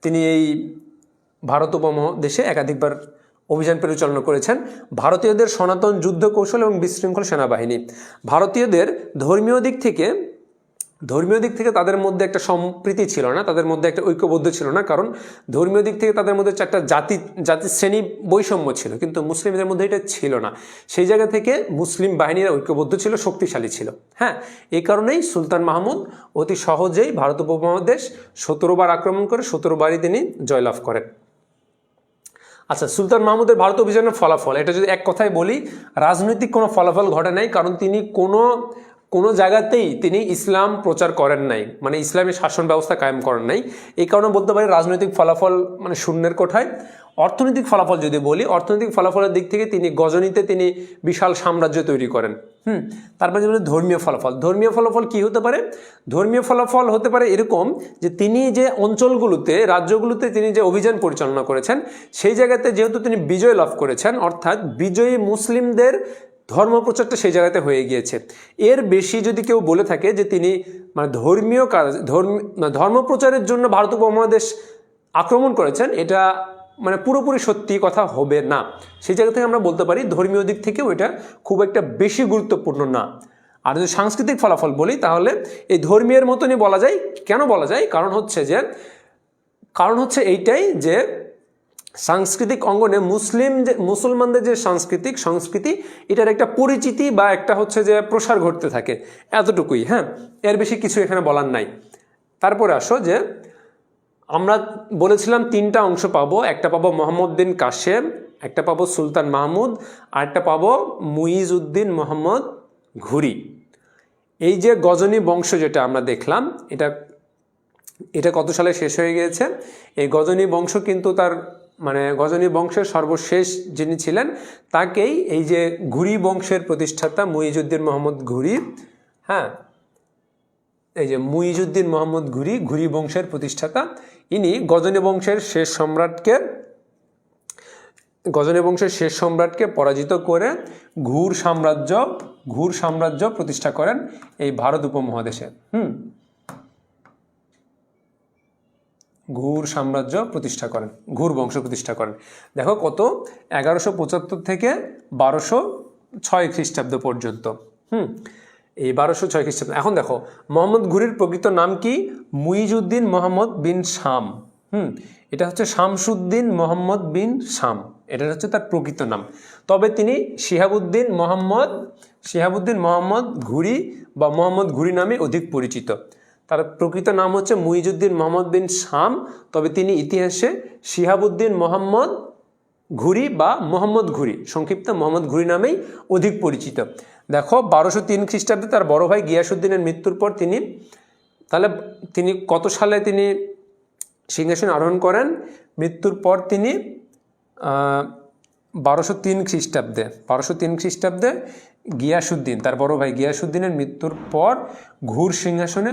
তিনি এই ভারত উপমহাদেশে একাধিকবার অভিযান পরিচালনা করেছেন। ভারতীয়দের সনাতন যুদ্ধ কৌশল এবং বিশৃঙ্খল সেনাবাহিনী, ভারতীয়দের ধর্মীয় দিক থেকে তাদের মধ্যে একটা সম্প্রীতি ছিল না, তাদের মধ্যে একটা ঐক্যবদ্ধ ছিল না, কারণ ধর্মীয় দিক থেকে তাদের মধ্যে একটা জাতি শ্রেণী বৈষম্য ছিল, কিন্তু মুসলিমদের মধ্যে এটা ছিল না। সেই জায়গা থেকে মুসলিম বাহিনীরা ঐক্যবদ্ধ ছিল, শক্তিশালী ছিল। হ্যাঁ, এই কারণেই সুলতান মাহমুদ অতি সহজেই ভারত উপমহাদেশ 17 বার আক্রমণ করে 17 বারই তিনি জয়লাভ করেন। আচ্ছা, সুলতান মাহমুদের ভারত অভিযানের ফলাফল, এটা যদি এক কথায় বলি, রাজনৈতিক কোনো ফলাফল ঘটে নাই, কারণ তিনি কোনো জায়গাতেই তিনি ইসলাম প্রচার করেন নাই, মানে ইসলামী শাসন ব্যবস্থা কায়েম করেন নাই। এই কারণে বলতে পারি রাজনৈতিক ফলাফল মানে শূন্যের কোঠায়। অর্থনৈতিক ফলাফল যদি বলি, অর্থনৈতিক ফলাফলের দিক থেকে তিনি গজনীতে তিনি বিশাল সাম্রাজ্য তৈরি করেন। তারপরে যদি ধর্মীয় ফলাফল কি হতে পারে? ধর্মীয় ফলাফল হতে পারে এরকম যে তিনি যে অঞ্চলগুলোতে, রাজ্যগুলোতে তিনি যে অভিযান পরিচালনা করেছেন, সেই জায়গাতে যেহেতু তিনি বিজয় লাভ করেছেন, অর্থাৎ বিজয়ী মুসলিমদের ধর্মপ্রচারটা সেই জায়গাতে হয়ে গিয়েছে। এর বেশি যদি কেউ বলে থাকে যে তিনি মানে ধর্মপ্রচারের জন্য ভারত উপমহাদেশ আক্রমণ করেছেন, এটা মানে পুরোপুরি সত্যি কথা হবে না। সেই জায়গা থেকে আমরা বলতে পারি ধর্মীয় দিক থেকেও এটা খুব একটা বেশি গুরুত্বপূর্ণ না। আর যদি সাংস্কৃতিক ফলাফল বলি, তাহলে এই ধর্মীয়ের মতনই বলা যায়। কেন বলা যায়? কারণ হচ্ছে এইটাই যে সাংস্কৃতিক অঙ্গনে মুসলমানদের যে সংস্কৃতি এটার একটা পরিচিতি বা একটা হচ্ছে যে প্রসার ঘটতে থাকে, এতটুকুই। হ্যাঁ, এর বেশি কিছু এখানে বলার নাই। তারপরে আসো যে আমরা বলেছিলাম 3টা অংশ পাবো, একটা পাবো মোহাম্মদ বিন কাসেম, একটা পাবো সুলতান মাহমুদ, আর একটা পাবো মুইজউদ্দিন মোহাম্মদ ঘুরি। এই যে গজনী বংশ যেটা আমরা দেখলাম, এটা কত সালে শেষ হয়ে গিয়েছে? এই গজনী বংশ কিন্তু গজনী বংশের সর্বশেষ যিনি ছিলেন তাকেই এই যে ঘুরি বংশের প্রতিষ্ঠাতা মুইজউদ্দিন মোহাম্মদ ঘুরি, হ্যাঁ, এই যে মুইজউদ্দিন মোহাম্মদ ঘুরি বংশের প্রতিষ্ঠাতা, ইনি গজনী বংশের শেষ সম্রাটকে গজনী বংশের শেষ সম্রাটকে পরাজিত করে ঘুর সাম্রাজ্য প্রতিষ্ঠা করেন এই ভারত উপমহাদেশে। ঘুর সাম্রাজ্য প্রতিষ্ঠা করেন, ঘুর বংশ প্রতিষ্ঠা করেন। দেখো কত, 1175 থেকে 1206 খ্রিস্টাব্দ পর্যন্ত। এই 1206 খ্রিস্টাব্দ। এখন দেখো মোহাম্মদ ঘুরির প্রকৃত নাম কি? মুইজউদ্দিন মোহাম্মদ বিন শাম। এটা হচ্ছে শামসুদ্দিন মোহাম্মদ বিন শাম, এটা হচ্ছে তার প্রকৃত নাম। তবে তিনি শিহাবুদ্দিন মোহাম্মদ ঘুরি বা মোহাম্মদ ঘুরি নামে অধিক পরিচিত। তার প্রকৃত নাম হচ্ছে মুইজউদ্দিন মোহাম্মদ বিন শাম, তবে তিনি ইতিহাসে শিহাবুদ্দিন মোহাম্মদ ঘুরি বা মোহাম্মদ ঘুরি, সংক্ষিপ্ত মোহাম্মদ ঘুরি নামেই অধিক পরিচিত। দেখো 1203 খ্রিস্টাব্দে তার বড় ভাই গিয়াসুদ্দিনের মৃত্যুর পর তিনি কত সালে তিনি সিংহাসন আরোহণ করেন? মৃত্যুর পর তিনি 1203 খ্রিস্টাব্দে গিয়াসুদ্দিন, তার বড় ভাই গিয়াসুদ্দিনের মৃত্যুর পর ঘুর সিংহাসনে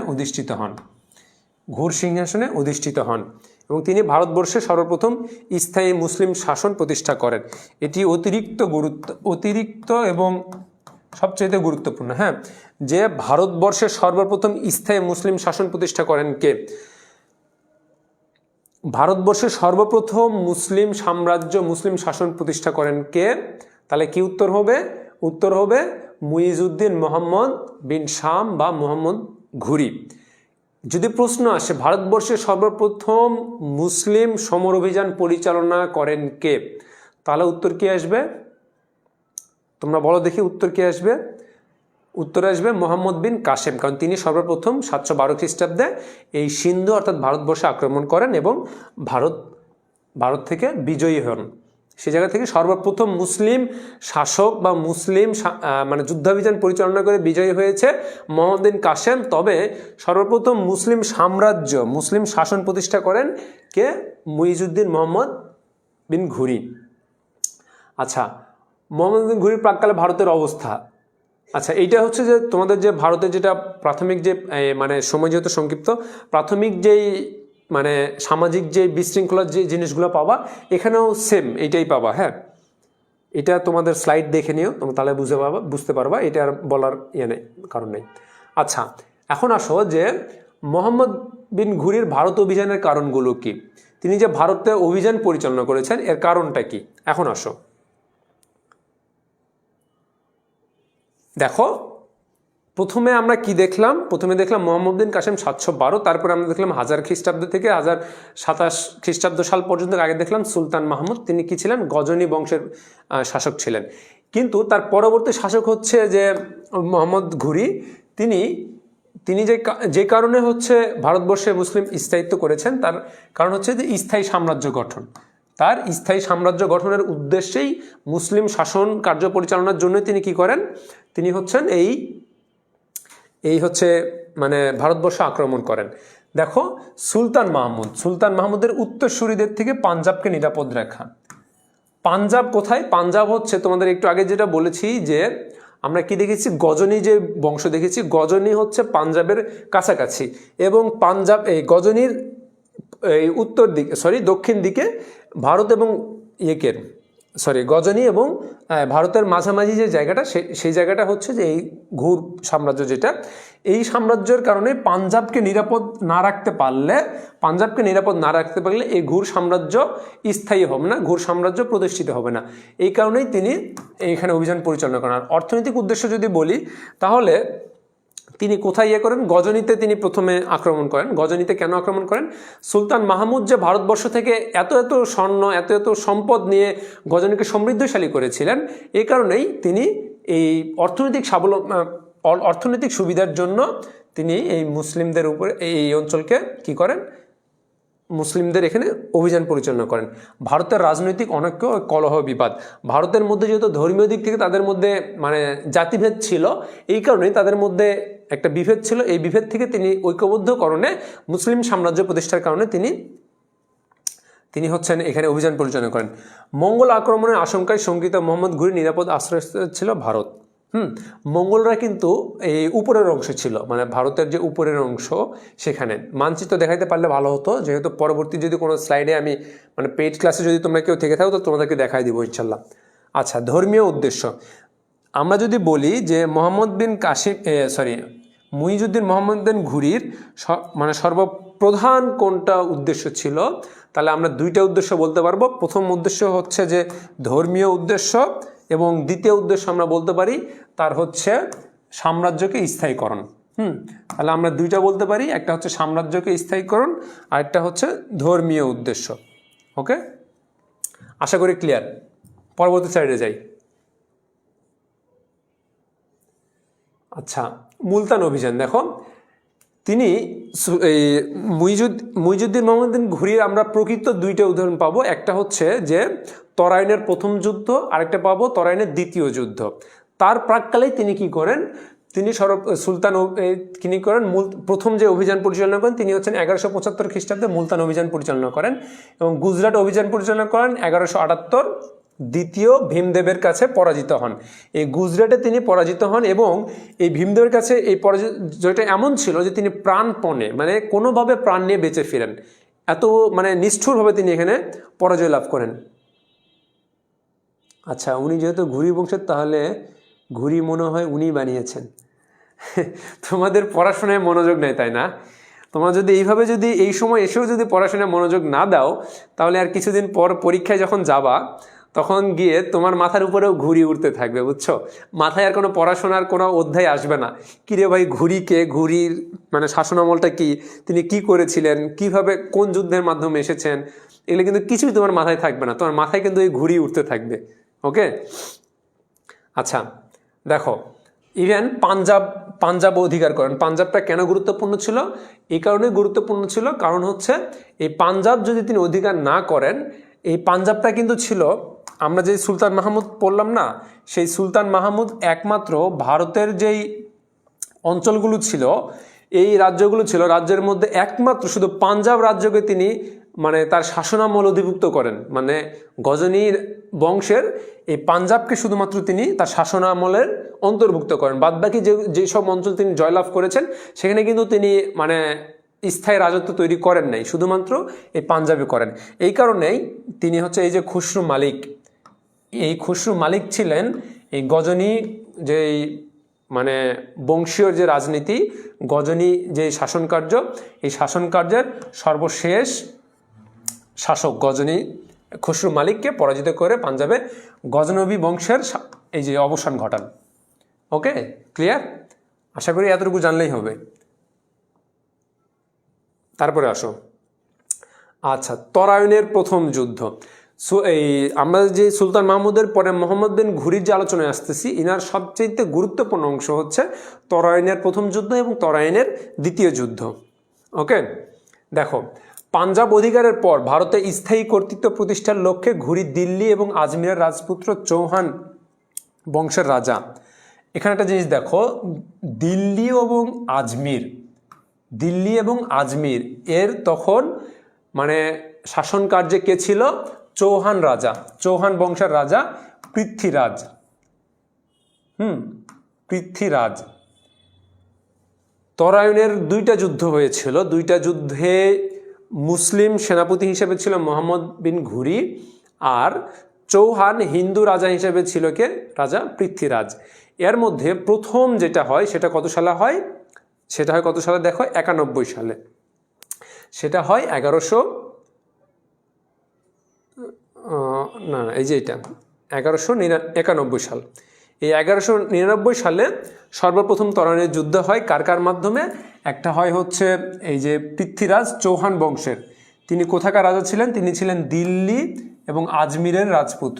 অধিষ্ঠিত হন এবং তিনি ভারতবর্ষে সর্বপ্রথম স্থায়ী মুসলিম শাসন প্রতিষ্ঠা করেন। এটি অতিরিক্ত এবং সবচেয়ে গুরুত্বপূর্ণ, যে ভারতবর্ষে সর্বপ্রথম স্থায়ী মুসলিম শাসন প্রতিষ্ঠা করেন কে? ভারতবর্ষে সর্বপ্রথম মুসলিম শাসন প্রতিষ্ঠা করেন কে? তাহলে কি উত্তর হবে? উত্তর হবে মুইজউদ্দিন মোহাম্মদ বিন শাম বা মোহাম্মদ ঘুরি। যদি প্রশ্ন আসে ভারতবর্ষে সর্বপ্রথম মুসলিম সমর অভিযান পরিচালনা করেন কে, তাহলে উত্তর কি আসবে? তোমরা বলো দেখি উত্তর কি আসবে? উত্তর আসবে মোহাম্মদ বিন কাসেম, কারণ তিনি সর্বপ্রথম 712 খ্রিস্টাব্দে এই সিন্ধু অর্থাৎ ভারতবর্ষে আক্রমণ করেন এবং ভারত থেকে বিজয়ী হন। সে জায়গা থেকে সর্বপ্রথম মুসলিম শাসক বা মানে যুদ্ধাভিযান পরিচালনা করে বিজয়ী হয়েছে মোহাম্মদ বিন কাসেম। তবে সর্বপ্রথম মুসলিম শাসন প্রতিষ্ঠা করেন কে? মুইজউদ্দিন মোহাম্মদ বিন ঘুরি। আচ্ছা, মোহাম্মদ বিন ঘুরির প্রাক্কালে ভারতের অবস্থা। আচ্ছা, এইটা হচ্ছে যে তোমাদের যে ভারতের যেটা প্রাথমিক যে মানে সময় যেহেতু সংক্ষিপ্ত, প্রাথমিক যেই মানে সামাজিক যে বিশৃঙ্খলার যে জিনিসগুলো পাবা এখানেও সেম এইটাই পাবা। এটা তোমাদের স্লাইড দেখে নিও, তোমরা তাহলে বুঝতে পারবা, এটা আর বলার কারণ নেই। আচ্ছা, এখন আসো যে মোহাম্মদ বিন ঘুরির ভারত অভিযানের কারণগুলো কি? তিনি যে ভারতে অভিযান পরিচালনা করেছেন এর কারণটা কি? এখন আসো দেখো, প্রথমে আমরা কি দেখলাম? প্রথমে দেখলাম মোহাম্মদ বিন কাসেম 712, তারপরে আমরা দেখলাম 1000 খ্রিস্টাব্দ থেকে 1027 খ্রিস্টাব্দ সাল পর্যন্ত। আগে দেখলাম সুলতান মাহমুদ, তিনি কি ছিলেন? গজনী বংশের শাসক ছিলেন। কিন্তু তার পরবর্তী শাসক হচ্ছে যে মোহাম্মদ ঘুরি, তিনি যে কারণে হচ্ছে ভারতবর্ষে মুসলিম স্থায়িত্ব করেছেন, তার কারণ হচ্ছে যে স্থায়ী সাম্রাজ্য গঠন। তার স্থায়ী সাম্রাজ্য গঠনের উদ্দেশ্যেই মুসলিম শাসন কার্য পরিচালনার জন্য তিনি কি করেন? তিনি হচ্ছেন এই হচ্ছে মানে ভারতবর্ষ আক্রমণ করেন। দেখো সুলতান মাহমুদের উত্তরসূরিদের থেকে পাঞ্জাবকে নিরাপদ রাখা। পাঞ্জাব কোথায়? পাঞ্জাব হচ্ছে তোমাদের একটু আগে যেটা বলেছি যে আমরা কি দেখেছি, গজনী যে বংশ দেখেছি, গজনী হচ্ছে পাঞ্জাবের কাছাকাছি এবং পাঞ্জাব এই গজনীর এই দক্ষিণ দিকে ভারত এবং গজনী এবং ভারতের মাঝামাঝি যে জায়গাটা, সেই জায়গাটা হচ্ছে যে এই ঘুর সাম্রাজ্য, যেটা এই সাম্রাজ্যের কারণে পাঞ্জাবকে নিরাপদ না রাখতে পারলে এই ঘুর সাম্রাজ্য স্থায়ী হবে না, ঘুর সাম্রাজ্য প্রতিষ্ঠিত হবে না। এই কারণেই তিনি এইখানে অভিযান পরিচালনা করেন। আর অর্থনৈতিক উদ্দেশ্য যদি বলি তাহলে তিনি কোথায় করেন? গজনীতে তিনি প্রথমে আক্রমণ করেন। গজনীতে কেন আক্রমণ করেন? সুলতান মাহমুদ যে ভারতবর্ষ থেকে এত স্বর্ণ এত সম্পদ নিয়ে গজনীকে সমৃদ্ধশালী করেছিলেন, এই কারণেই তিনি এই অর্থনৈতিক সুবিধার জন্য তিনি এই মুসলিমদের উপরে এই অঞ্চলকে কি করেন? মুসলিমদের এখানে অভিযান পরিচালনা করেন। ভারতের রাজনৈতিক অনেক কলহ বিবাদ, ভারতের মধ্যে যেহেতু ধর্মীয় দিক থেকে তাদের মধ্যে মানে জাতিভেদ ছিল, এই কারণেই তাদের মধ্যে একটা বিভেদ ছিল। এই বিভেদ থেকে তিনি ঐক্যবদ্ধকরণে মুসলিম সাম্রাজ্য প্রতিষ্ঠার কারণে তিনি হচ্ছেন এখানে অভিযান পরিচালনা করেন। মঙ্গল আক্রমণের আশঙ্কায় শঙ্কিত মোহাম্মদ ঘুরি নিরাপদ আশ্রয় ছিল ভারত। মঙ্গলরা কিন্তু এই উপরের অংশ ছিল, মানে ভারতের যে উপরের অংশ সেখানে। মানচিত্র দেখাইতে পারলে ভালো হতো, যেহেতু পরবর্তী যদি কোনো স্লাইডে আমি মানে পেইড ক্লাসে যদি তোমরা কেউ থেকে থাকো তো তোমাদেরকে দেখাই দিব ইনশাল্লাহ। আচ্ছা, ধর্মীয় উদ্দেশ্য আমরা যদি বলি যে মুইজউদ্দিন মোহাম্মদ বিন ঘুরির মানে সর্বপ্রধান কোনটা উদ্দেশ্য ছিল, তাহলে আমরা দুইটা উদ্দেশ্য বলতে পারবো। প্রথম উদ্দেশ্য হচ্ছে যে ধর্মীয় উদ্দেশ্য, এবং দ্বিতীয় উদ্দেশ্য আমরা বলতে পারি তার হচ্ছে সাম্রাজ্যকে স্থায়ীকরণ। তাহলে আমরা দুইটা বলতে পারি, একটা হচ্ছে সাম্রাজ্যকে স্থায়ীকরণ আর একটা হচ্ছে ধর্মীয় উদ্দেশ্য। ওকে, আশা করি ক্লিয়ার। পরবর্তী সাইডে যাই। আচ্ছা, মুলতান অভিযান দেখো, তিনি মুইজউদ্দিন মোহাম্মদ বিন ঘুরির আমরা প্রকৃত দুইটা উদাহরণ পাবো। একটা হচ্ছে যে তরাইনের প্রথম যুদ্ধ, আরেকটা পাবো তরাইনের দ্বিতীয় যুদ্ধ। তার প্রাককালেই তিনি কি করেন, তিনি তিনি করেন প্রথম যে অভিযান পরিচালনা করেন তিনি হচ্ছেন 1175 খ্রিস্টাব্দে মুলতান অভিযান পরিচালনা করেন, এবং গুজরাট অভিযান পরিচালনা করেন 1178। দ্বিতীয় ভীমদেবের কাছে পরাজিত হন। এই গুজরাটে তিনি পরাজিত হন, এবং এই ভীমদেবের কাছে এই পরাজয়টা এমন ছিল যে তিনি প্রাণপণে মানে কোনোভাবে প্রাণ নিয়ে বেঁচে ফিরেন, এত মানে নিষ্ঠুরভাবে তিনি এখানে পরাজয় লাভ করেন। আচ্ছা, উনি যেহেতু ঘুরি বংশের, তাহলে ঘুরি মনে হয় উনি বানিয়েছেন। তোমাদের পড়াশোনায় মনোযোগ নেই, তাই না? তোমরা যদি এইভাবে যদি এই সময় এসেও যদি পড়াশোনায় মনোযোগ না দাও, তাহলে আর কিছুদিন পর পরীক্ষায় যখন যাবা তখন গিয়ে তোমার মাথার উপরেও ঘুরি উঠতে থাকবে, বুঝছো? মাথায় আর কোনো পড়াশোনার কোনো অধ্যায় আসবে না। কিরে ভাই, ঘুরির মানে শাসনামলটা কি, তিনি কি করেছিলেন, কিভাবে কোন যুদ্ধের মাধ্যমে এসেছেন, এগুলো কিন্তু কিছুই তোমার মাথায় থাকবে না। তোমার মাথায় কিন্তু এই ঘুরি উঠতে থাকবে। ওকে, আচ্ছা দেখো, ইভেন পাঞ্জাব অধিকার করেন। পাঞ্জাবটা কেন গুরুত্বপূর্ণ ছিল? এই কারণে গুরুত্বপূর্ণ ছিল, কারণ হচ্ছে এই পাঞ্জাব যদি তিনি অধিকার না করেন, এই পাঞ্জাবটা কিন্তু ছিল, আমরা যে সুলতান মাহমুদ পড়লাম না, সেই সুলতান মাহমুদ একমাত্র ভারতের যেই অঞ্চলগুলো ছিল, এই রাজ্যগুলো ছিল, রাজ্যের মধ্যে একমাত্র শুধু পাঞ্জাব রাজ্যকে তিনি মানে তার শাসনামল অধিভুক্ত করেন। মানে গজনীর বংশের এই পাঞ্জাবকে শুধুমাত্র তিনি তার শাসনামলের অন্তর্ভুক্ত করেন। বাদবাকি যেসব অঞ্চল তিনি জয়লাভ করেছেন সেখানে কিন্তু তিনি মানে স্থায়ী রাজত্ব তৈরি করেন নাই, শুধুমাত্র এই পাঞ্জাবে করেন। এই কারণেই তিনি হচ্ছে এই যে খুসরু মালিক ছিলেন এই গজনী যেই মানে বংশীয় যে রাজনীতি, গজনী যে শাসনকার্য, এই শাসনকার্যের সর্বশেষ শাসক গজনী খুসরু মালিককে পরাজিত করে পাঞ্জাবে গজনবী বংশের এই যে অবসান ঘটান। ওকে, ক্লিয়ার? আশা করি এতটুকু জানলেই হবে। তারপরে আসো, আচ্ছা, তরাইনের প্রথম যুদ্ধ। আমরা যে সুলতান মাহমুদের পরে মোহাম্মদ বিন ঘুরির যে আলোচনায় আসতেছি, ইনার সবচেয়ে গুরুত্বপূর্ণ অংশ হচ্ছে তরাইনের প্রথম যুদ্ধ এবং তরাইনের দ্বিতীয় যুদ্ধ। ওকে, দেখো, পাঞ্জাব অধিকারের পর ভারতে স্থায়ী কর্তৃত্ব প্রতিষ্ঠার লক্ষ্যে ঘুরি দিল্লি এবং আজমিরের রাজপুত্র চৌহান বংশের রাজা। এখানে একটা জিনিস দেখো, দিল্লি এবং আজমির এর তখন মানে শাসন কার্যে কে ছিল? চৌহান রাজা, চৌহান বংশের রাজা পৃথ্বীরাজ। তরাইনের দুইটা যুদ্ধ হয়েছিল, দুইটা যুদ্ধে মুসলিম সেনাপতি হিসেবে ছিল মোহাম্মদ বিন ঘুরি, আর চৌহান হিন্দু রাজা হিসেবে ছিল কে? রাজা পৃথ্বীরাজ। এর মধ্যে প্রথম যেটা হয় সেটা কত সালে হয়? সেটা হয় কত সালে দেখো, 91 সালে। সেটা হয় 1191 সাল। এই 1199 সালে সর্বপ্রথম তরাইনের যুদ্ধ হয়। কার কার মাধ্যমে? একটা হয় হচ্ছে এই যে পৃথ্বীরাজ চৌহান বংশের, তিনি কোথাকার রাজা ছিলেন? তিনি ছিলেন দিল্লি এবং আজমিরের রাজপুত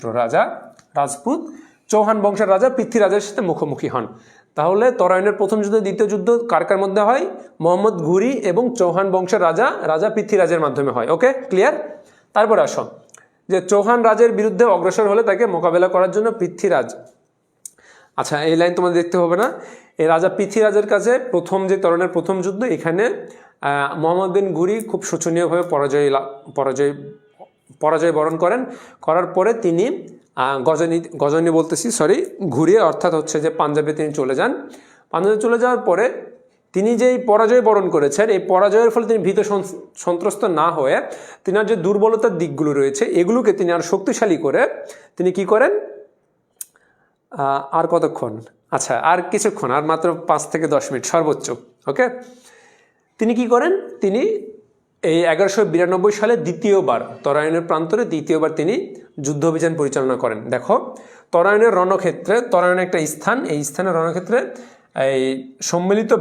চৌহান বংশের রাজা পৃথ্বীরাজের সাথে মুখোমুখি হন। তাহলে তরাইনের প্রথম যুদ্ধ, দ্বিতীয় যুদ্ধ কার কার মধ্যে হয়? মোহাম্মদ ঘুরি এবং চৌহান বংশের রাজা পৃথ্বীরাজের মাধ্যমে হয়। ওকে, ক্লিয়ার? তারপর আসো যে চৌহান রাজের বিরুদ্ধে অগ্রসর হলে তাকে মোকাবেলা করার জন্য পৃথ্বীরাজ, আচ্ছা এই লাইন তোমাদের দেখতে হবে না, এই রাজা পৃথ্বীরাজের কাছে প্রথম যে তরাইনের প্রথম যুদ্ধ, এখানে মোহাম্মদ বিন ঘুরি খুব শোচনীয়ভাবে পরাজয় বরণ করার পরে তিনি গজনি বলতেছি সরি, ঘুরিয়ে, অর্থাৎ হচ্ছে যে পাঞ্জাবে তিনি চলে যান। পাঞ্জাবে চলে যাওয়ার পরে তিনি যেই পরাজয় বরণ করেছেন, এই পরাজয়ের ফলে তিনি ভীত সন্ত্রস্ত না হয়ে তিনার যে দুর্বলতার দিকগুলো রয়েছে এগুলোকে তিনি আর শক্তিশালী করে তিনি কি করেন, আর কতক্ষণ, আচ্ছা আর কিছুক্ষণ, আর মাত্র 5 থেকে 10 মিনিট সর্বোচ্চ, ওকে। তিনি কি করেন, তিনি এই 1192 সালে দ্বিতীয়বার তরাইনের প্রান্তরে দ্বিতীয়বার তিনি যুদ্ধ অভিযান পরিচালনা করেন। দেখো তরাইনের রণক্ষেত্রে, তরাইনের একটা স্থান, এই স্থানের রণক্ষেত্রে এই সম্মিলিত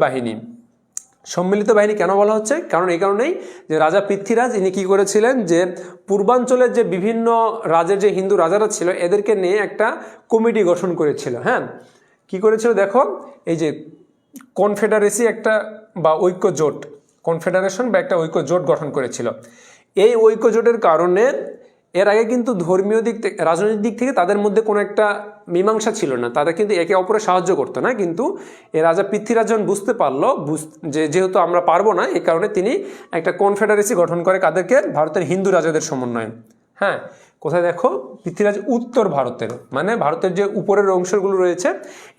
বাহিনী কেন বলা হচ্ছে, কারণ এই কারণেই যে রাজা পৃথ্বীরাজ ইনি কী করেছিলেন, যে পূর্বাঞ্চলের যে বিভিন্ন রাজ্যের যে হিন্দু রাজারা ছিল এদেরকে নিয়ে একটা কমিটি গঠন করেছিল। হ্যাঁ, কি করেছিল দেখো, এই যে কনফেডারেসি একটা বা ঐক্য জোট, কনফেডারেশন বা একটা ঐক্য জোট গঠন করেছিল। এই ঐক্য জোটের কারণে এর আগে কিন্তু ধর্মীয় দিক থেকে, রাজনৈতিক দিক থেকে তাদের মধ্যে কোনো একটা মীমাংসা ছিল না, তারা কিন্তু একে অপরে সাহায্য করতো না। কিন্তু এ রাজা পৃথ্বীরাজ যখন বুঝতে পারলো যে যেহেতু আমরা পারবো না, এই কারণে তিনি একটা কনফেডারেসি গঠন করে, কাদেরকে, ভারতের হিন্দু রাজাদের সমন্বয়ে। হ্যাঁ, কোথায় দেখো, পৃথ্বীরাজ উত্তর ভারতের, মানে ভারতের যে উপরের অংশগুলো রয়েছে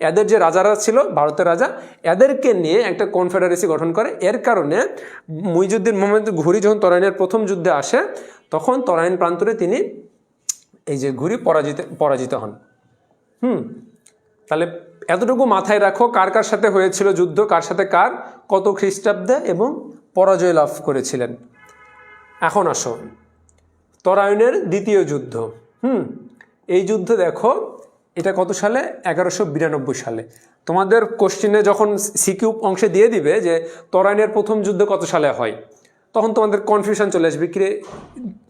এদের যে রাজারা ছিল, ভারতের রাজা, এদেরকে নিয়ে একটা কনফেডারেসি গঠন করে। এর কারণে মুইজুদ্দিন মোহাম্মদ ঘুরি যখন তরাইনের প্রথম যুদ্ধে আসে তখন তরাইন প্রান্তরে তিনি এই যে ঘুরি পরাজিত হন। তাহলে এতটুকু মাথায় রাখো, কার কার সাথে হয়েছিল যুদ্ধ, কার সাথে কার, কত খ্রিস্টাব্দে, এবং পরাজয় লাভ করেছিলেন। এখন আসো তরাইনের দ্বিতীয় যুদ্ধ। এই যুদ্ধ দেখো, এটা কত সালে, 1192 সালে। তোমাদের কোশ্চেনে যখন সিকিউ অংশে দিয়ে দিবে যে তরাইনের প্রথম যুদ্ধ কত সালে হয়, তখন তোমাদের কনফিউশন চলে আসবে, কিরে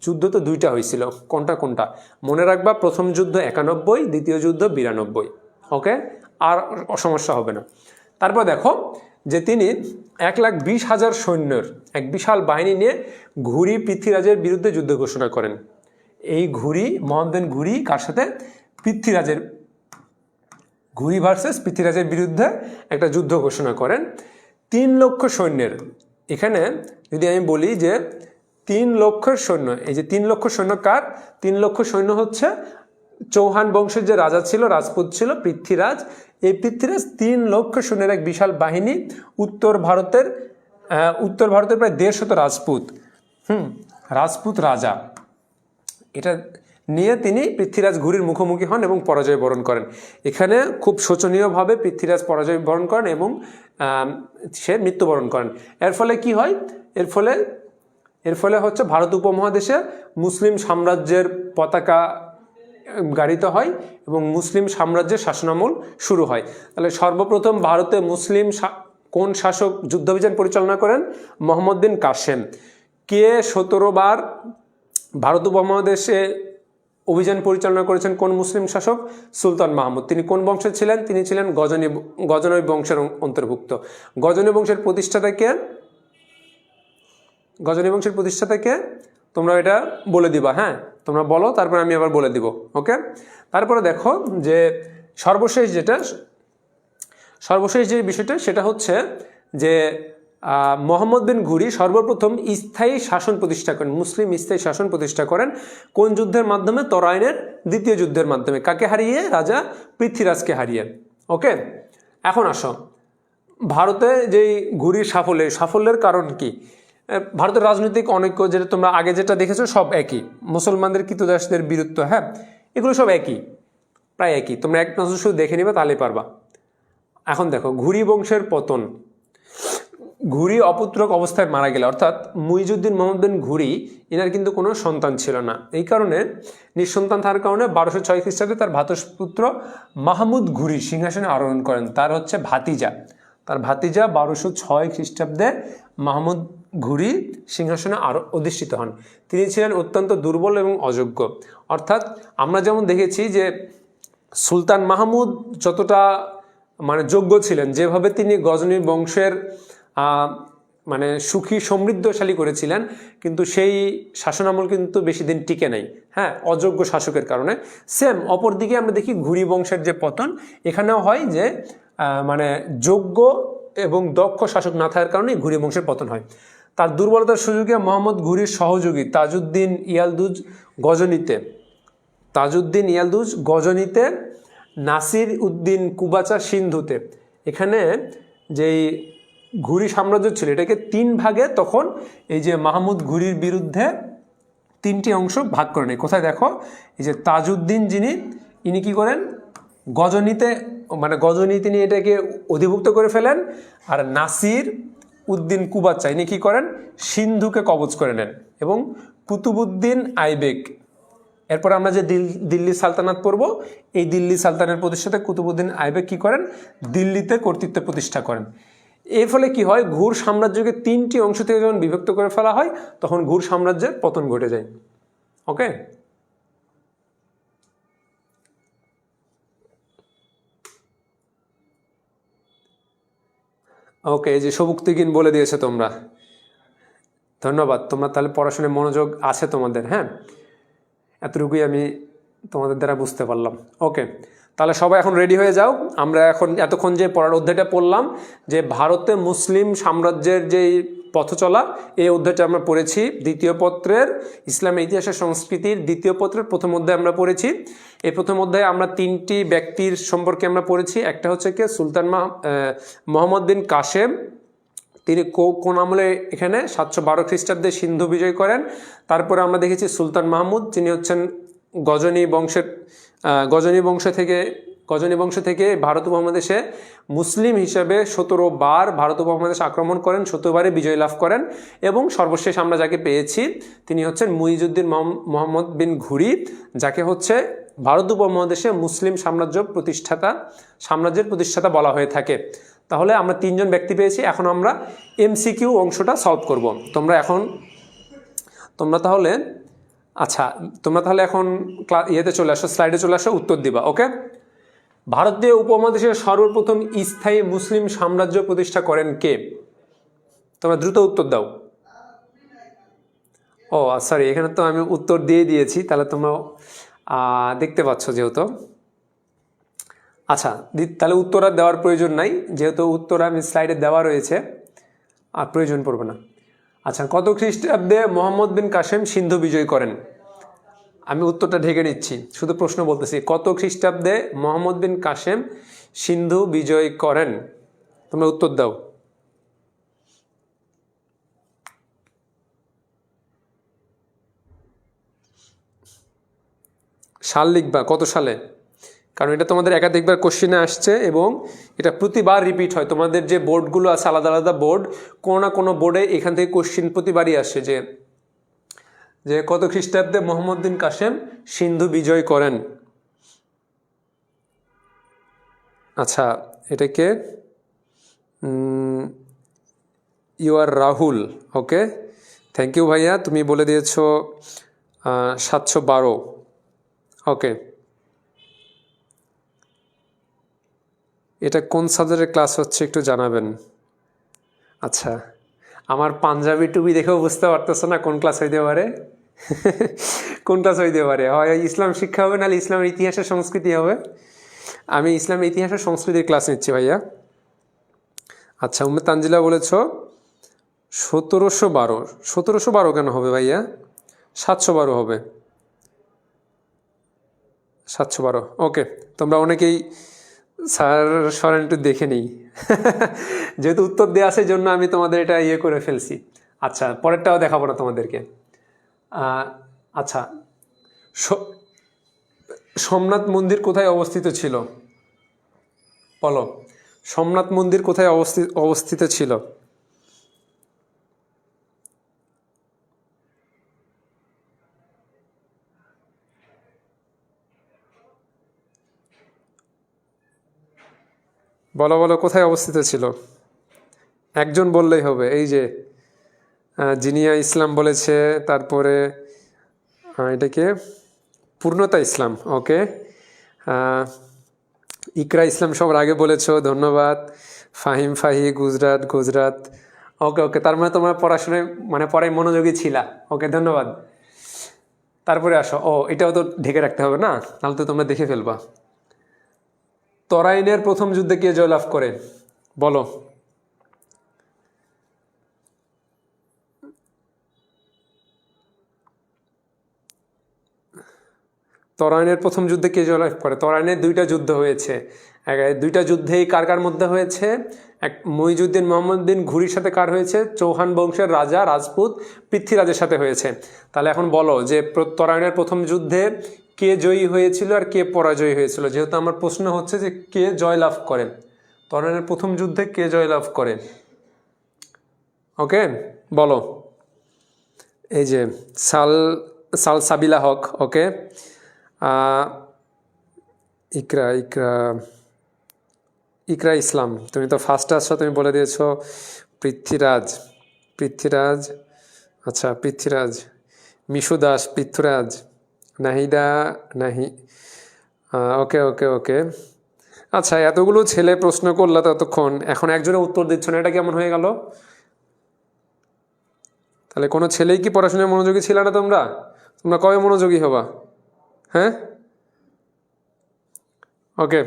যুদ্ধ তো 2টা হয়েছিল, কোনটা। মনে রাখবা, প্রথম যুদ্ধ 91, দ্বিতীয় যুদ্ধ 92, ওকে, আর সমস্যা হবে না। তারপর দেখো যে তিনি 1,20,000 সৈন্যের এক বিশাল বাহিনী নিয়ে ঘুরি পৃথ্বীরাজের বিরুদ্ধে যুদ্ধ ঘোষণা করেন। এই মোহাম্মদ ঘুরি কার সাথে, পৃথ্বীরাজের, ঘুরি ভার্সেস পৃথ্বীরাজের বিরুদ্ধে একটা যুদ্ধ ঘোষণা করেন 3 লক্ষ সৈন্যের। এখানে যদি আমি বলি যে 3 লক্ষের সৈন্য, এই যে 3 লক্ষ সৈন্য কার, 3 লক্ষ সৈন্য হচ্ছে চৌহান বংশের যে রাজা ছিল, রাজপুত ছিল পৃথ্বীরাজ। এই পৃথ্বীরাজ 3 লক্ষ সৈন্যের এক বিশাল বাহিনী, উত্তর ভারতের প্রায় 150 রাজপুত রাজা, এটা নিয়ে তিনি পৃথ্বীরাজ ঘুরির মুখোমুখি হন এবং পরাজয় বরণ করেন। এখানে খুব শোচনীয়ভাবে পৃথ্বীরাজ পরাজয় বরণ করেন এবং সে মৃত্যুবরণ করেন। এর ফলে কি হয়, এর ফলে হচ্ছে ভারত উপমহাদেশে মুসলিম সাম্রাজ্যের পতাকা গাড়িত হয় এবং মুসলিম সাম্রাজ্যের শাসনামল শুরু হয়। তাহলে সর্বপ্রথম ভারতে মুসলিম কোন শাসক যুদ্ধাভিযান পরিচালনা করেন, মোহাম্মদ বিন কাসেম। কে 17 বার ভারত উপমহাদেশে অভিযান পরিচালনা করেছেন কোন মুসলিম শাসক, সুলতান মাহমুদ। তিনি কোন বংশের ছিলেন, তিনি ছিলেন গজনবী বংশের অন্তর্ভুক্ত। গজনবী বংশের প্রতিষ্ঠাতা কে, তোমরা এটা বলে দিবা। হ্যাঁ, তোমরা বলো, তারপরে আমি আবার বলে দিব, ওকে। তারপরে দেখো যে সর্বশেষ যে বিষয়টা, সেটা হচ্ছে যে মোহাম্মদ বিন ঘুরি সর্বপ্রথম স্থায়ী শাসন প্রতিষ্ঠা করেন, মুসলিম স্থায়ী শাসন প্রতিষ্ঠা করেন কোন যুদ্ধের মাধ্যমে, তরাইনের দ্বিতীয় যুদ্ধের মাধ্যমে। কাকে হারিয়ে, রাজা পৃথ্বীরাজকে হারিয়ে, ওকে। এখন আসো ভারতে যেই ঘুরির সাফল্যের কারণ কি। ভারতের রাজনৈতিক অনৈক্য, যেটা তোমরা আগে যেটা দেখেছো সব একই, মুসলমানদের কৃতদাসদের বীরত্ব, হ্যাঁ, এগুলো সব একই, প্রায় একই। তোমরা এক নজর শুধু দেখে নিবে তাহলেই পারবা। এখন দেখো ঘুরি বংশের পতন, ঘুরি অপুত্রক অবস্থায় মারা গেলে, অর্থাৎ মুইজুদ্দিন মোহাম্মদ বিন ঘুরি এনার কিন্তু কোনো সন্তান ছিল না। এই কারণে নিঃসন্তান থাকার কারণে 1206 খ্রিস্টাব্দে তার ভ্রাতুষ্পুত্র মাহমুদ ঘুরি সিংহাসনে আরোহণ করেন। তার হচ্ছে ভাতিজা 1206 খ্রিস্টাব্দে মাহমুদ ঘুরি সিংহাসনে অধিষ্ঠিত হন। তিনি ছিলেন অত্যন্ত দুর্বল এবং অযোগ্য। অর্থাৎ আমরা যেমন দেখেছি যে সুলতান মাহমুদ যতটা মানে যোগ্য ছিলেন, যেভাবে তিনি গজনী বংশের মানে সুখী সমৃদ্ধশালী করেছিলেন, কিন্তু সেই শাসনামল কিন্তু বেশি দিন টিকে নাই, হ্যাঁ, অযোগ্য শাসকের কারণে। সেম অপরদিকে আমরা দেখি ঘুরি বংশের যে পতন, এখানেও হয় যে মানে যোগ্য এবং দক্ষ শাসক না থাকার কারণে ঘুরি বংশের পতন হয়। তার দুর্বলতার সুযোগে মোহাম্মদ ঘুরির সহযোগী তাজউদ্দিন ইয়ালদুজ গজনীতে তাজউদ্দিন ইয়ালদুজ গজনীতে, নাসির উদ্দিন কুবাচা সিন্ধুতে। এখানে যেই ঘুরি সাম্রাজ্য ছিল এটাকে 3 ভাগে তখন এই যে মাহমুদ ঘুরির বিরুদ্ধে 3টি অংশ ভাগ করে নেয়। কোথায় দেখো, এই যে তাজউদ্দিন ইনি কি করেন, গজনীতে মানে গজনীতে নিয়ে এটাকে অধিভুক্ত করে ফেলেন, আর নাসির উদ্দিন কুবাচ্চা ইনি কি করেন, সিন্ধুকে কবজ করে নেন। এবং কুতুবউদ্দিন আইবেক, এরপর আমরা যে দিল্লি সালতানাত পড়ব, এই দিল্লি সালতানাতের প্রতিষ্ঠাতা কুতুবউদ্দিন আইবেক কি করেন, দিল্লিতে কর্তৃত্ব প্রতিষ্ঠা করেন। এর ফলে কি হয়, ঘুর সাম্রাজ্যকে 3টি অংশ থেকে যখন বিভক্ত করে ফেলা হয় তখন ঘুর সাম্রাজ্যের পতন ঘটে যায়। ওকে, ওকে, এই যে সবুক্তিগিন বলে দিয়েছে তোমরা, ধন্যবাদ। তোমরা তাহলে পড়াশোনায় মনোযোগ আছে তোমাদের। হ্যাঁ, এতটুকুই আমি তোমাদের দ্বারা বুঝতে পারলাম। ওকে, তাহলে সবাই এখন রেডি হয়ে যাও। আমরা এখন এতক্ষণ যে পড়ার অধ্যায়টা পড়লাম, যে ভারতে মুসলিম সাম্রাজ্যের যেই পথ চলা, এই অধ্যায়টা আমরা পড়েছি। দ্বিতীয় পত্রের ইসলামের ইতিহাসের সংস্কৃতির দ্বিতীয় পত্রের প্রথম অধ্যায় আমরা পড়েছি। এই প্রথম অধ্যায়ে আমরা 3টি ব্যক্তির সম্পর্কে আমরা পড়েছি। একটা হচ্ছে কি সুলতান মোহাম্মদ বিন কাসেম, তিনি কোন আমলে এখানে 712 খ্রিস্টাব্দে সিন্ধু বিজয় করেন। তারপরে আমরা দেখেছি সুলতান মাহমুদ, যিনি হচ্ছেন গজনী বংশ থেকে ভারত উপমহাদেশে মুসলিম হিসেবে 17 বার ভারত উপমহাদেশে আক্রমণ করেন, 17 বারে বিজয় লাভ করেন। এবং সর্বশেষ আমরা যাকে পেয়েছি তিনি হচ্ছেন মুইজউদ্দিন মোহাম্মদ বিন ঘুরি, যাকে হচ্ছে ভারত উপমহাদেশে মুসলিম সাম্রাজ্যের প্রতিষ্ঠাতা বলা হয়ে থাকে। তাহলে আমরা 3জন ব্যক্তি পেয়েছি। এখন আমরা এমসিকিউ অংশটা সলভ করব। তোমরা তাহলে এখন চলে আসো, স্লাইডে চলে আসো, উত্তর দিবা। ওকে, ভারতীয় উপমহাদেশের সর্বপ্রথম স্থায়ী মুসলিম সাম্রাজ্য প্রতিষ্ঠা করেন কে? তোমরা দ্রুত উত্তর দাও। ও সরি, এখানে তো আমি উত্তর দিয়ে দিয়েছি, তাহলে তোমরা দেখতে পাচ্ছ যেহেতু। আচ্ছা, তাহলে উত্তর আর দেওয়ার প্রয়োজন নাই, যেহেতু উত্তর আমি স্লাইডে দেওয়া রয়েছে, আর প্রয়োজন পড়বে না। আচ্ছা, কত খ্রিস্টাব্দে মোহাম্মদ বিন কাসেম সিন্ধু বিজয় করেন? আমি উত্তরটা ঢেকে নিচ্ছি, শুধু প্রশ্ন বলতেছি, কত খ্রিস্টাব্দে মোহাম্মদ বিন কাসেম সিন্ধু বিজয় করেন? তোমরা উত্তর দাও। সাল লিখবা, কত সালে, কারণ এটা তোমাদের একাধিকবার কোশ্চেনে আসছে এবং এটা প্রতিবার রিপিট হয়। তোমাদের যে বোর্ডগুলো আছে, আলাদা আলাদা বোর্ড, কোনো না কোনো বোর্ডে এখান থেকে কোশ্চেন প্রতিবারই আসে যে কত খ্রিস্টাব্দে মোহাম্মদ বিন কাসেম সিন্ধু বিজয় করেন। আচ্ছা, এটাকে you are Rahul. Okay, thank you ভাইয়া, তুমি বলে দিয়েছো 712। ওকে, এটা কোন সাবজেক্টের ক্লাস হচ্ছে একটু জানাবেন। আচ্ছা, আমার পাঞ্জাবি টুপি দেখেও বুঝতে পারতেছো না কোন ক্লাস হইতে পারে? কোন ক্লাস হইতে পারে? হয় ইসলাম শিক্ষা হবে, নাহলে ইসলামের ইতিহাসের সংস্কৃতি হবে। আমি ইসলামের ইতিহাসের সংস্কৃতির ক্লাস নিচ্ছি ভাইয়া। আচ্ছা, উম্মে তানজিলা বলেছ 1712। 1712 কেন হবে ভাইয়া? 712 হবে, 712। ওকে, তোমরা অনেকেই স্যার সরেন একটু দেখে নিই। যেহেতু উত্তর দেওয়া আছে জন্য আমি তোমাদের এটা করে ফেলছি। আচ্ছা, পরেরটাও দেখাবো না তোমাদেরকে। আচ্ছা, সোমনাথ মন্দির কোথায় অবস্থিত ছিল? বলো, সোমনাথ মন্দির কোথায় অবস্থিত ছিল? বলো, কোথায় অবস্থিত ছিল? একজন বললেই হবে। এই যে জিনিয়া ইসলাম বলেছে, তারপরে এটাকে পূর্ণতা ইসলাম। ওকে, ইকরা ইসলাম সবার আগে বলেছো, ধন্যবাদ। ফাহি গুজরাট। ওকে, তার মানে তোমরা পড়াশোনায় পড়ায় মনোযোগী ছিলা। ওকে, ধন্যবাদ। তারপরে আসো, এটাও তো ঢেকে রাখতে হবে না, তাহলে তো তোমরা দেখে ফেলবা। তরাইনের প্রথম যুদ্ধে কে জয়লাভ করে? বলো। তরাইনের প্রথম যুদ্ধে কে জয়লাভ করে? তরাইনের দুইটা যুদ্ধ হয়েছে। দুইটা যুদ্ধেই কার কার মধ্যে হয়েছে? এক মুইজউদ্দিন মোহাম্মদ ঘুরির সাথে কার হয়েছে? চৌহান বংশের রাজা রাজপুত পৃথ্বীরাজের সাথে হয়েছে। তাহলে এখন বলো যে তরাইনের প্রথম যুদ্ধে কে জয়ী হয়েছিল আর কে পরাজয়ী হয়েছিল? যেহেতু আমার প্রশ্ন হচ্ছে যে কে জয়লাভ করে, তরাইনের প্রথম যুদ্ধে কে জয়লাভ করে? ওকে বলো। এই যে সালসাবিলা হক, ওকে, ইকরা ইকরা ইকরা ইসলাম, তুমি তো ফার্স্ট আসছো, তুমি বলে দিয়েছো পৃথ্বীরাজ, আচ্ছা পৃথ্বীরাজ, মিশু দাস, পৃথ্বীরাজ, নাহিদা, ওকে ওকে ওকে। আচ্ছা, এতগুলো ছেলে প্রশ্ন করলা ততক্ষণ, এখন একজনে উত্তর দিচ্ছ না, এটা কেমন হয়ে গেল? তাহলে কোনো ছেলেই কি পড়াশোনায় মনোযোগী ছিল না? তোমরা কবে মনোযোগী হবা? হ্যাঁ, ওকে।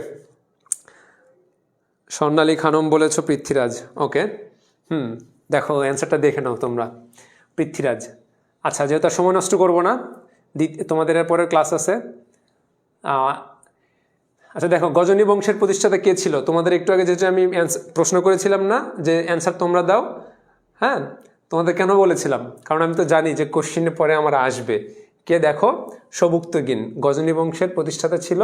স্বর্ণালী খানম বলেছো পৃথ্বীরাজ, ওকে। দেখো অ্যান্সারটা দেখে নাও তোমরা, পৃথ্বীরাজ। আচ্ছা, যেহেতু সময় নষ্ট করবো না, তোমাদের এরপরের ক্লাস আছে। আচ্ছা দেখো, গজনী বংশের প্রতিষ্ঠাতা কে ছিল? তোমাদের একটু আগে যেটা আমি প্রশ্ন করেছিলাম না, যে অ্যান্সার তোমরা দাও। হ্যাঁ, তোমাদের কেন বলেছিলাম? কারণ আমি তো জানি যে কোশ্চিনের পরে আমার আসবে। কে? দেখো, সবুক্তগিন। গজনী বংশের প্রতিষ্ঠাতা ছিল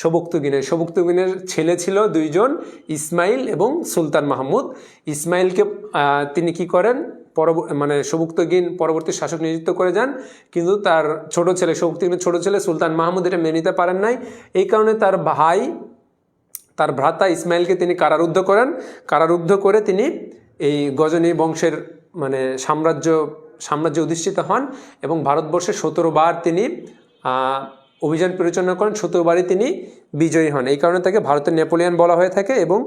সবুক্তগিন। সবুক্তগিনের ছেলে ছিল দুইজন, ইসমাইল এবং সুলতান মাহমুদ। ইসমাইলকে তিনি কি করেন, মানে সবুক্তগিন পরবর্তী শাসক নিযুক্ত করে যান, কিন্তু তার ছোট ছেলে, সবুক্তগিনের ছোট ছেলে সুলতান মাহমুদ এটা মেনে নিতে পারেন নাই। এই কারণে তার ভ্রাতা ইসমাইলকে তিনি কারারুদ্ধ করেন। কারারুদ্ধ করে তিনি এই গজনী বংশের মানে সাম্রাজ্যে অধিষ্ঠিত হন এবং ভারতবর্ষে 17 বার তিনি অভিযান পরিচালনা করেন, 17 বারই তিনি বিজয়ী হন। এই কারণে তাকে ভারতের নেপোলিয়ন বলা হয়ে থাকে। এবং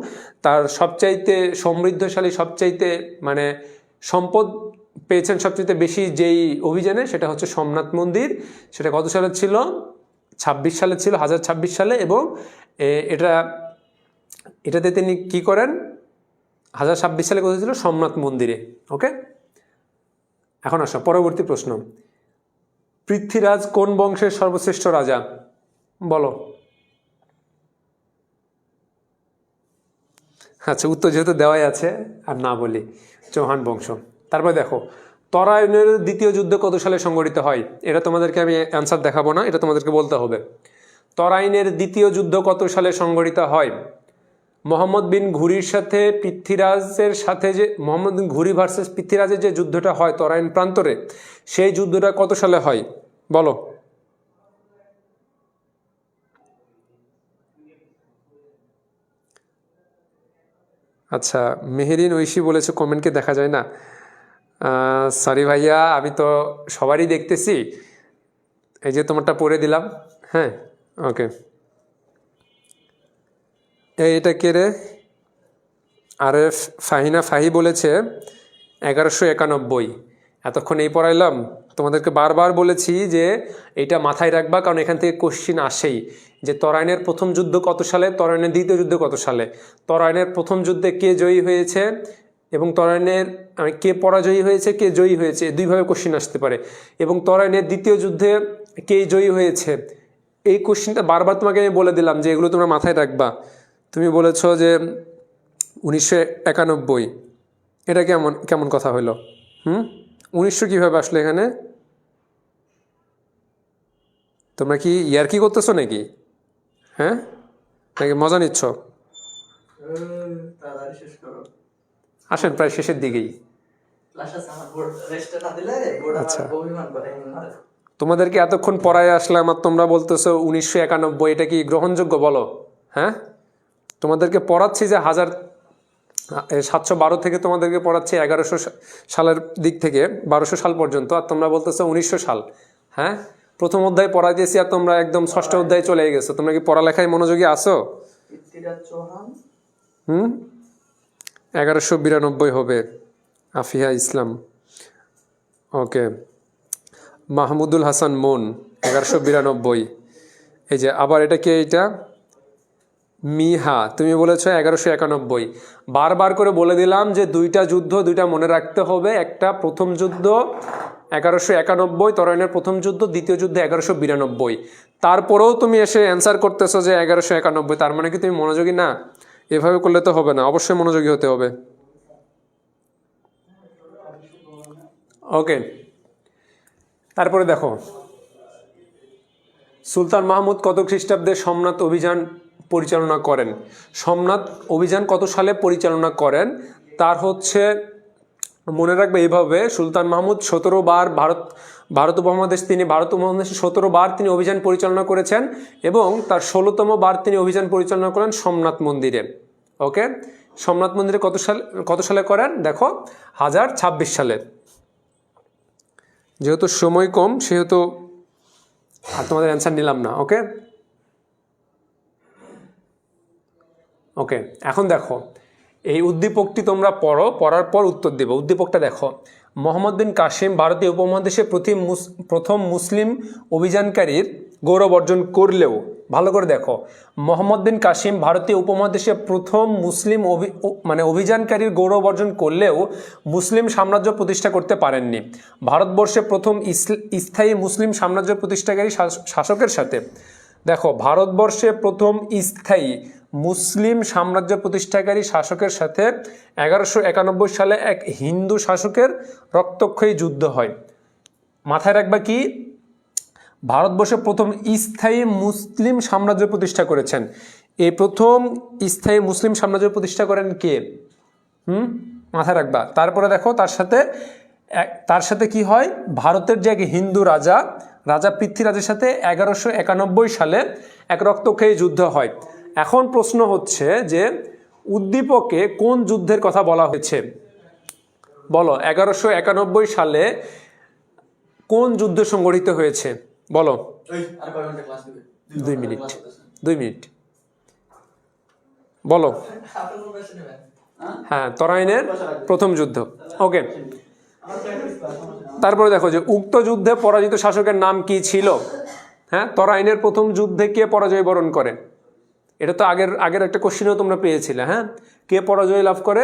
তার সবচাইতে সমৃদ্ধশালী, সবচাইতে মানে সম্পদ পেয়েছেন সবচাইতে বেশি যেই অভিযানে, সেটা হচ্ছে সোমনাথ মন্দির। সেটা কত সালে ছিল? 26 সালে ছিল, 1026 সালে। এবং এটাতে তিনি কি করেন? 1026 সালে কোথায় ছিল? সোমনাথ মন্দিরে। ওকে, এখন আসো পরবর্তী প্রশ্ন। পৃথ্বীরাজ কোন বংশের সর্বশ্রেষ্ঠ রাজা? বলো। আচ্ছা, উত্তর যেহেতু দেওয়াই আছে আর না বলি, চৌহান বংশ। তারপর দেখো, তরাইনের দ্বিতীয় যুদ্ধ কত সালে সংঘটিত হয়? এটা তোমাদেরকে আমি অ্যান্সার দেখাবো না, এটা তোমাদেরকে বলতে হবে। তরাইনের দ্বিতীয় যুদ্ধ কত সালে সংঘটিত হয়? মোহাম্মদ বিন ঘুরির সাথে পৃথ্বীরাজের সাথে যে মোহাম্মদ বিন ঘুরি ভার্সেস পৃথ্বীরাজের যে যুদ্ধটা হয় তরাইন প্রান্তরে, সেই যুদ্ধটা কত সালে হয়? বলো। আচ্ছা, মেহেরিন ঐশী বলেছে কমেন্টকে দেখা যায় না। সরি ভাইয়া, আমি তো সবারই দেখতেছি। এই যে তোমারটা পড়ে দিলাম। হ্যাঁ, ওকে। এটা কে রে? আরে ফাহিনা ফাহি বলেছে 1191। এতক্ষণ এই পড়াইলাম, তোমাদেরকে বারবার বলেছি যে এটা মাথায় রাখবা, কারণ এখান থেকে কোশ্চিন আসেই যে তরাইনের প্রথম যুদ্ধ কত সালে, তরাইনের দ্বিতীয় যুদ্ধ কত সালে। তরাইনের প্রথম যুদ্ধে কে জয়ী হয়েছে এবং তরাইনের কে পরাজয়ী হয়েছে, কে জয়ী হয়েছে, দুইভাবে কোশ্চিন আসতে পারে। এবং তরাইনের দ্বিতীয় যুদ্ধে কে জয়ী হয়েছে, এই কোশ্চিনটা বারবার তোমাকে আমি বলে দিলাম যে এগুলো তোমরা মাথায় রাখবা। তুমি বলেছ যে 1991, এটা কেমন কথা হলো? 1900 কীভাবে আসলো এখানে? তোমরা কি ইয়ার্কি করতেছো নাকি? হ্যাঁ, নাকি মজা নিচ্ছ? আসেন, প্রায় শেষের দিকেই। আচ্ছা, তোমাদেরকে এতক্ষণ পড়ায় আসলাম আর তোমরা বলতেছো 1991, এটা কি গ্রহণযোগ্য বলো? হ্যাঁ, তোমাদেরকে পড়াচ্ছি যে 1712 থেকে তোমাদেরকে পড়াচ্ছি 1100 সালের দিক থেকে 1200 সাল পর্যন্ত, আর তোমরা বলতেছো 1900 সাল। হ্যাঁ, প্রথম অধ্যায় পড়াই দিয়েছি আর তোমরা একদম ষষ্ঠ অধ্যায়ে চলে গেছো। তোমরা কি পড়ালেখায় মনোযোগী আছো? 1192 হবে। আফিয়া ইসলাম, ওকে। মাহমুদুল হাসান মন 1192। এই যে আবার এটা কে? এটা মিহা, তুমি বলেছো 1191। বারবার করে বলে দিলাম যে দুইটা যুদ্ধ, দুইটা মনে রাখতে হবে। একটা প্রথম যুদ্ধ 1191, তরাইনের প্রথম যুদ্ধ, দ্বিতীয় যুদ্ধ 1192। তারপরেও তুমি এসে অ্যান্সার করতেছো যে 1191, তার মানে কি তুমি মনোযোগী না? এভাবে করলে তো হবে না, অবশ্যই মনোযোগী হতে হবে। ওকে, তারপরে দেখো সুলতান মাহমুদ কত খ্রিস্টাব্দে সোমনাথ অভিযান পরিচালনা করেন? সোমনাথ অভিযান কত সালে পরিচালনা করেন? তার হচ্ছে মনে রাখবে এইভাবে, সুলতান মাহমুদ 17 বার ভারত উপমহাদেশে 17 বার তিনি অভিযান পরিচালনা করেছেন এবং তার 16তম বার তিনি অভিযান পরিচালনা করেন সোমনাথ মন্দিরে। ওকে, সোমনাথ মন্দিরে কত সালে করেন? দেখো 1026 সালে। যেহেতু সময় কম সেহেতু আর তোমাদের অ্যান্সার নিলাম না। ওকে ওকে, এখন দেখো এই উদ্দীপকটি তোমরা পড়ার পর উত্তর দেবো। উদ্দীপকটা দেখো, মোহাম্মদ বিন কাসিম ভারতীয় উপমহাদেশে প্রথম মুসলিম অভিযানকারীর গৌরব অর্জন করলেও, ভালো করে দেখো, মোহাম্মদ বিন কাসিম ভারতীয় উপমহাদেশে প্রথম মুসলিম অভিযানকারীর গৌরব অর্জন করলেও মুসলিম সাম্রাজ্য প্রতিষ্ঠা করতে পারেননি। ভারতবর্ষে প্রথম স্থায়ী মুসলিম সাম্রাজ্য প্রতিষ্ঠাকারী শাসকের সাথে, দেখো ভারতবর্ষে প্রথম স্থায়ী মুসলিম সাম্রাজ্য প্রতিষ্ঠাকারী শাসকের সাথে 1191 সালে এক হিন্দু শাসকের রক্তক্ষয়ী যুদ্ধ হয়। মাথায় রাখবা কি, ভারতবর্ষে প্রথম স্থায়ী মুসলিম সাম্রাজ্য প্রতিষ্ঠা করেছেন। এই প্রথম স্থায়ী মুসলিম সাম্রাজ্য প্রতিষ্ঠা করেন কে? মাথায় রাখবা। তারপরে দেখো তার সাথে কি হয়, ভারতের যে এক হিন্দু রাজা পৃথ্বীরাজের সাথে 1191 সালে এক রক্তক্ষয়ী যুদ্ধ হয়। এখন প্রশ্ন হচ্ছে যে উদ্দীপকে কোন যুদ্ধের কথা বলা হয়েছে? বলো, 1191 সালে কোন যুদ্ধ সংঘটিত হয়েছে? বলো। 2 মিনিট বলো। হ্যাঁ, তরাইনের প্রথম যুদ্ধ। ওকে, তারপরে দেখো যে উক্ত যুদ্ধে পরাজিত শাসকের নাম কি ছিল? হ্যাঁ, তরাইনের প্রথম যুদ্ধে কে পরাজয় বরণ করে? এটা তো আগের একটা কোশ্চেনেও তোমরা পেয়েছিলে। হ্যাঁ, কে পরাজয় লাভ করে?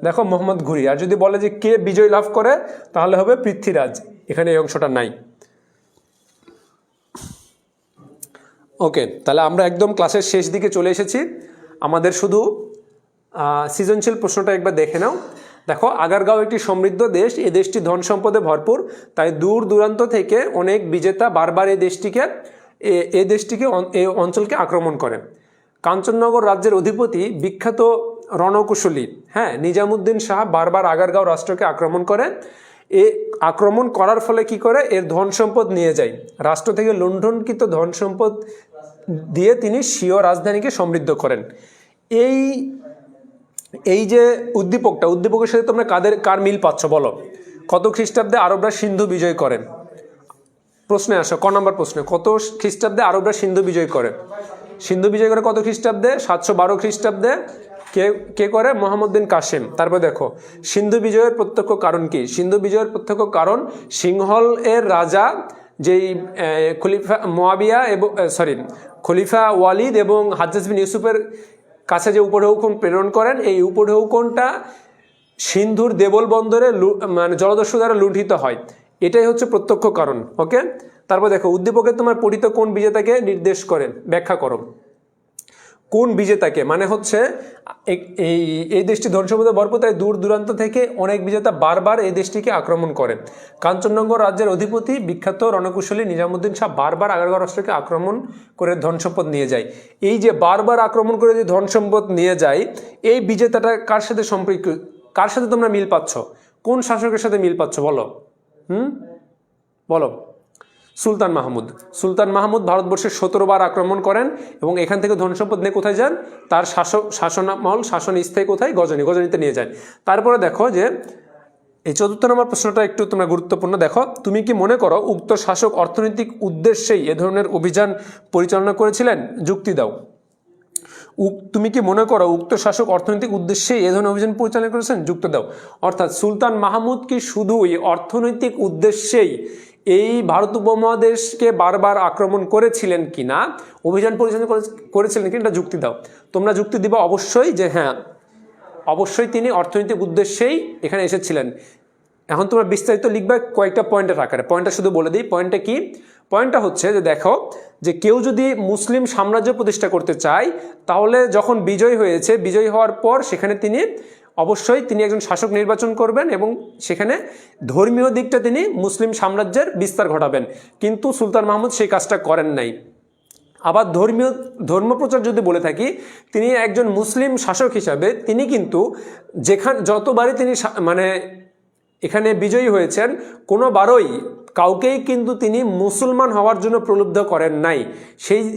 দেখো মোহাম্মদ ঘুরি। আর যদি বলে যে কে বিজয় লাভ করে তাহলে হবে পৃথ্বীরাজ, এখানে এই অংশটা নাই। ওকে, তাহলে আমরা একদম ক্লাসের শেষ দিকে চলে এসেছি। আমাদের শুধু সৃজনশীল প্রশ্নটা একবার দেখে নাও। দেখো, আগারগাঁও একটি সমৃদ্ধ দেশ, এই দেশটি ধন সম্পদে ভরপুর, তাই দূর দূরান্ত থেকে অনেক বিজেতা বারবার এই অঞ্চলকে আক্রমণ করে। কাঞ্চননগর রাজ্যের অধিপতি বিখ্যাত রণকুশলী নিজামুদ্দিন শাহ বারবার আগারগাঁও রাষ্ট্রকে আক্রমণ করে। আক্রমণ করার ফলে কি করে, এর ধন সম্পদ নিয়ে যায়। রাষ্ট্র থেকে লুণ্ঠনকৃত ধন সম্পদ দিয়ে তিনি স্বীয় রাজধানীকে সমৃদ্ধ করেন। এই যে উদ্দীপকের সাথে তোমরা কার মিল পাচ্ছ বলো? কত খ্রিস্টাব্দে আরবরা সিন্ধু বিজয় করেন? প্রশ্নে আসো, ক নম্বর প্রশ্নে, কত খ্রিস্টাব্দে আরবরা সিন্ধু বিজয় করে? সিন্ধু বিজয় করে কত খ্রিস্টাব্দে? 712 খ্রিস্টাব্দে। কে করে? মোহাম্মদ বিন কাসিম। তারপর দেখো সিন্ধু বিজয়ের প্রত্যক্ষ কারণ কি? সিন্ধু বিজয়ের প্রত্যক্ষ কারণ সিংহল এর রাজা যেই খলিফা ওয়ালিদ এবং হাজ্জাজ বিন ইউসুফের কাছে যে উপঢৌকন প্রেরণ করেন, এই উপঢৌকনটা সিন্ধুর দেবল বন্দরে জলদস্যু দ্বারা লুণ্ঠিত হয়। এটাই হচ্ছে প্রত্যক্ষ কারণ। ওকে, তারপর দেখো উদ্দীপকে তোমার পঠিত কোন বিজেতাকে নির্দেশ করেন? ব্যাখ্যা করো। কোন বিজেতাকে? মানে হচ্ছে এই দেশটি ধন সম্পদে ভরপুর, তাই দূর দূরান্ত থেকে অনেক বিজেতা বারবার এই দেশটিকে আক্রমণ করেন। কাঞ্চননগর রাজ্যের অধিপতি বিখ্যাত রণকুশলী নিজামুদ্দিন শাহ বারবার আগারগাঁও রাষ্ট্রকে আক্রমণ করে ধন সম্পদ নিয়ে যায়। এই যে বারবার আক্রমণ করে যে ধন সম্পদ নিয়ে যায়, এই বিজেতাটা কার সাথে সম্পর্ক? কার সাথে তোমরা মিল পাচ্ছ? কোন শাসকের সাথে মিল পাচ্ছ বলো? বলো। সুলতান মাহমুদ ভারতবর্ষের 17 বার আক্রমণ করেন এবং এখান থেকে ধন সম্পদ নিয়ে কোথায় যান? তার শাসন স্থায়ী কোথায়? গজনীতে নিয়ে যান। তারপরে দেখো যে এই 4 নম্বর প্রশ্নটা একটু তোমরা গুরুত্বপূর্ণ। দেখো, তুমি কি মনে করো উক্ত শাসক অর্থনৈতিক উদ্দেশ্যেই এ ধরনের অভিযান পরিচালনা করেছিলেন? যুক্তি দাও। তুমি কি মনে করো উক্ত শাসক অর্থনৈতিক উদ্দেশ্যেই এ ধরনের অভিযান পরিচালনা করেছেন? যুক্ত দাও। অর্থাৎ সুলতান মাহমুদ কি শুধুই অর্থনৈতিক উদ্দেশ্যেই এই ভারত উপমহাদেশকে বারবার আক্রমণ করেছিলেন কিনা, অভিযান পরিচালনা করেছিলেন কিনা, এটা যুক্তি দাও। তোমরা যুক্তি দিবা অবশ্যই যে হ্যাঁ, অবশ্যই তিনি অর্থনৈতিক উদ্দেশ্যেই এখানে এসেছিলেন। এখন তোমরা বিস্তারিত লিখবে কয়েকটা পয়েন্টের আকারে। পয়েন্টটা শুধু বলে দিই, পয়েন্টটা কি? পয়েন্টটা হচ্ছে যে দেখো, যে কেউ যদি মুসলিম সাম্রাজ্য প্রতিষ্ঠা করতে চায়, তাহলে যখন বিজয় হয়েছে, বিজয় হওয়ার পর সেখানে তিনি অবশ্যই তিনি একজন শাসক নির্বাচন করবেন এবং সেখানে ধর্মীয় দিকটা তিনি মুসলিম সাম্রাজ্যের বিস্তার ঘটাবেন। কিন্তু সুলতান মাহমুদ সেই কাজটা করেন নাই। আবার ধর্মপ্রচার যদি বলে থাকি, তিনি একজন মুসলিম শাসক হিসাবে তিনি কিন্তু যতবারই তিনি মানে এখানে বিজয়ী হয়েছেন, কোনোবারই কাউকেই কিন্তু তিনি মুসলমান হওয়ার জন্য প্রলুব্ধ করেন নাই।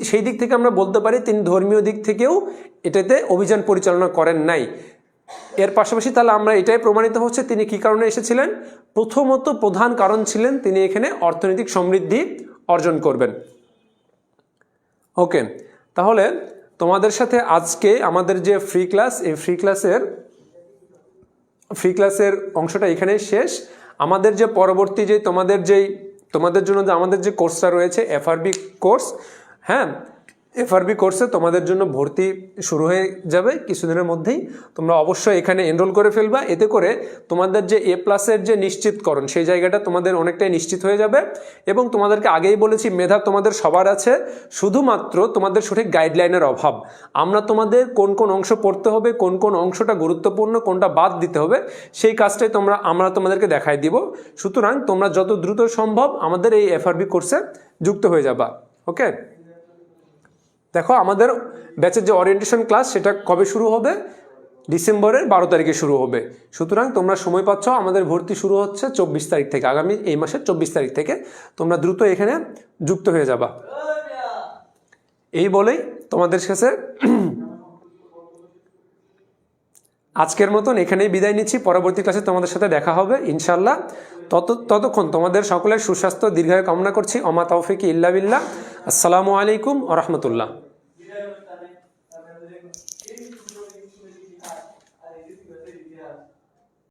সেই দিক থেকে আমরা বলতে পারি তিনি ধর্মীয় দিক থেকেও এটাতে অভিযান পরিচালনা করেন নাই। এর পাশাপাশি তাহলে আমরা এটাই প্রমাণিত হচ্ছে তিনি কি কারণে এসেছিলেন। প্রথমত প্রধান কারণ ছিলেন তিনি এখানে অর্থনৈতিক সমৃদ্ধি অর্জন করবেন। ওকে, তাহলে তোমাদের সাথে আজকে আমাদের যে ফ্রি ক্লাস, এই ফ্রি ক্লাসের অংশটা এখানেই শেষ। আমাদের যে পরবর্তী যে তোমাদের জন্য যে আমাদের যে কোর্সটা রয়েছে এফআরবি কোর্স, হ্যাঁ, এফআরবি কোর্সে তোমাদের জন্য ভর্তি শুরু হয়ে যাবে কিছুদিনের মধ্যেই। তোমরা অবশ্যই এখানে এনরোল করে ফেলবা। এতে করে তোমাদের যে A+-এর যে নিশ্চিতকরণ, সেই জায়গাটা তোমাদের অনেকটাই নিশ্চিত হয়ে যাবে। এবং তোমাদেরকে আগেই বলেছি, মেধা তোমাদের সবার আছে, শুধুমাত্র তোমাদের সঠিক গাইডলাইনের অভাব। আমরা তোমাদের কোন কোন অংশ পড়তে হবে, কোন কোন অংশটা গুরুত্বপূর্ণ, কোনটা বাদ দিতে হবে, সেই কাজটাই আমরা তোমাদেরকে দেখাই দিব। সুতরাং তোমরা যত দ্রুত সম্ভব আমাদের এই এফআরবি কোর্সে যুক্ত হয়ে যাবা। ওকে, দেখো আমাদের ব্যাচের যে ওরিয়েন্টেশন ক্লাস সেটা কবে শুরু হবে? ডিসেম্বরের 12 তারিখে শুরু হবে। সুতরাং তোমরা সময় পাচ্ছ, আমাদের ভর্তি শুরু হচ্ছে 24 তারিখ থেকে, আগামী এই মাসের 24 তারিখ থেকে। তোমরা দ্রুত এখানে যুক্ত হয়ে যাবা। এই বলেই তোমাদের কাছে আজকের মতন এখানেই বিদায় নিচ্ছি। পরবর্তী ক্লাসে তোমাদের সাথে দেখা হবে ইনশাল্লাহ। ততক্ষণ তোমাদের সকলের সুস্বাস্থ্য দীর্ঘায়ু কামনা করছি। ওমা তৌফিক ইল্লা বিল্লাহ। আসসালামু আলাইকুম ওয়া রাহমাতুল্লাহ।